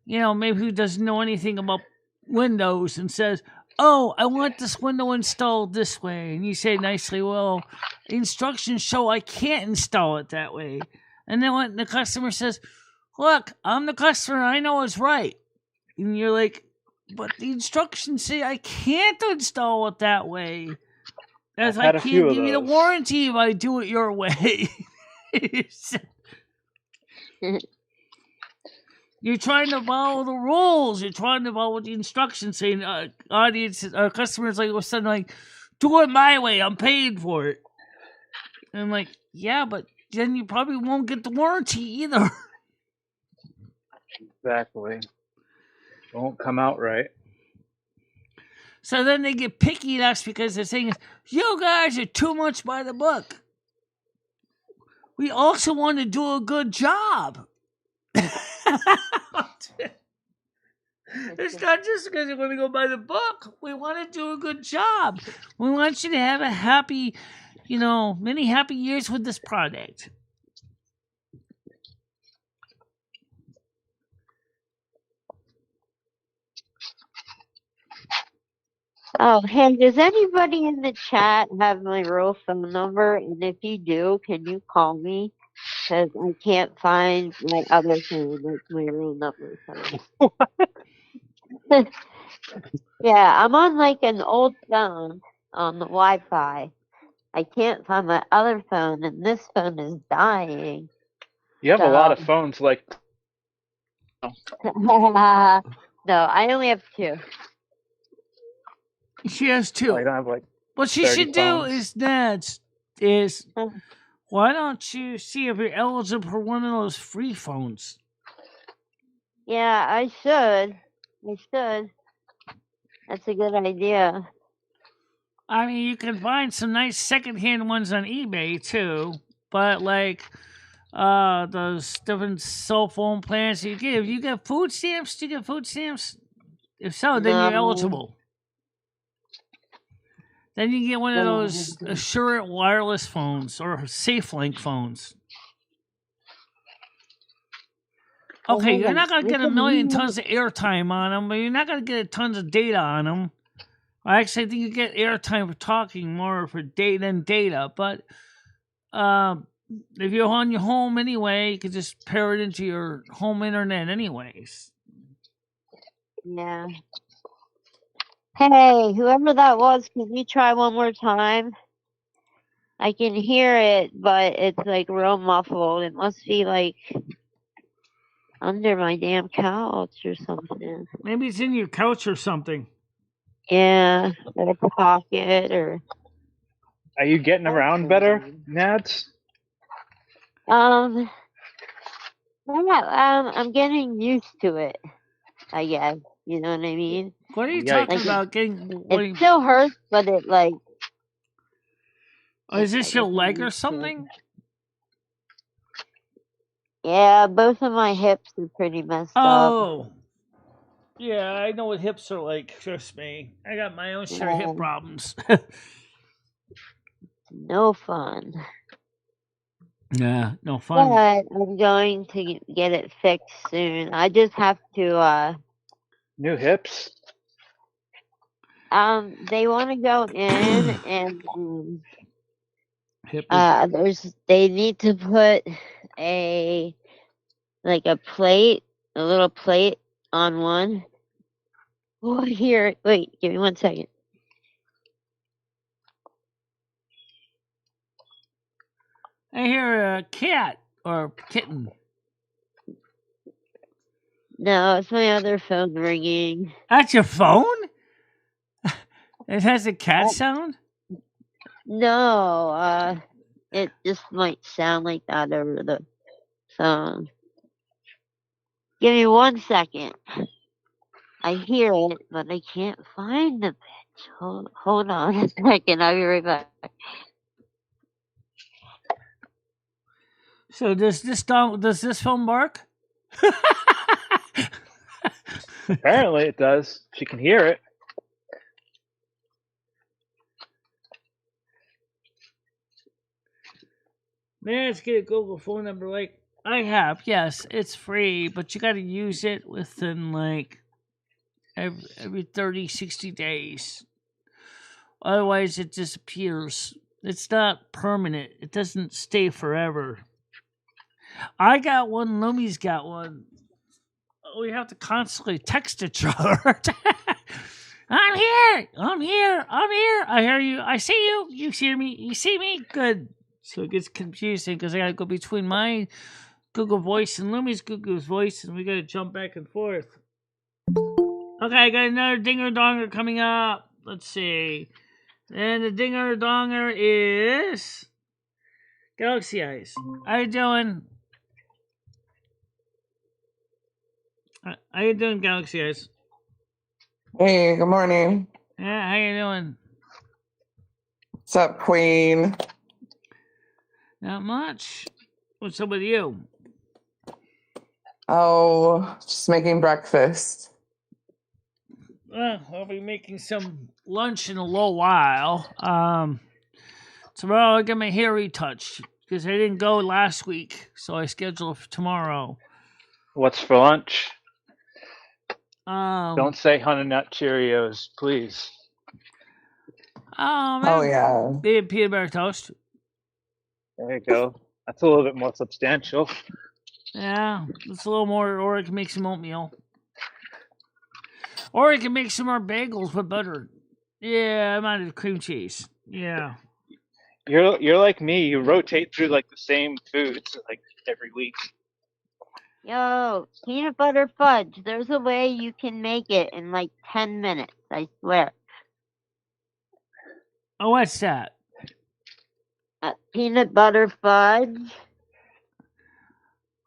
maybe who doesn't know anything about Windows and says, oh, I want this window installed this way. And you say nicely, well, the instructions show I can't install it that way. And then when the customer says, look, I'm the customer, I know it's right. And you're like, but the instructions say I can't install it that way. As I can't give you the warranty if I do it your way. You're trying to follow the rules. You're trying to follow what the instructions say. Customers all of a sudden like, do it my way. I'm paying for it. And I'm like, yeah, but then you probably won't get the warranty either. Exactly. Won't come out right. So then they get picky at us because they're saying, you guys are too much by the book. We also want to do a good job. It's not just because you're going to go by the book. We want to do a good job. We want you to have a happy, many happy years with this product. Oh, hey, does anybody in the chat have my real phone number? And if you do, can you call me? Because I can't find my other phone, like my real number. Yeah, I'm on like an old phone on the Wi-Fi. I can't find my other phone, and this phone is dying. You have a lot of phones, like. No, I only have 2. She has 2. Oh, I don't have like. What she should phones. do is why don't you see if you're eligible for one of those free phones? Yeah, I should. That's a good idea. I mean, you can find some nice secondhand ones on eBay too, but like those different cell phone plans you give. You get food stamps? Do you get food stamps? If so, then you're eligible. Then you get one of those Assurant wireless phones or SafeLink phones. Okay, you're not going to get a million tons of airtime on them, but you're not going to get tons of data on them. Actually, I think you get airtime for talking more for data than data. But if you're on your home anyway, you can just pair it into your home internet anyways. Yeah. Hey, whoever that was, can you try one more time? I can hear it, but it's like real muffled. It must be like under my damn couch or something. Maybe it's in your couch or something. Yeah, in a pocket or. Are you getting around better, Nads? I'm getting used to it, I guess. You know what I mean? What are you Yikes. talking about? It still hurts, but it like. Oh, is this your leg or something? Yeah, both of my hips are pretty messed up. Oh. Yeah, I know what hips are like. Trust me. I got my own share of hip problems. No fun. Yeah, no fun. But I'm going to get it fixed soon. I just have to New hips? they want to go in and they need to put a little plate on one. Oh, here, wait, give me 1 second. I hear a cat or kitten. No, it's my other phone ringing. That's your phone? It has a cat sound? No, it just might sound like that over the phone. Give me 1 second. I hear it, but I can't find the bitch. Hold on a second. I'll be right back. So does this phone bark? Apparently it does. She can hear it. Man, let's get a Google phone number like I have. Yes, it's free, but you got to use it within like every 30, 60 days. Otherwise, it disappears. It's not permanent. It doesn't stay forever. I got one. Lumy's got one. We have to constantly text each other. I'm here. I'm here. I'm here. I hear you. I see you. You hear me. You see me. Good. So it gets confusing because I got to go between my Google Voice and Lumy's Google Voice, and we got to jump back and forth. Okay, I got another dinger donger coming up. Let's see. And the dinger donger is Galaxy Eyes. How you doing? How you doing, Galaxy Eyes? Hey, good morning. Yeah, how you doing? What's up, Queen? Not much. What's up with you? Oh, just making breakfast. I'll be making some lunch in a little while. Tomorrow I get my hair retouched because I didn't go last week, so I scheduled for tomorrow. What's for lunch? Don't Don't say Honey Nut Cheerios, please. Oh, yeah. Big peanut butter toast. There you go. That's a little bit more substantial. Yeah, it's a little more, or I can make some oatmeal. Or I can make some more bagels with butter. Yeah, I'm out of cream cheese. Yeah. You're like me. You rotate through like the same foods like every week. Yo, peanut butter fudge. There's a way you can make it in like 10 minutes, I swear. Oh, what's that? Peanut butter fudge.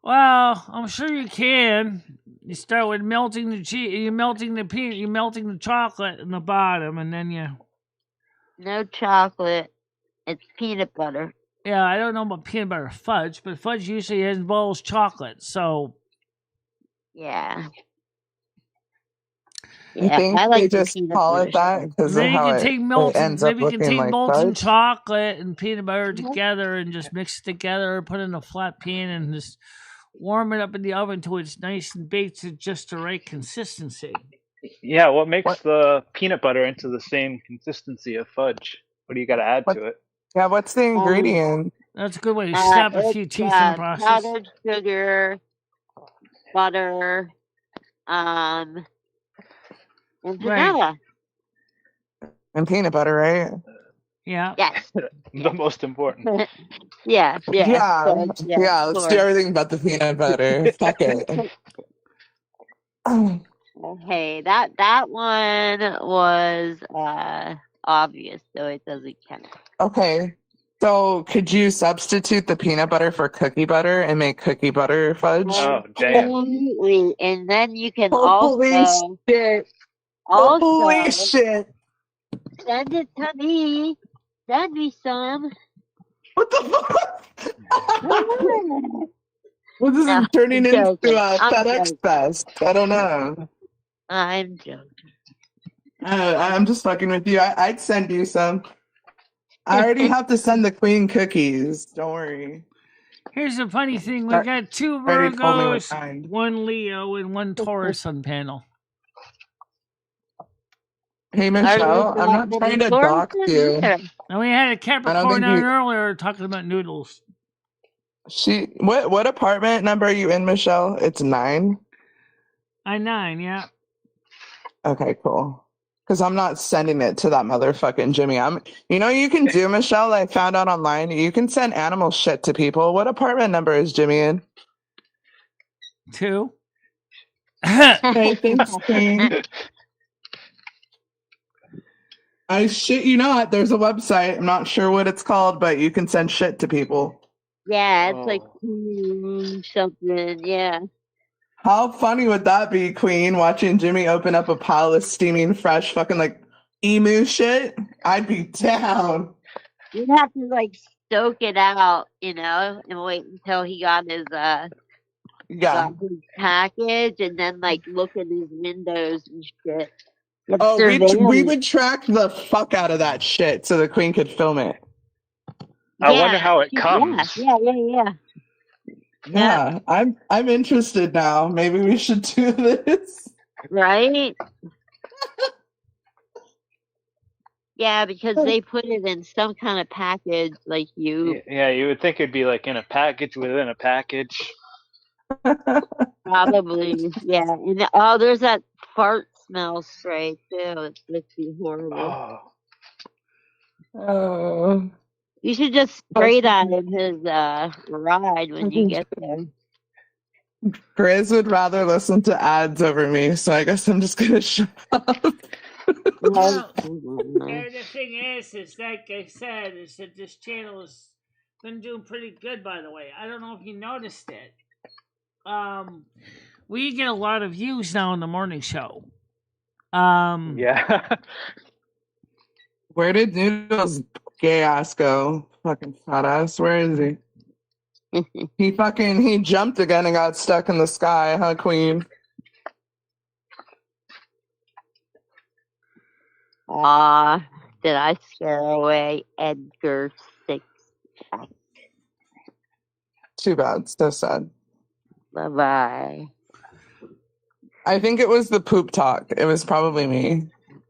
Well, I'm sure you can. You start with melting the cheese. You're melting the peanut. You're melting the chocolate in the bottom, and then you. No chocolate. It's peanut butter. Yeah, I don't know about peanut butter fudge, but fudge usually involves chocolate. So. Yeah. I Yeah, think I they like the just peanut call butter it that stuff. because of Maybe you how can it, take it ends up looking like molten fudge. chocolate and peanut butter Mhm. together and just mix it together, put it in a flat pan and just warm it up in the oven until it's nice and baked to just the right consistency. Yeah, what makes What? the peanut butter into the same consistency of fudge? What do you got to add What? to it? Yeah. What's the ingredient? That's a good way to snap a few It's teeth in the process. powdered sugar, butter, and Right. vanilla. And peanut butter, right? Yeah. Yes. The most important. Yeah. Yeah. Fudge, Yeah. yeah, Let's of do course. everything but the peanut butter. Fuck it. Okay, that one was obvious, so it doesn't count. Okay. So could you substitute the peanut butter for cookie butter and make cookie butter fudge? Oh, damn. Absolutely. And then you can Holy also shit. Holy shit. send it to me. Send me some. What the fuck? Well, this No, is turning I'm into joking. a I'm FedEx joking. fest. I don't know. I'm joking. I'm just fucking with you. I'd send you some. I already have to send the queen cookies. Don't worry. Here's the funny thing: we got 2 Already told me what Virgos, kind. 1 Leo, and 1 Taurus on panel. Hey Are Michelle, there I'm not that trying many to dox Tauruses? you. Or- And we had a Capricorn think on you- earlier talking about noodles. What apartment number are you in, Michelle? It's 9. I-9, yeah. Okay, cool. Because I'm not sending it to that motherfucking Jimmy. You can do, Michelle. I found out online. You can send animal shit to people. What apartment number is Jimmy in? 2. Hey, thanks, Queen. I shit you not. There's a website. I'm not sure what it's called, but you can send shit to people. Yeah, it's like Oh. something. Yeah. How funny would that be, Queen, watching Jimmy open up a pile of steaming, fresh fucking like emu shit? I'd be down. You'd have to like stoke it out, and wait until he got his Yeah. got his package, and then like look at his windows and shit. Get Oh, we surveillance. would track the fuck out of that shit so the Queen could film it. I wonder how it comes. Yeah, I'm interested now. Maybe we should do this. Right? Yeah, because they put it in some kind of package, like you Yeah, you would think it'd be like in a package within a package. probably. Yeah. And there's that fart smell spray too. It's supposed to be horrible. Oh. Oh. You should just spray that in his ride when you get there. Grizz would rather listen to ads over me, so I guess I'm just gonna shut up. Well, and the thing is like I said, is that this channel has been doing pretty good, by the way. I don't know if you noticed it. We get a lot of views now in the morning show. Yeah. Where did Noodles gay ass go? Fucking fat ass. Where is he? He jumped again and got stuck in the sky, huh, Queen? Aw, did I scare away Edgar 6? Too bad. So sad. Bye-bye. I think it was the poop talk. It was probably me.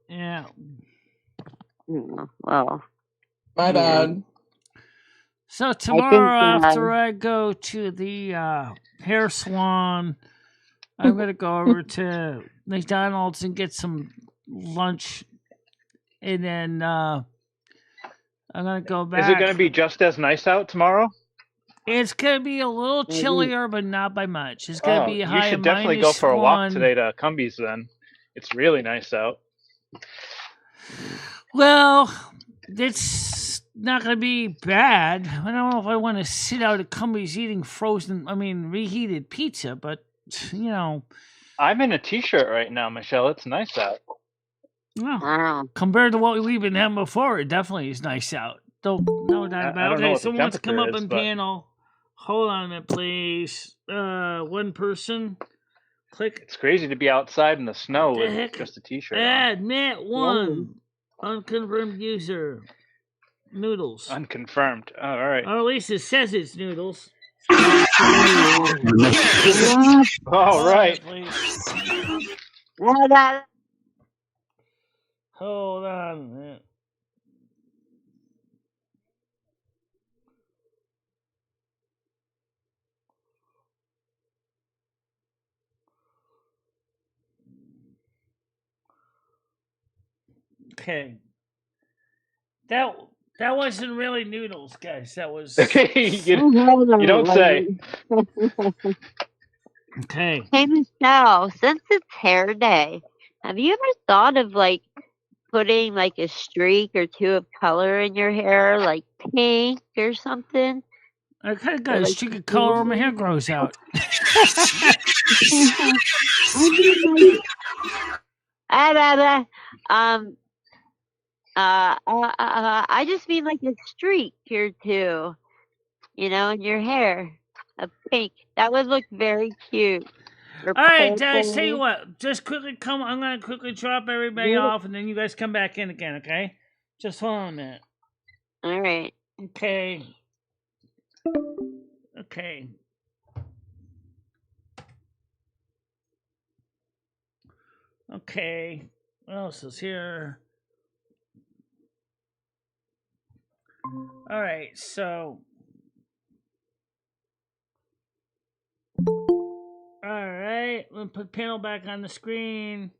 Yeah. Well. My bad. So tomorrow, after I go to the hair salon, I'm going to go over to McDonald's and get some lunch. And then I'm going to go back. Is it going to be just as nice out tomorrow? It's going to be a little chillier, but not by much. It's going to be high. You should definitely go for a walk today to Cumbies then. It's really nice out. Well, it's not going to be bad. I don't know if I want to sit out at Cumbies eating reheated pizza, but, I'm in a t-shirt right now, Michelle. It's nice out. Well, compared to what we've been having before, it definitely is nice out. No doubt about it. Okay, someone wants to come up and panel. Hold on a minute, please. One person. Click. It's crazy to be outside in the snow What the with heck? just a t-shirt on. Admit one. Unconfirmed user. Noodles. Unconfirmed. Oh, all right. Or at least it says it's Noodles. All right. Hold on a minute. Okay. That wasn't really Noodles, guys. That was you don't say. okay. Hey, Michelle, since it's hair day, have you ever thought of like putting like a streak or two of color in your hair, like pink or something? I kind of got a streak of color when my hair grows out. I just mean like a streak or two, in your hair, of pink. That would look very cute. All right, guys, tell you what. Just quickly come. I'm gonna quickly drop everybody off, and then you guys come back in again. Okay? Just hold on a minute. All right. Okay. Okay. Okay. What else is here? All right, so. All right, we'll put panel back on the screen.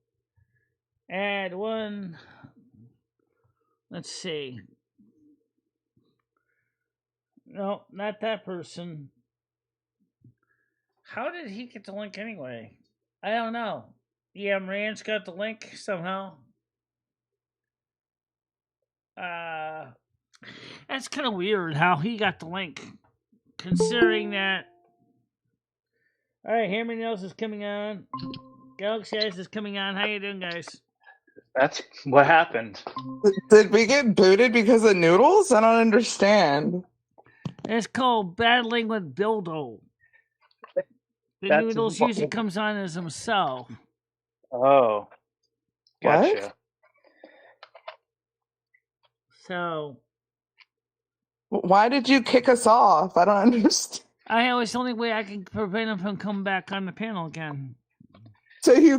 Add one. Let's see. No, not that person. How did he get the link anyway? I don't know. Yeah, Moran's got the link somehow. That's kind of weird how he got the link, considering that. All right, Hammer Nails is coming on. Galaxy Eyes is coming on. How you doing, guys? That's what happened. Did we get booted because of Noodles? I don't understand. It's called Battling with Bildo. The Noodles usually comes on as himself. Oh. Gotcha. What? So. Why did you kick us off? I don't understand. I know it's the only way I can prevent him from coming back on the panel again. So you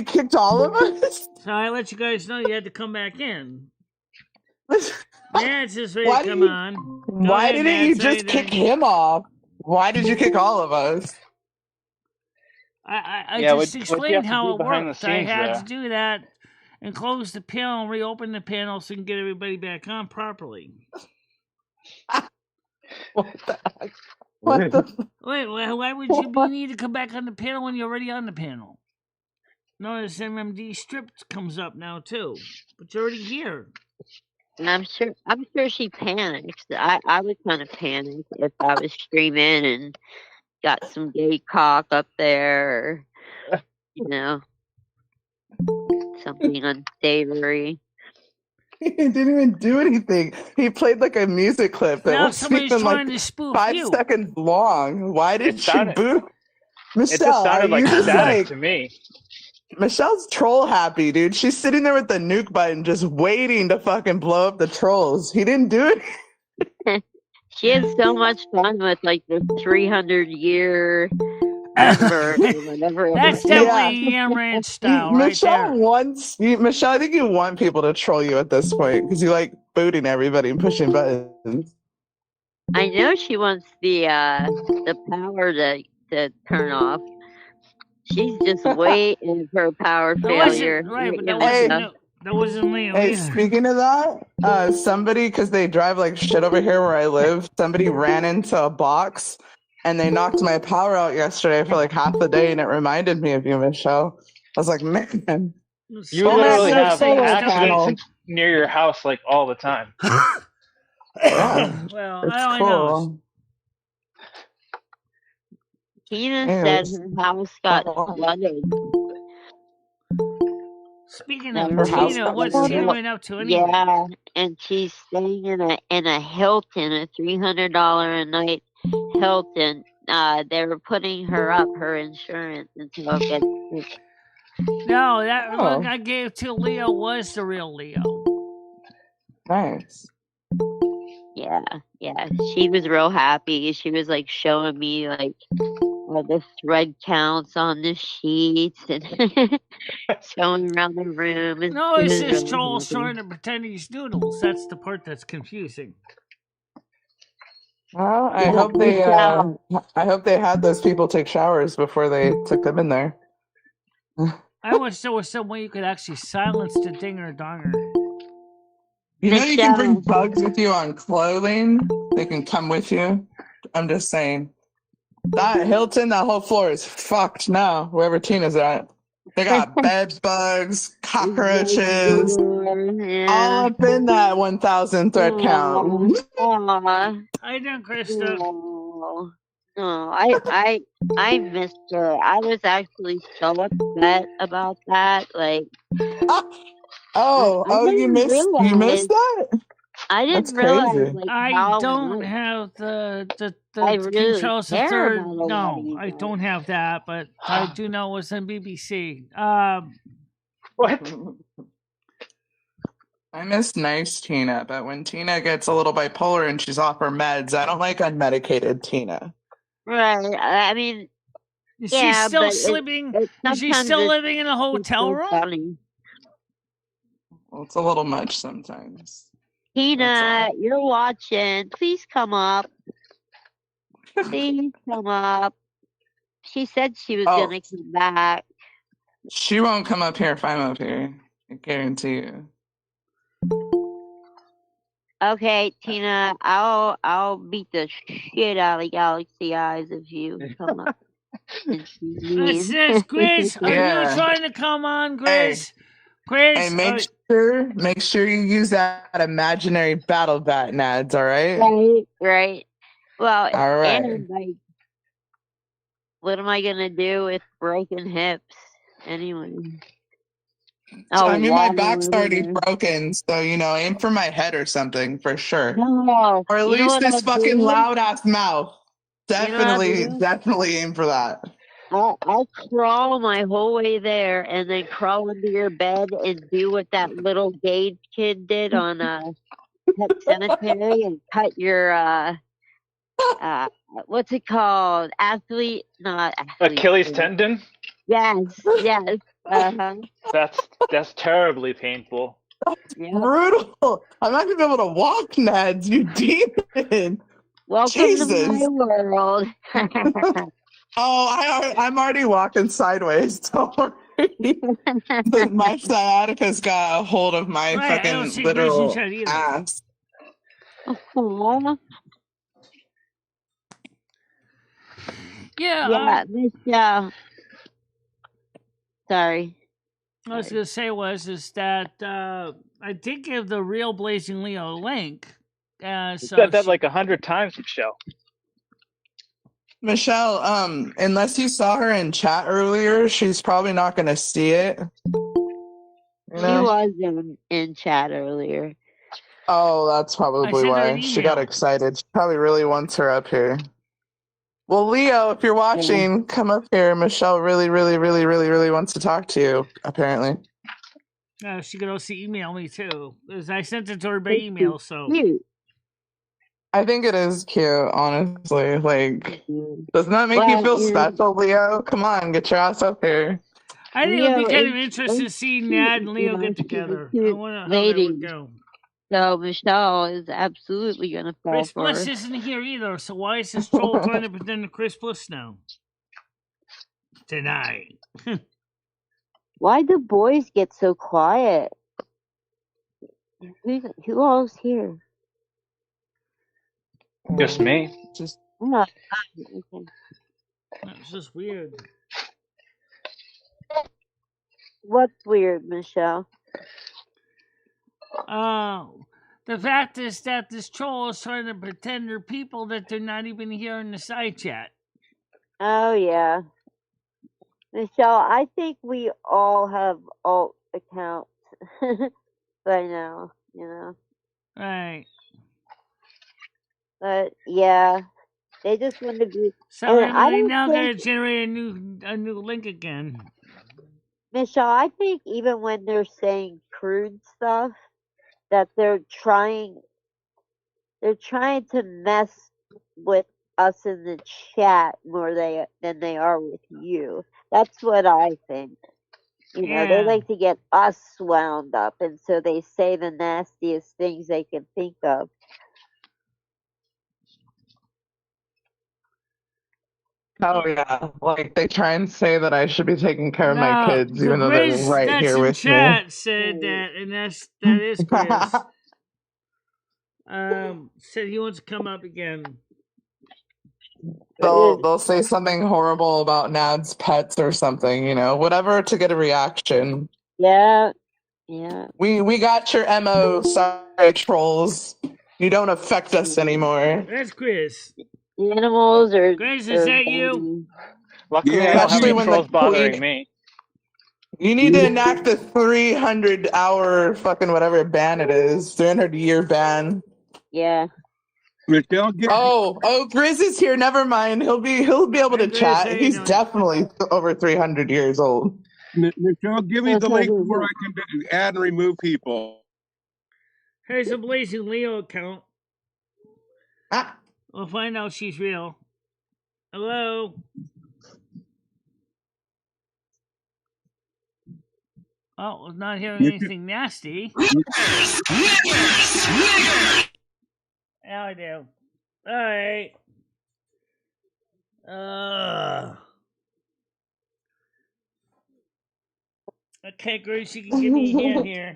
kicked all of us? So I let you guys know you had to come back in. Matt's just ready to come on. Why didn't you just kick him off? Why did you kick all of us? I just explained how it worked. I had to do that and close the panel and reopen the panel so we can get everybody back on properly. What the heck? What the? Wait, why would you need to come back on the panel when you're already on the panel? Notice MMD strip comes up now too, but you're already here. And I'm sure she panics. I would kind of panic if I was streaming and got some gay cock up there, or, something unsavory. He didn't even do anything. He played like a music clip that was even like to spoof 5 you. seconds long. Why did you boo? Michelle, it just sounded like static to me. Michelle's troll happy, dude. She's sitting there with the nuke button just waiting to fucking blow up the trolls. He didn't do it. She had so much fun with like the 300-year number or whatever. That's definitely Ranch style right there. Michelle, I think you want people to troll you at this point because you like booting everybody and pushing buttons. I know she wants the power to turn off. She's just waiting for a power failure. Right, but that wasn't Leo. Hey, speaking of that, somebody, because they drive like shit over here where I live, somebody ran into a box and they knocked my power out yesterday for like half the day, and it reminded me of you, Michelle. I was like, man. You literally have accidents near your house like all the time. Yeah, well, it's I cool. know. Tina said her house got flooded. Speaking of Tina, what's Tina been up to anyway? Yeah, and she's staying in a Hilton, a $300 a night Hilton, they were putting her up her insurance until it gets fixed. No, that look Oh. I gave to Leo was the real Leo. Nice. Yeah, she was real happy. She was like showing me like all the thread counts on the sheets and showing around the room. And No, she it's was just really Joel happy. trying to pretend he's Noodles. That's the part that's confusing. Well, I Yeah, hope they Michelle. I hope they had those people take showers before they took them in there. I wish there was some way you could actually silence the dinger donger. You know you can bring Michelle. bugs with you on clothing. They can come with you. I'm just saying. That Hilton, that whole floor is fucked now, wherever Tina's at. They got bed bugs, cockroaches, Yeah. all up in that 1,000 thread count. Aw. How you doing, Krista? No, I missed her. I was actually so upset about that. Like, I You didn't missed realize. that? I That's didn't realize crazy. like I how don't much have the I King really Charles care III. about a lot No, of you I guys. don't have that, but I do know it was on BBC. What? I miss nice Tina, but when Tina gets a little bipolar and she's off her meds, I don't like unmedicated Tina. Right. I mean, Is yeah, she still but sleeping? Is she sometimes still it's living in a hotel so room? funny. Well, it's a little much sometimes. Tina, you're watching. Please come up. Please come up. She said she was Oh. gonna come back. She won't come up here if I'm up here. I guarantee you. Okay, Tina, I'll beat the shit out of Galaxy Eyes if you come up. And see me. What's this, Grizz? Are Yeah. you trying to come on, Grizz? Grizz, Hey, make sure you use that imaginary battle bat, Nads, all right? Right. Well, All right. and like, what am I gonna do with broken hips anyway? So, I mean, my water back's already everywhere. broken, so, aim for my head or something, for sure. No, Or at you know least what this I'll fucking do? loud-ass mouth. You know what I'll Definitely aim for that. I'll crawl my whole way there and then crawl into your bed and do what that little Gage kid did on Pet Cemetery and cut your what's it called? Not athlete. Achilles tendon? Yes. Uh-huh. That's terribly painful. Yep. Brutal. I'm not gonna be able to walk, Nads. You demon. Welcome Jesus. to my world. I'm already walking sideways. Don't worry. My sciatica's got a hold of my Right, I don't fucking see literal Grizz in chat either. ass. Aw. Yeah, this sorry. I was gonna say is that I did give the real Blazing Leo a link. So You said that like 100 times, Michelle. Michelle, unless you saw her in chat earlier, she's probably not gonna see it. She was in chat earlier. Oh, that's probably why. She got excited. She probably really wants her up here. Well, Leo, if you're watching, come up here. Michelle really, really, really, really, really wants to talk to you, apparently. She could also email me too. I sent it to her by email, so. Cute. I think it is cute, honestly. Like, doesn't that make you feel special, Leo? Come on, get your ass up here. I think it would be kind of interesting to see Nad and Leo get together. I wonder how that would go. So Michelle is absolutely gonna fall Chris for Bliss her. isn't here either, so why is this troll trying to pretend to Chris Bliss now? Tonight. Why'd the boys get so quiet? Who all's here? Just me. Okay. That's just weird. What's weird, Michelle? The fact is that this troll is trying to pretend they're people that they're not even here in the side chat. Oh yeah. Michelle, I think we all have alt accounts by now, Right. But yeah. They just want to be. So And I Emily, don't now gotta think, generate a new link again. Michelle, I think even when they're saying crude stuff, that they're trying to mess with us in the chat more than they are with you. That's what I think. You know, they Yeah. like to get us wound up, and so they say the nastiest things they can think of. Oh yeah, like they try and say that I should be taking care of my No, kids, the even though they're Grizz right that's here in with me. chat said that, and that is Grizz. Said he wants to come up again. They'll say something horrible about Nad's pets or something, you know, whatever to get a reaction. Yeah, yeah. We got your MO, sorry trolls. You don't affect us anymore. That's Grizz. The animals are. Grizz, is that you? Luckily, Yeah, I don't have Especially any when trolls the bothering queen. me. You need to enact the 300-hour fucking whatever ban it is, 300-year ban. Yeah. Michelle, Oh, Grizz is here. Never mind. He'll be able to Hey, Grizz, chat. how you He's doing? definitely over 300 years old. Michelle, give me the link where I can add and remove people. Here's a Blazing Leo account. Ah. We'll find out she's real. Hello? Oh, I'm not hearing anything nasty. Now I do. Alright. Okay, Grace, you can give me a hand here.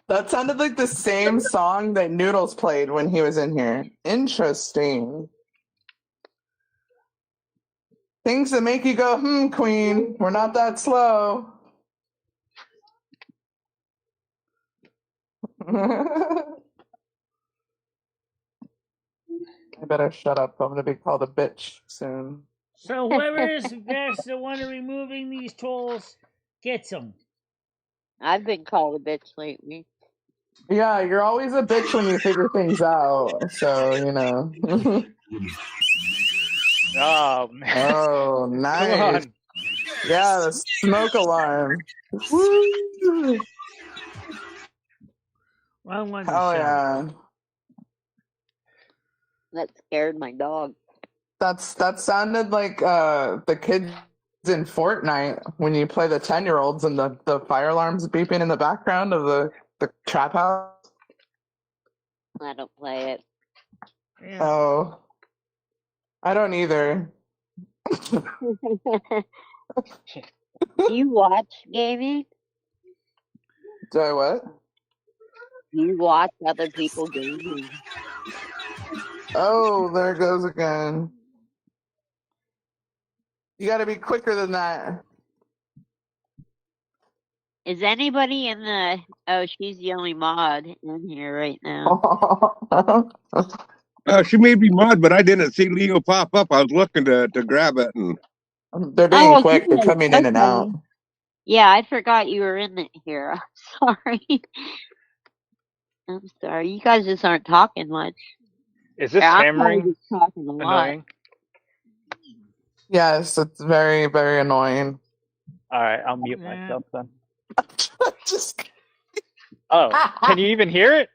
That sounded like the same song that Noodles played when he was in here. Interesting. Things that make you go, queen. We're not that slow. I better shut up. I'm going to be called a bitch soon. So whoever is the one removing these trolls gets them. I've been called a bitch lately. Yeah, you're always a bitch when you figure things out. So, you know. Oh, man. Oh, Come nice. on. Yeah, the smoke alarm. Woo! Wrong one, Oh, Michelle. yeah. That scared my dog. That sounded like the kids in Fortnite when you play the 10-year-olds and the fire alarms beeping in the background of the trap house. I don't play it. Yeah. Oh, I don't either. Do you watch gaming? Do I what? Do you watch other people gaming? Oh, there it goes again. You got to be quicker than that. Is anybody in the? Oh, she's the only mod in here right now. She may be mod, but I didn't see Leo pop up. I was looking to grab it, and They're being quick. They're coming in and out. Yeah, I forgot you were in here. I'm sorry. I'm sorry. You guys just aren't talking much. Is this I'm hammering just talking a lot. annoying? Yes, it's very, very annoying. All right, I'll mute myself then. Just. Oh, can you even hear it?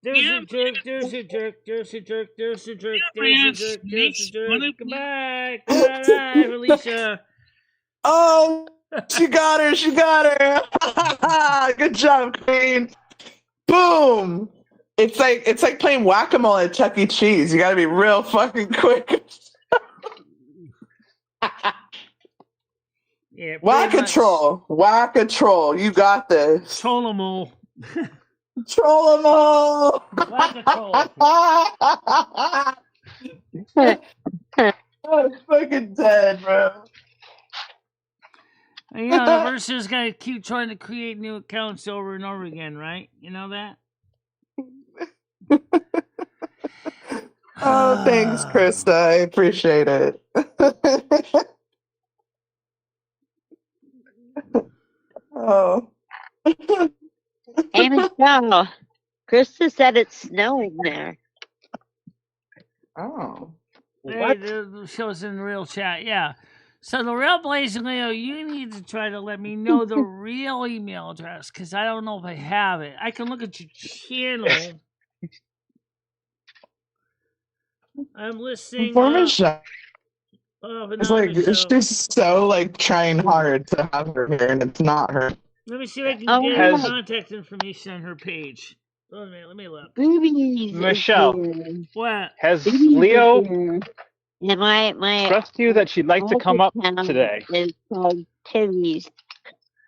There's a jerk. Goodbye. Goodbye, Felicia. Oh, she got her. Good job, Queen. Boom. It's like playing whack-a-mole at Chuck E. Cheese. You got to be real fucking quick. Yeah, Whack-a-troll. You got this. Troll-a-mole. Troll-a-mole. I'm fucking dead, bro. You know, the versus gonna keep trying to create new accounts over and over again, right? You know that? Oh, thanks, Krista. I appreciate it. Oh. Hey, Michelle. Krista said it's snowing there. Oh. Hey, the show's in the real chat. Yeah. So the real Blazing Leo, you need to try to let me know the real email address because I don't know if I have it. I can look at your channel. I'm listening. Poor Michelle. But It's not like Michelle. she's so like trying hard to have her here, and it's not her. Let me see if I can Oh, get yeah. her contact information on her page. Wait a minute, let me look. Boobies Michelle. is here. What? Has Boobies Leo is here. And my expressed to you that she'd like to come up today? Is called Titties.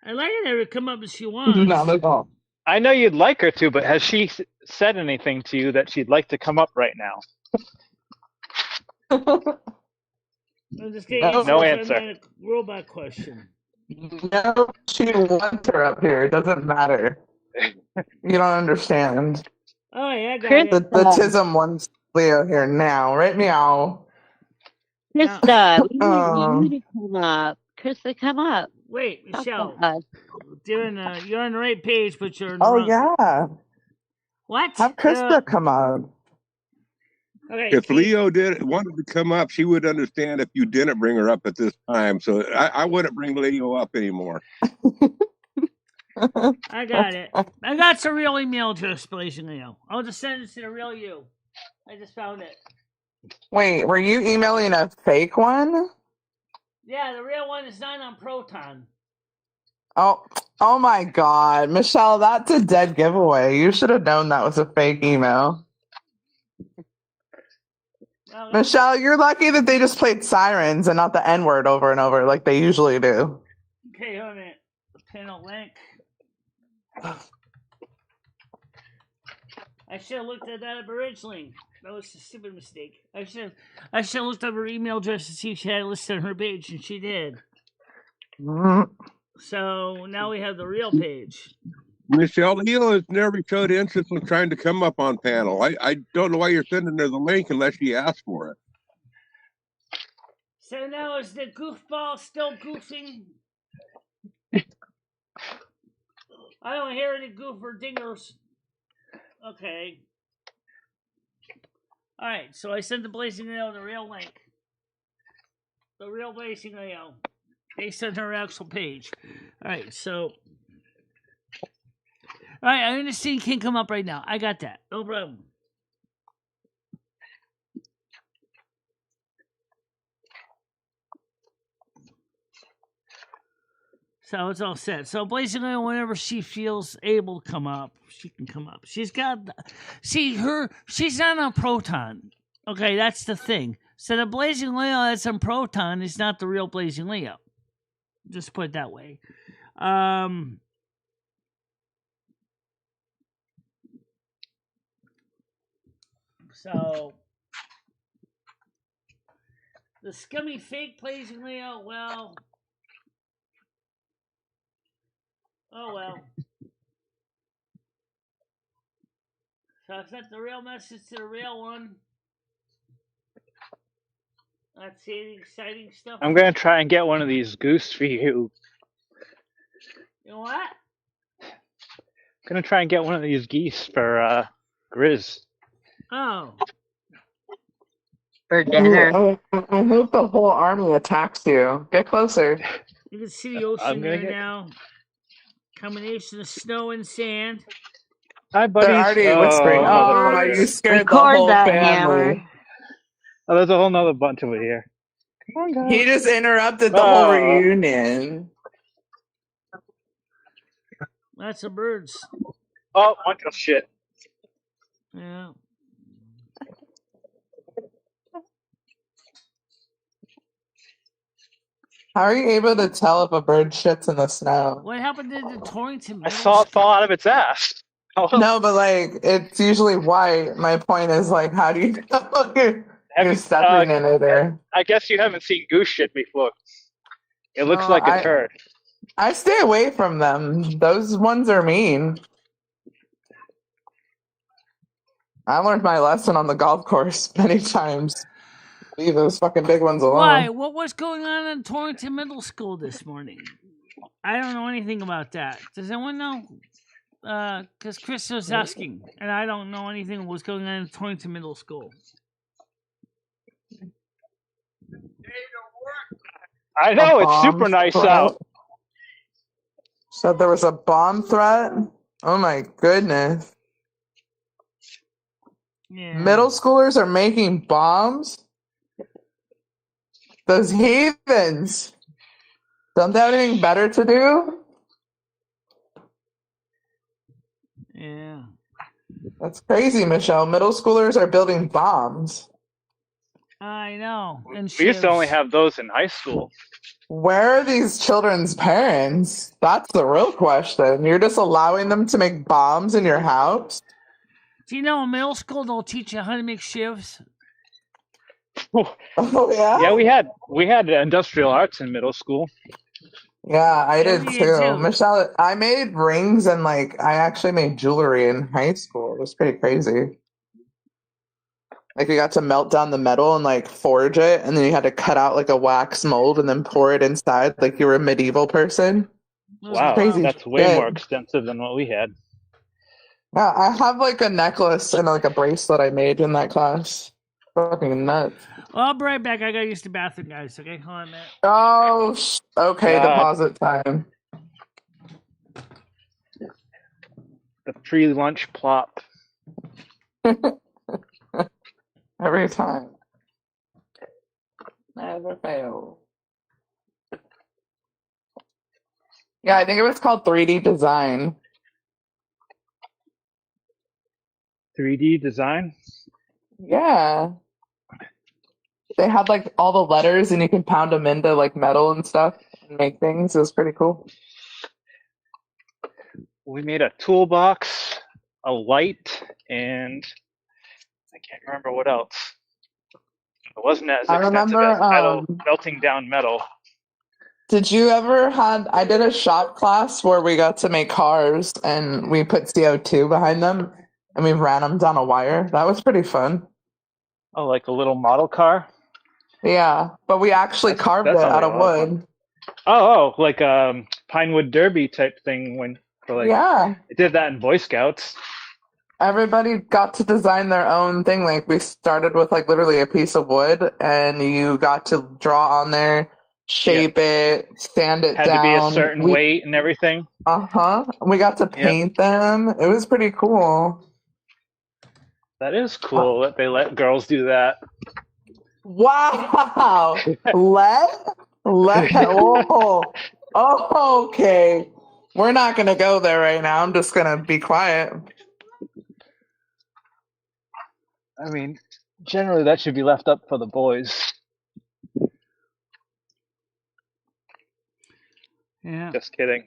I like her to come up if she wants. Not at all. I know you'd like her to, but has she said anything to you that she'd like to come up right now? I'm just getting No answer. Robot question. No, she wants her up here. It doesn't matter. You don't understand. Oh yeah, I got it. The Tism wants Leo here now, right? Meow. Krista, we need you to come up. Krista, come up. Wait, Talk Michelle. to us. You're on the right page, but you're in the Oh wrong. yeah. What? Have Krista come up. Okay. If Leo wanted to come up, she would understand if you didn't bring her up at this time. So I wouldn't bring Leo up anymore. I got it. I got the real email address, Blazing Leo. I'll just send it to the real you. I just found it. Wait, were you emailing a fake one? Yeah, the real one is not on Proton. Oh my God, Michelle, that's a dead giveaway. You should have known that was a fake email. Michelle, you're lucky that they just played Sirens and not the N-word over and over like they usually do. Okay, hold on a minute. Panel link. I should have looked at that up originally. That was a stupid mistake. I should have looked up her email address to see if she had it listed on her page, and she did. So now we have the real page. Michelle, Leo has never showed interest in trying to come up on panel. I don't know why you're sending her the link unless she asks for it. So now is the goofball still goofing? I don't hear any goofer dingers. Okay. Alright, so I sent the Blazing Leo the real link. The real Blazing Leo. Based on her actual page. Alright, so. Alright, I understand can't come up right now. I got that. No problem. So it's all set. So basically, whenever she feels able to come up, she can come up. She's got, she's not on Proton. Okay, that's the thing. So the Blazing Leo that's on Proton is not the real Blazing Leo. Just put it that way. So the scummy fake Blazing Leo, well. Oh well. So I sent the real message to the real one. Let's see any exciting stuff. I'm gonna try and get one of these goose for you. You know what? I'm gonna try and get one of these geese for Grizz. Oh. For dinner. I hope the whole army attacks you. Get closer. You can see the ocean there now. Combination of snow and sand. Hi, buddies. They're already whispering. Oh, you scared the whole family. Hammer. Oh, there's a whole nother bunch over here. Come on, guys. He just interrupted the whole reunion. Lots of birds. Oh, bunch of shit. Yeah. How are you able to tell if a bird shits in the snow? What happened to the Torrington? I saw it fall out of its ass. No, but like it's usually white. My point is like, how do you know you're stepping in it? Or I guess you haven't seen goose shit before. It looks like a turd. I stay away from them. Those ones are mean. I learned my lesson on the golf course many times. Leave those fucking big ones alone. Why? What was going on in Torrington Middle School this morning? I don't know anything about that. Does anyone know? Because Chris was asking, and I don't know anything what's going on in Torrington Middle School. I know, A it's super bomb nice threat. out. So there was a bomb threat? Oh my goodness. Yeah. Middle schoolers are making bombs? Those heathens. Don't they have anything better to do? Yeah. That's crazy, Michelle. Middle schoolers are building bombs. I know. And We used to only shivs. have those in high school. Where are these children's parents? That's the real question. You're just allowing them to make bombs in your house? Do you know in middle school they'll teach you how to make shivs? Oh yeah? Yeah, we had industrial arts in middle school. Yeah, I Yeah, did we did too. too. Michelle, I made rings and I actually made jewelry in high school. It was pretty crazy. Like we got to melt down the metal and forge it, and then you had to cut out a wax mold and then pour it inside like you were a medieval person. It was Wow, Crazy that's way shit. more extensive than what we had. Yeah, I have a necklace and a bracelet I made in that class. Fucking nuts. Well, I'll be right back. I gotta use the bathroom, guys. Okay, hold on a minute. Oh, okay. God. Deposit time. The pre-lunch plop. Every time. Never fail. Yeah, I think it was called 3D design. 3D design? Yeah. They had all the letters and you can pound them into metal and stuff and make things. It was pretty cool. We made a toolbox, a light, and I can't remember what else. It wasn't as I extensive remember, as metal, melting down metal. did you ever I did a shop class where we got to make cars and we put CO2 behind them and we ran them down a wire. That was pretty fun. Oh, like a little model car? Yeah, but we actually carved that it sounds out like of a lot of wood. Like a Pinewood Derby type thing Yeah. I did that in Boy Scouts. Everybody got to design their own thing. We started with literally a piece of wood and you got to draw on there, shape it, sand it Had down. to be a certain weight and everything. Uh-huh. We got to paint them. It was pretty cool. That is cool that they let girls do that. Wow. Let? Oh, okay. We're not going to go there right now. I'm just going to be quiet. I mean, generally that should be left up for the boys. Yeah. Just kidding.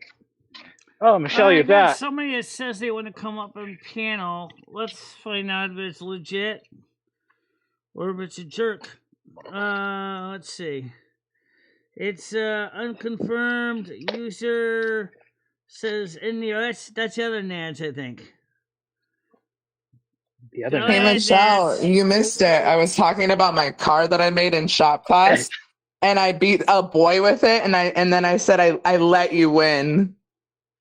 Oh, Michelle, you're back. Somebody that says they want to come up on panel. Let's find out if it's legit or if it's a jerk. Let's see. It's unconfirmed user says in the that's the other Nads, I think. The other Hey, Michelle, you missed it. I was talking about my car that I made in shop class, and I beat a boy with it, and then I said I let you win.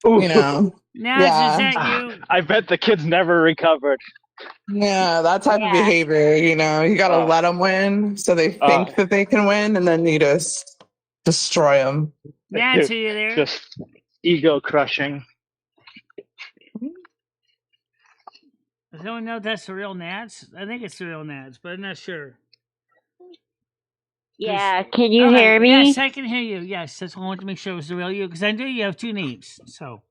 Ooh. You know. Nads, is that you? I bet the kids never recovered. Yeah, that type of behavior, you gotta let them win so they think that they can win, and then you just destroy them. Nads, are you there? Just ego crushing. Does anyone know if that's the real Nads? I think it's the real Nads, but I'm not sure. Yeah, can you hear me? Yes, I can hear you. Yes, that's why I wanted to make sure it was the real you, because I knew you have two names, so.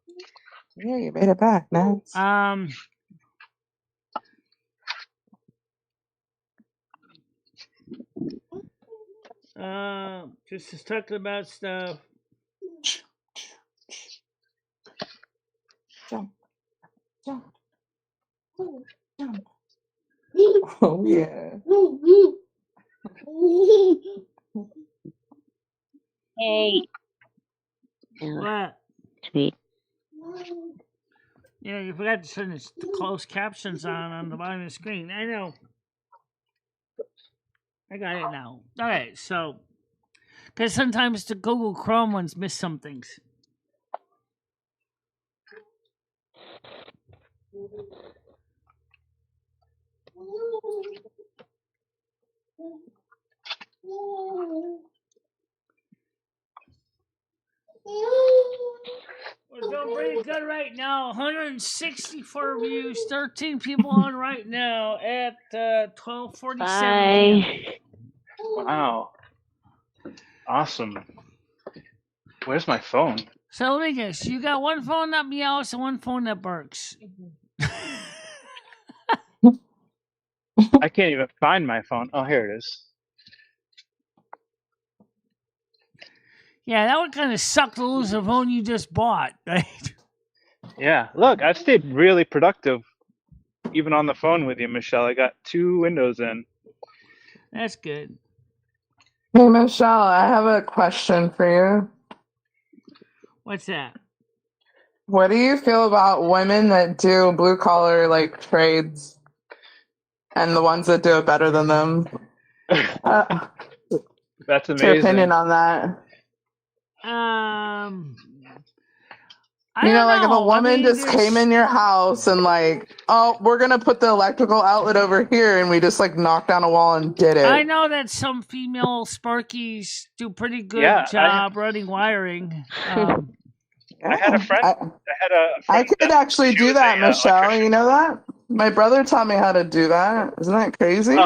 Yeah, you made it back, Nads. Just talking about stuff. Jump, jump, jump. Oh yeah. Hey. What? Sweet. You forgot to turn the closed captions on the bottom of the screen. I know. I got it now. All right, so because sometimes the Google Chrome ones miss some things. We're doing pretty good right now. 164 views, 13 people on right now at 12:47 p.m. Wow. Awesome. Where's my phone? So let me guess, you got one phone that meows and one phone that barks. I can't even find my phone. Oh, here it is. Yeah, that would kind of suck to lose the phone you just bought, right? Yeah. Look, I've stayed really productive even on the phone with you, Michelle. I got 2 windows in. That's good. Hey, Michelle, I have a question for you. What's that? What do you feel about women that do blue collar like trades and the ones that do it better than them? That's What's your opinion amazing. on that? I You know, don't like if a know. I woman mean, just came in your house and like, oh, we're gonna put the electrical outlet over here, and we just like knocked down a wall and did it. I know that some female Sparkies do pretty good Yeah, job running wiring. I had a friend. I could actually do that, a Michelle. electrician. You know that? My brother taught me how to do that. Isn't that crazy?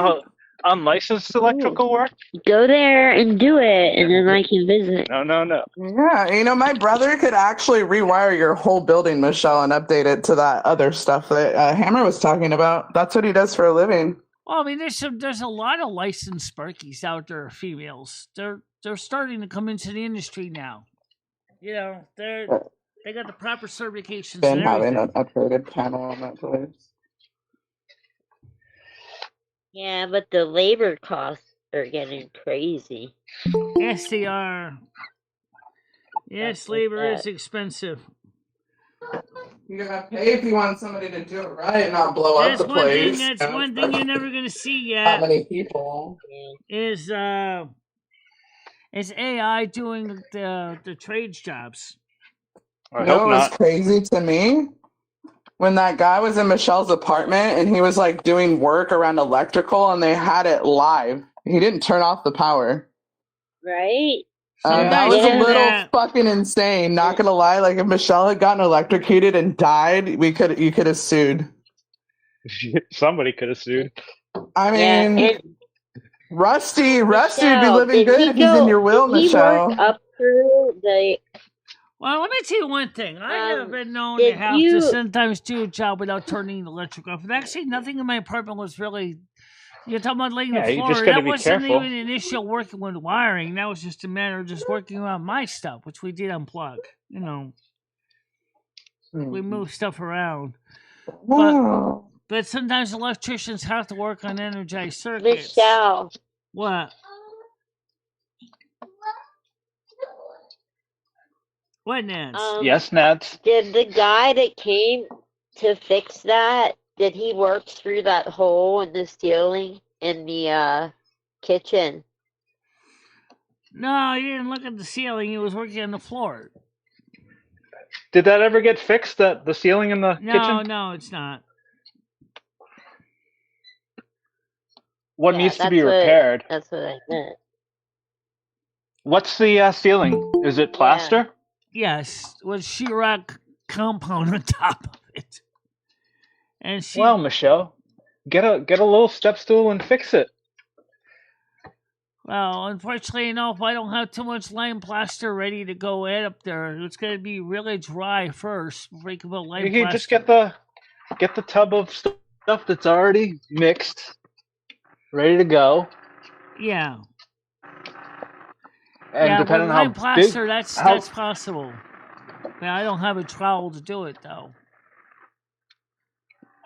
Unlicensed electrical work? Go there and do it, and then I can visit. No. Yeah, you know, my brother could actually rewire your whole building, Michelle, and update it to that other stuff that Hammer was talking about. That's what he does for a living. Well, I mean, there's a lot of licensed Sparkies out there, females. They're starting to come into the industry now. You know, they got the proper certifications Been and everything. having an upgraded panel on that place. Yeah, but the labor costs are getting crazy. Yes, they are. Yes, labor is expensive. You gotta pay if you want somebody to do it right, not blow up the place. That's one thing you're never gonna see yet. Not many people. Is AI doing the trades jobs? You know what was crazy to me? When that guy was in Michelle's apartment and he was like doing work around electrical and they had it live. He didn't turn off the power. Right? That was a little fucking insane. Not gonna lie, like if Michelle had gotten electrocuted and died, you could have sued. Somebody could have sued. I mean, Rusty would be living good if he's in your will, He Michelle. worked up through the. Well, let me tell you one thing. I have been known to have to sometimes do a job without turning the electric off. And actually, nothing in my apartment was really. You're talking about laying the floor. You just gotta that be wasn't careful. even an issue working with wiring. That was just a matter of just working around my stuff, which we did unplug. You know, we moved stuff around. But sometimes electricians have to work on energized circuits. Michelle. What? What, Nance? Yes, Nance. Did the guy that came to fix that, did he work through that hole in the ceiling in the kitchen? No, he didn't look at the ceiling. He was working on the floor. Did that ever get fixed, the ceiling in the kitchen? No, it's not. What needs to be repaired? That's what I meant. What's the ceiling? Is it plaster? Yes, with sheetrock compound on top of it. And well, Michelle, get a little step stool and fix it. Well, unfortunately, if I don't have too much lime plaster ready to go in up there, it's going to be really dry first before you can put lime plaster. You can just get the tub of stuff that's already mixed, ready to go. Yeah. And depending on how lime plaster, big, that's possible. But I don't have a trowel to do it though.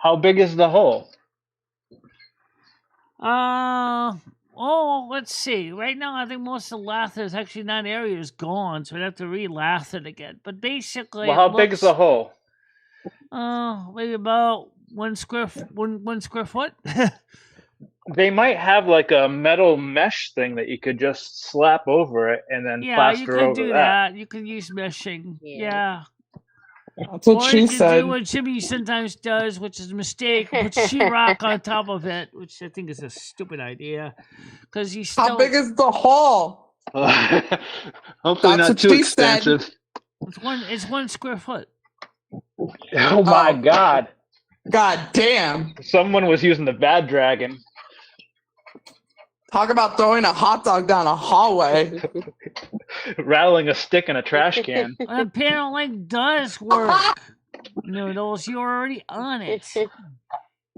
How big is the hole? Let's see. Right now, I think most of the lath is actually that area is gone, so I'd have to re-lath it again. But basically, well, how big is the hole? Maybe about one square foot. They might have like a metal mesh thing that you could just slap over it and then plaster over that. Yeah, you could do that. You could use meshing. Yeah. That's what Or she you can said. do what Jimmy sometimes does, which is a mistake. Put sheetrock on top of it, which I think is a stupid idea. Because you still. How big is the hall? Hopefully That's not what too she said. expensive. It's 1 square foot. Oh my God. God damn. Someone was using the bad dragon. Talk about throwing a hot dog down a hallway. Rattling a stick in a trash can. The panel link does work. Noodles, you're already on it.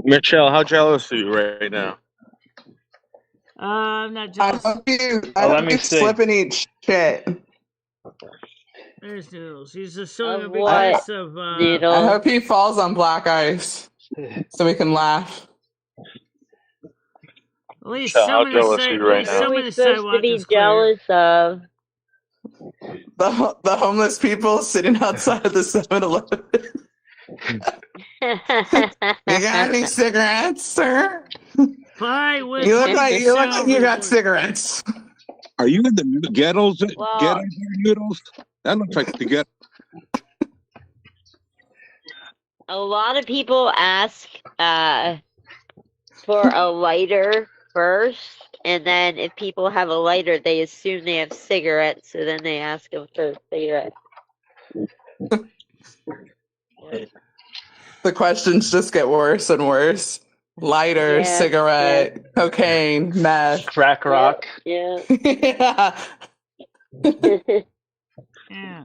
Michelle, how jealous are you right now? I'm not I jealous. hope you, let me see. slip and eat shit. There's Noodles. He's just showing a Of big what? piece of. I Noodles. hope he falls on black ice so we can laugh. At least Michelle, some how of the jealous are you right What now? are some of we the supposed to sidewalk be is clear. jealous of? The homeless people sitting outside of the 7-Eleven. You got any cigarettes, sir? Pie with You look like you got salad. cigarettes. Are you in the ghettos? Well- Ghettos here, Noodles? That looks like the ghetto. A lot of people ask for a lighter first, and then if people have a lighter, they assume they have cigarettes, so then they ask them for a cigarette. The questions just get worse and worse. Lighter, Yeah, cigarette, cocaine, meth. Crack rock. Yeah. Yeah. Yeah.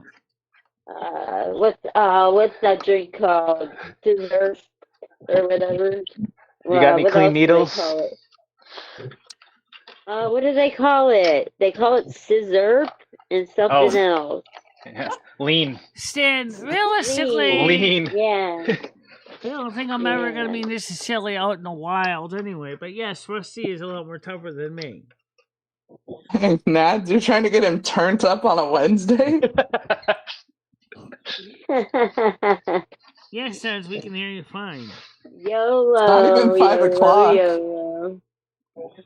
What's that drink called? Dessert or whatever. You got any what clean else do they needles? call it? What do they call it? They call it scissor and something else. Yeah. Lean. Stan, realistically, Lean. Yeah. I don't think I'm ever going to be necessarily out in the wild anyway. But yes, Rusty is a lot more tougher than me. Hey, Nads, you're trying to get him turned up on a Wednesday? Yes, Nads, we can hear you fine. YOLO. It's not even 5 o'clock. YOLO.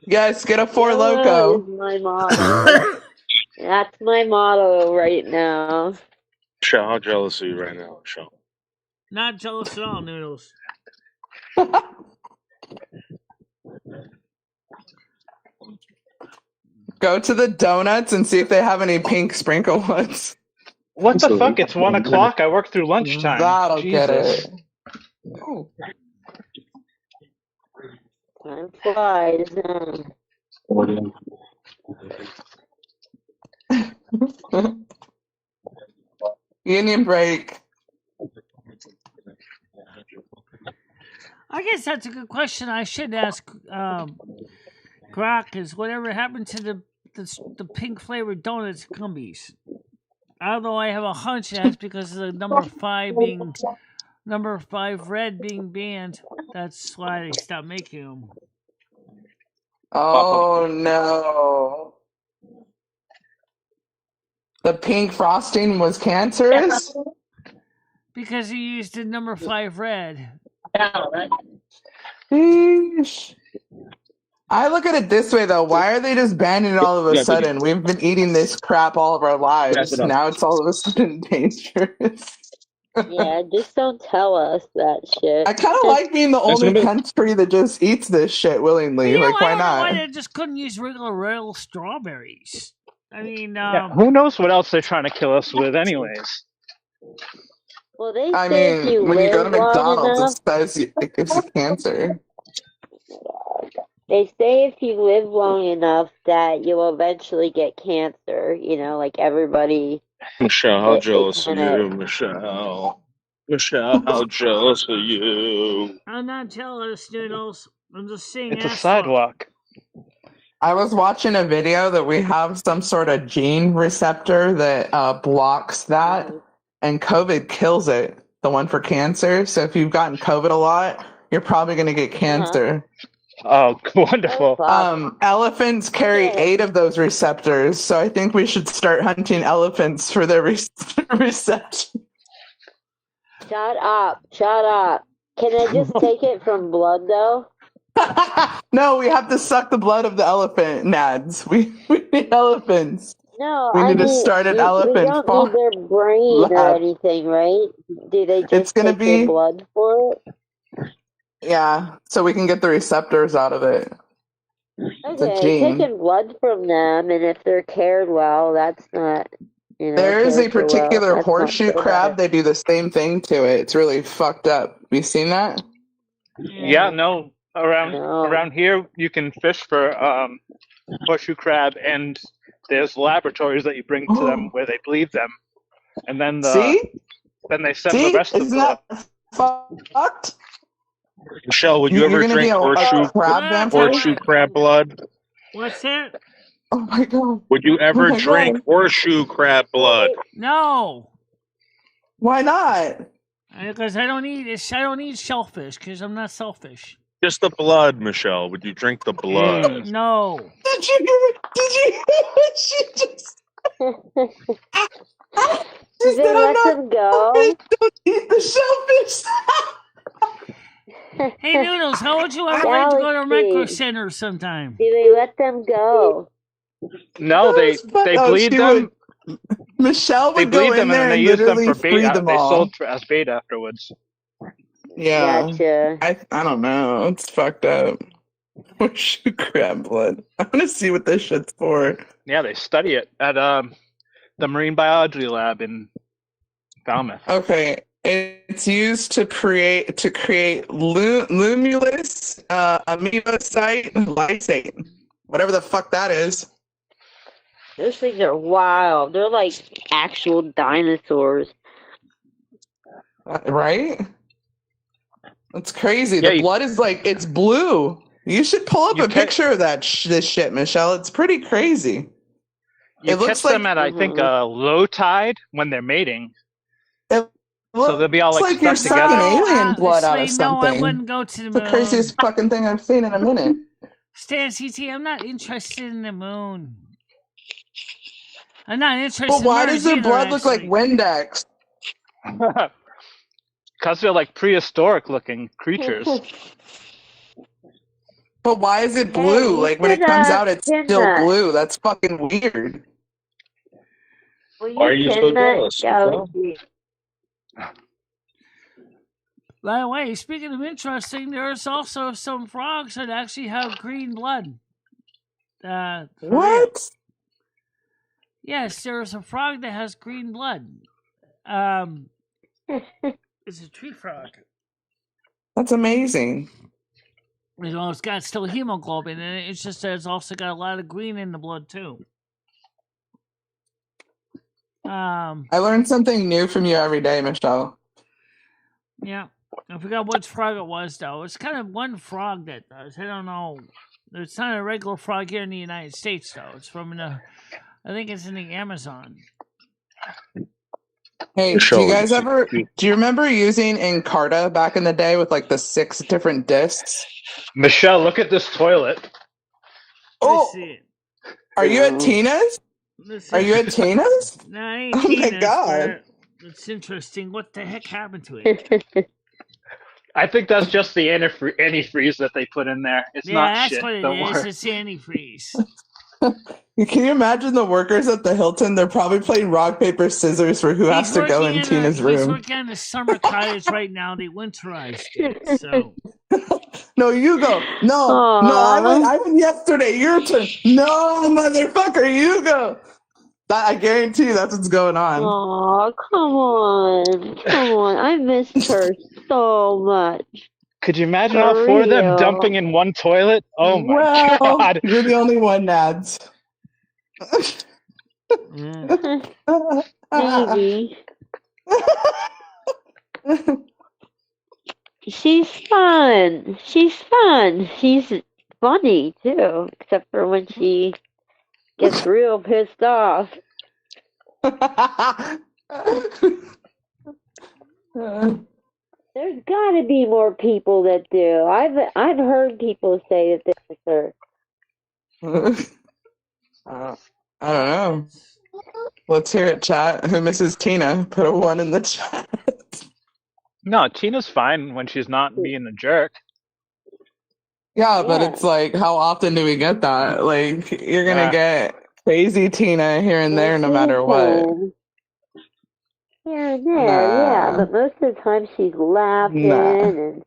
Yes, get a 4 YOLO Loco. is my motto. That's my motto right now. Michelle, how jealous are you right now, Michelle? Not jealous at all, Noodles. Go to the donuts and see if they have any pink sprinkle ones. What the fuck? It's 1 o'clock. I work through lunchtime. That'll Jesus. get it. Oh. Time flies. Union break. I guess that's a good question. I should ask Grok is whatever happened to the pink flavored donuts gummies. Although I have a hunch that's because of the number 5 red being banned. That's why they stopped making them. Oh no. The pink frosting was cancerous? Because he used the number 5 red. Sheesh. I look at it this way though. Why are they just banning it all of a sudden? We've been eating this crap all of our lives. Now it's all of a sudden dangerous. Yeah, just don't tell us that shit. I kind of like being the only country that just eats this shit willingly. You know, Like, why I don't know not? why they just couldn't use regular real strawberries. I mean, Who knows what else they're trying to kill us with, anyways? Well, they I say if mean, you when you go live to long McDonald's, enough, it says it gives you cancer. they say if you live long enough that you'll eventually get cancer. You know, like everybody. Michelle, how It jealous are kinda- you, Michelle? Michelle, how jealous are you? I'm not jealous, Noodles. I'm just saying It's a asphalt. sidewalk. I was watching a video that we have some sort of gene receptor that blocks that, and COVID kills it, the one for cancer. So if you've gotten COVID a lot, you're probably going to get cancer. Oh, wonderful. Elephants carry 8 of those receptors, so I think we should start hunting elephants for their receptors. Shut up. Shut up. Can I just take it from blood, though? No, we have to suck the blood of the elephant, Nads. We need elephants. No, We I need to mean, start an we elephant don't farm need their brain or lab. anything, right? Do they It's just gonna take their be blood for it? yeah, so we can get the receptors out of it. It's a Okay, gene. taking blood from them, and if they're cared well, that's not, There is a cared for well. particular That's not horseshoe so crab. bad. They do the same thing to it. It's really fucked up. You seen that? Yeah, no. Around No. here, you can fish for horseshoe crab, and there's laboratories that you bring to them where they bleed them, and then See? they send the See? rest of Isn't the. that fucked? Michelle, would you You're ever gonna be drink a crab vampire? horseshoe crab blood? What's that? Oh my god. Would you Oh ever my drink god. horseshoe crab blood? No, Why not? because I don't eat shellfish because I'm not selfish. Just the blood, Michelle. Would you drink the blood? No. Did you hear what she just Did they let them go? Don't eat the shellfish. Hey Noodles, how would you ever like to go to a Galaxy. micro center sometime? Do they let them go? No, they bleed them. Michelle They would go bleed them in there and they and use them literally for free bait. them They all. sold as bait afterwards. Yeah. Gotcha. I don't know. It's fucked up. Horseshoe crab blood. I want to see what this shit's for. Yeah, they study it at the marine biology lab in Falmouth. Okay. It's used to create lumulus amebocyte lysate. Whatever the fuck that is. Those things are wild. They're like actual dinosaurs. Right? That's crazy. Yeah, The blood is like, it's blue. You should pull up You a can't- picture of this shit, Michelle. It's pretty crazy. You It looks catch them like- at, I think, low tide when they're mating. So they'll be all, like, like you're stuck sucking together. alien blood out of Honestly, no, I something. wouldn't go to the It's moon. the craziest fucking thing I've seen in a minute. Stan CT, I'm not interested in the moon. I'm not interested But in why Mars does their either, blood look like actually. Windex? Because they're like prehistoric looking creatures. But why is it Hey, blue? you Like when it should, comes out, it's pin still that. blue. That's fucking weird. Will Why are you pin so that, jealous, Galaxy? By the way, speaking of interesting, there's also some frogs that actually have green blood. For real. What? Yes, there's a frog that has green blood. It's a tree frog. That's amazing. You know, it's got still hemoglobin in it. It's just that it's also got a lot of green in the blood too. I learned something new from you every day, Michelle. Yeah. I forgot which frog it was though. It's kind of one frog that does. I don't know. It's not a regular frog here in the United States though. It's from I think it's in the Amazon. Hey, Michelle, do you guys you- ever? Do you remember using Encarta back in the day with like the 6 different discs? Michelle, look at this toilet. Oh, Let's see it. are you at Tina's? Let's Are see you it. at Tina's? No, I ain't Oh my seen this, God. but it's interesting. What the heck happened to it? I think that's just the antifreeze that they put in there. It's Yeah, not that's shit. what it Don't is. worry. It's antifreeze. Can you imagine the workers at the Hilton? They're probably playing rock, paper, scissors for who has to go in Tina's He's room. working in the summer cottage right now. They winterized it, so No, you go. No, Aw. I went yesterday. Your turn. No, motherfucker, you go. I guarantee you that's what's going on. Aw, come on. I missed her so much. Could you imagine For all 4 of them real. dumping in one toilet? Oh my well, god. you're the only one, Nads. Maybe. She's fun. She's funny too, except for when she gets real pissed off. There's got to be more people that do. I've heard people say that they miss her. I don't know. Let's hear it, chat. Who misses Tina? Put a 1 in the chat. No, Tina's fine when she's not being a jerk. Yeah, but Yeah. it's like, how often do we get that? Like, you're gonna Yeah. get Crazy Tina here and there, no matter what. Here and there, yeah. But most of the time she's laughing and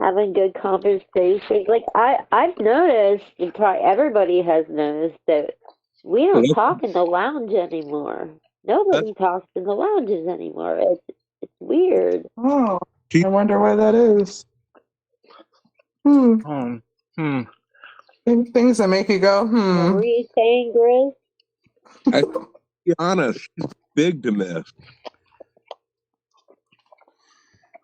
having good conversations. Like I've noticed, and probably everybody has noticed, that we don't talk in the lounge anymore. Nobody talks in the lounges anymore. It's weird. Oh, I wonder why that is. Things that make you go, What were you saying, Grizz? I be honest, it's big to miss.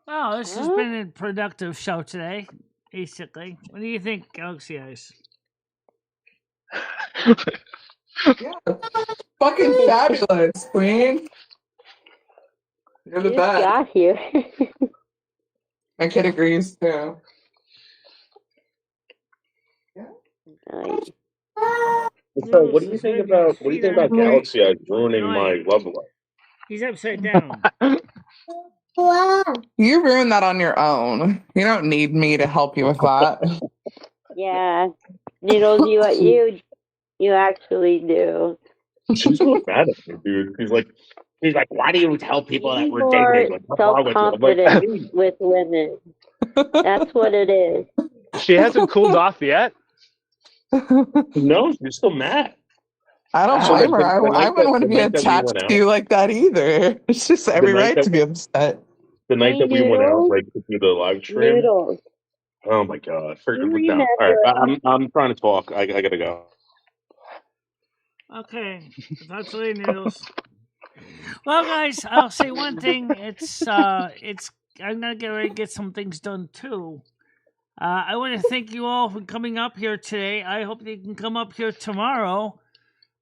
Well, this has been a productive show today, basically. What do you think, Galaxy Eyes? Yeah. Fucking fabulous, Queen. You're the best. Got here. My kid agrees too. Nice. So, what do you think about Galaxy Eyes ruining my love life? He's upside down. You ruined that on your own. You don't need me to help you with that. Yeah, Noodles, you actually do. She's so mad at me, dude. He's like, why do you tell people that we're dating? Like, what's wrong with you? I'm like, Self-confidence with women. That's what it is. She hasn't cooled off yet. No, she's still mad. I don't blame her. I wouldn't want to be attached to you like that either. It's just every right to be upset. The night that we went out, like to do the live stream. Noodles. Oh my god! No. All right, I'm trying to talk. I gotta go. Okay, that's the Noodles. Well, guys, I'll say one thing. I'm gonna get ready to get some things done too. I want to thank you all for coming up here today. I hope they can come up here tomorrow.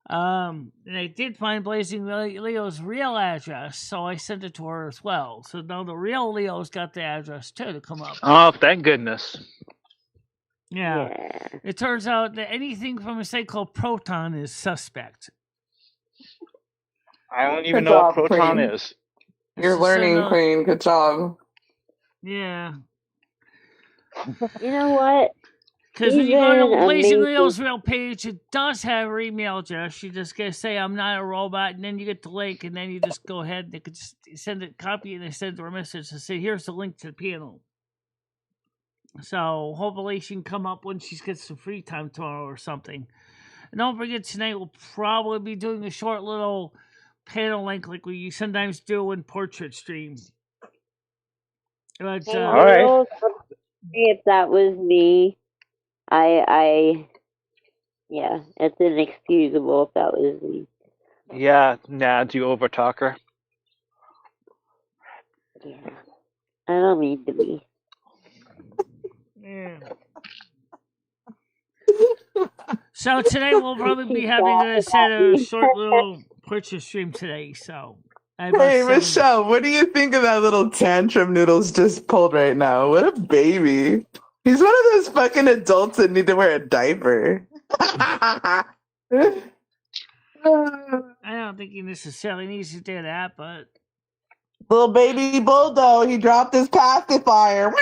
And I did find Blazing Leo's real address, so I sent it to her as well. So now the real Leo's got the address too to come up. Oh, thank goodness. Yeah. It turns out that anything from a site called Proton is suspect. I don't even know what Proton is. You're learning, Queen. Good job. Yeah. You know what? Because when you go to Blazing Leo's real page, it does have her email address. You just gotta say, I'm not a robot, and then you get the link, and then you just go ahead and they could just send it, copy, and they send her a message and say, here's the link to the panel. So hopefully she can come up when she gets some free time tomorrow or something. And don't forget, tonight we'll probably be doing a short little panel link like we sometimes do in Portrait Stream. But, all right. If that was me, yeah, it's inexcusable if that was me. Yeah, Nad, you overtalk her. Yeah, I don't mean to be. Yeah. So today we'll probably be having a short little Portrait Stream today. So, hey Michelle, what do you think of that little tantrum Noodles just pulled right now? What a baby! He's one of those fucking adults that need to wear a diaper. I don't think he necessarily needs to do that, but little baby bulldog, he dropped his pacifier.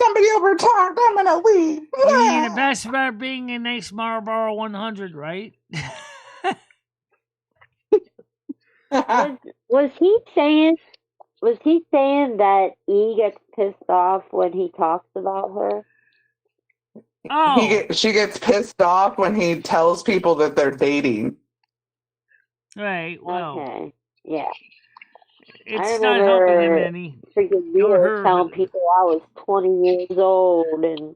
Somebody overtalked. I'm gonna leave. I mean, the best about being a nice Marlboro 100, right? Was he saying that E gets pissed off when he talks about her? Oh, she gets pissed off when he tells people that they're dating. Right. Well. Okay. Yeah. It's not helping him any. Freaking Leo telling people I was 20 years old and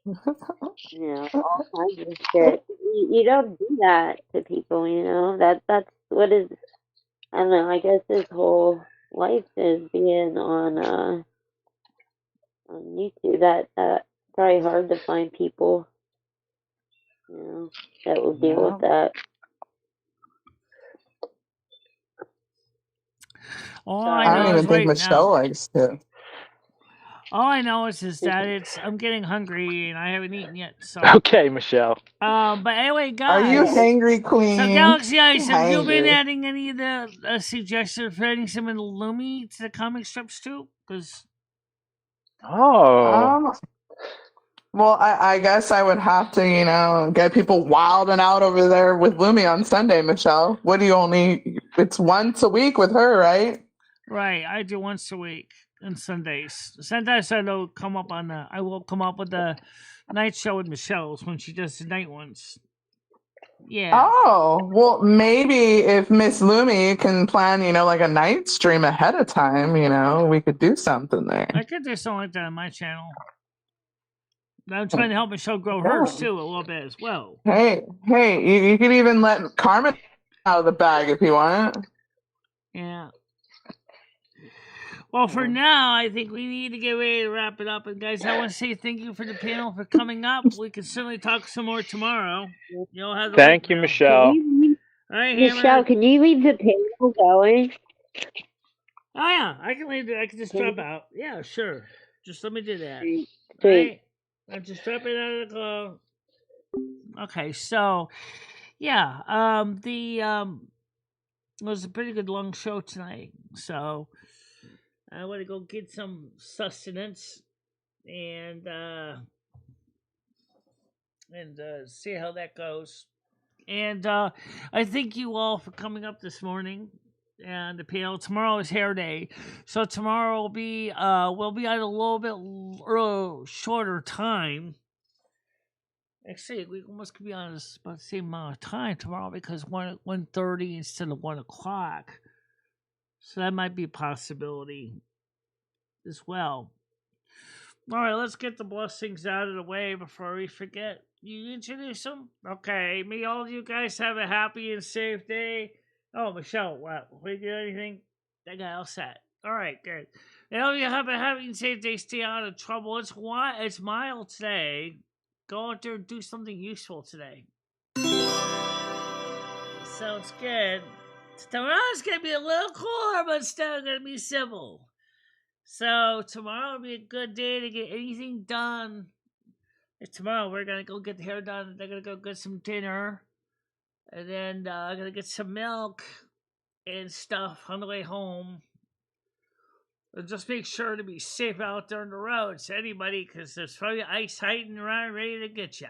all kinds of shit. You don't do that to people, That's what is. I don't know. I guess his whole life is being on YouTube. That's probably hard to find people, that will deal with that. I don't even think Michelle likes it. All I know is that I'm getting hungry and I haven't eaten yet. So okay, Michelle. But anyway, guys, are you hangry, Queen? So Galaxy Eyes, have you been adding any of the suggestions for adding some of the Lumy to the comic strips too? Because Well, I guess I would have to, get people wilding out over there with Lumy on Sunday, Michelle. What do you only? It's once a week with her, right? Right, I do once a week on Sundays. Sometimes I will come up with the night show with Michelle's when she does the night ones. Yeah. Oh, well, maybe if Miss Lumy can plan, like a night stream ahead of time, we could do something there. I could do something like that on my channel. I'm trying to help Michelle grow hers too a little bit as well. Hey, you could even let Carmen out of the bag if you want. Yeah. Well, for now, I think we need to get ready to wrap it up. And guys, I want to say thank you for the panel for coming up. We can certainly talk some more tomorrow. You'll have Thank you, Michelle. All right, Michelle, can you leave the panel going? Oh yeah, I can leave it. I can just drop out. Yeah, sure. Just let me do that. Sweet. Right? I'm just dropping out of the call. Okay, so yeah, it was a pretty good long show tonight. So I want to go get some sustenance and see how that goes. And I thank you all for coming up this morning. And the panel tomorrow is hair day, so tomorrow will be we'll be at a little bit shorter time. Actually, we almost could be on about the same amount of time tomorrow because 1:30 instead of 1:00. So that might be a possibility as well. All right, let's get the blessings out of the way before we forget. You introduce them? Okay, may all of you guys have a happy and safe day. Oh, Michelle, what? We do anything? That guy all set. All right, good. And all of you have a happy and safe day. Stay out of trouble. It's mild today. Go out there and do something useful today. Sounds good. Tomorrow's going to be a little cooler, but still going to be civil. So tomorrow will be a good day to get anything done. Tomorrow we're going to go get the hair done. They're going to go get some dinner. And then I'm going to get some milk and stuff on the way home. And just make sure to be safe out there on the roads. Anybody, because there's probably ice hiding around ready to get you.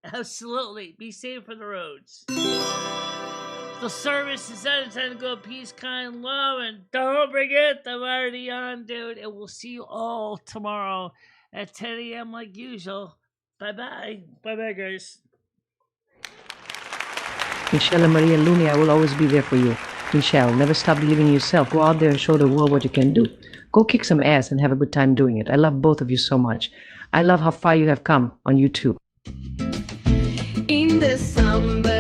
Absolutely. Be safe for the roads. The service is out of time to go. Peace, kind, love, and don't forget the party on, dude. And we'll see you all tomorrow at 10 a.m. like usual. Bye-bye. Bye-bye, guys. Michele Marie Dalene, I will always be there for you. Michelle, never stop believing in yourself. Go out there and show the world what you can do. Go kick some ass and have a good time doing it. I love both of you so much. I love how far you have come on YouTube. In December.